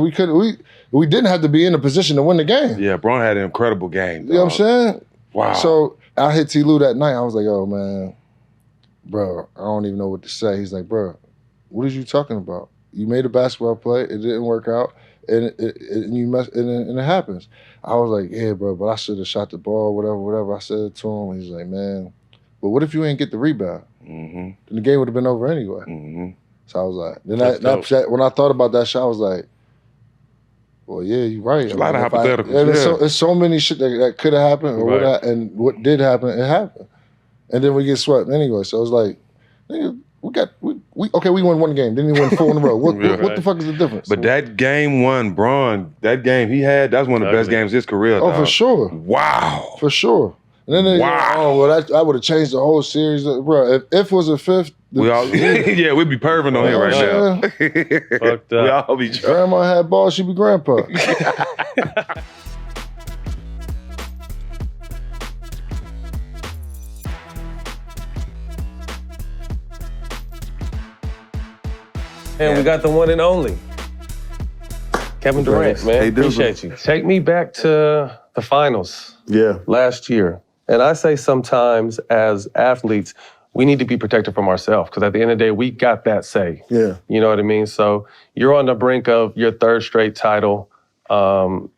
we didn't have to be in a position to win the game. Yeah, Braun had an incredible game. You know what I'm saying? Wow. So I hit T. Lue that night. I was like, oh man, bro, I don't even know what to say. He's like, bro, what are you talking about? You made a basketball play, it didn't work out, and it happens. I was like, yeah, bro, but I should have shot the ball, whatever. I said to him. He's like, man, but what if you ain't get the rebound? Mm-hmm. Then the game would have been over anyway. Mm-hmm. So I was like, when I thought about that shot, I was like, well, yeah, you're right. It's a lot of hypotheticals. It's so many shit that could have happened, and what did happen, it happened. And then we get swept anyway. So it's like, nigga, we won one game. Then he won 4 in a row. What the fuck is the difference? But that game one, Braun, that game he had, that's one of the best games of his career. Oh, dog. for sure. Wow. For sure. And then they I would have changed the whole series. Bro, if was a fifth, we'd be perving on here right now. Fucked up. We all be trying. Grandma had balls, she be grandpa. And we got the one and only Kevin Durant, man. Appreciate you. Take me back to the finals. Yeah. Last year. And I say sometimes as athletes, we need to be protected from ourselves because at the end of the day, we got that say. Yeah. You know what I mean? So you're on the brink of your 3rd straight title, finals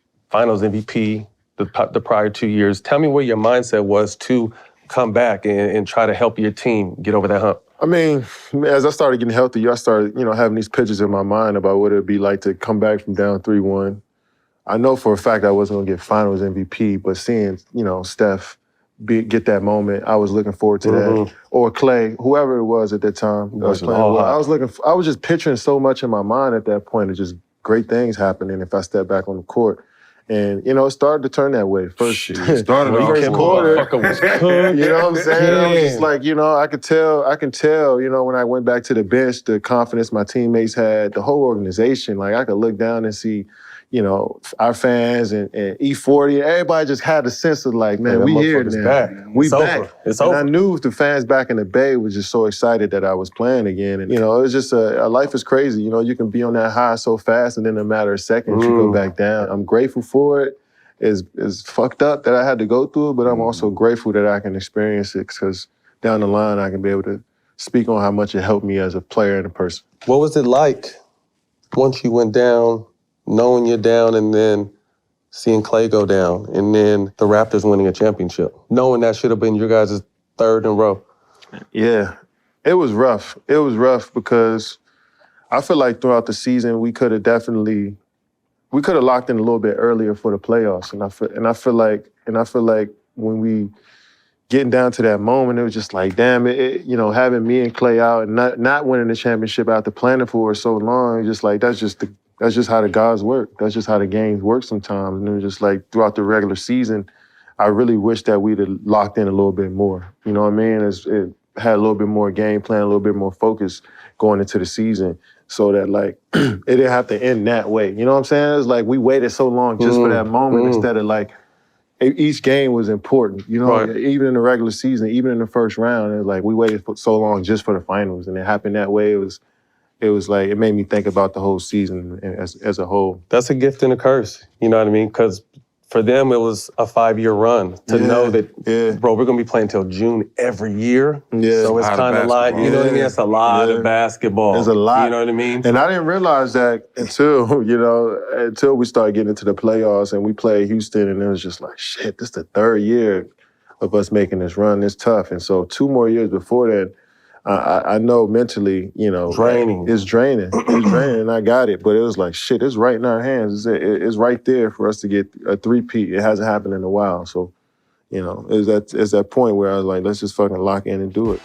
MVP, the prior 2 years. Tell me what your mindset was to come back and try to help your team get over that hump. I mean, as I started getting healthy, I started, having these pictures in my mind about what it'd be like to come back from down 3-1. I know for a fact I wasn't gonna get Finals MVP, but seeing, Steph get that moment, I was looking forward to that. Or Clay, whoever it was at that time that was playing well. I was just picturing so much in my mind at that point of just great things happening if I step back on the court. And, it started to turn that way. First started off first quarter. Was cooked. You know what I'm saying? I was just like, I can tell, when I went back to the bench, the confidence my teammates had, the whole organization, like I could look down and see, our fans and E40, everybody just had a sense of like, man, we here now. Back. We it's back. Over. It's and over. I knew the fans back in the Bay was just so excited that I was playing again. And, it was just life is crazy. You can be on that high so fast and in a matter of seconds, you go back down. I'm grateful for it. It's fucked up that I had to go through it, but I'm also grateful that I can experience it because down the line, I can be able to speak on how much it helped me as a player and a person. What was it like once you went down, knowing you're down, and then seeing Clay go down, and then the Raptors winning a championship, knowing that should have been your guys' third in a row? Yeah, it was rough. It was rough because I feel like throughout the season, we could have locked in a little bit earlier for the playoffs. And I feel like when we getting down to that moment, it was just like, damn, having me and Clay out and not winning the championship after planning for it so long, just like that's just how the gods work. That's just how the games work sometimes. And it was just like throughout the regular season, I really wish that we'd have locked in a little bit more. You know what I mean? It had a little bit more game plan, a little bit more focus going into the season so that like it didn't have to end that way. You know what I'm saying? It's like we waited so long just for that moment instead of like each game was important. Right. Even in the regular season, even in the first round, it's like we waited for so long just for the finals and it happened that way. It was like, it made me think about the whole season as a whole. That's a gift and a curse, you know what I mean? Because for them, it was a 5-year run to know that, bro, we're going to be playing till June every year. Yeah. So it's kind of like, you know what I mean? It's a lot of basketball. It's a lot. You know what I mean? And I didn't realize that until we started getting into the playoffs and we played Houston and it was just like, shit, this is the third year of us making this run. It's tough. And so 2 more years before that, I know mentally, draining. It's draining. It's draining, and I got it. But it was like, shit, it's right in our hands. It's right there for us to get a 3-peat. It hasn't happened in a while. So, it's that point where I was like, let's just fucking lock in and do it.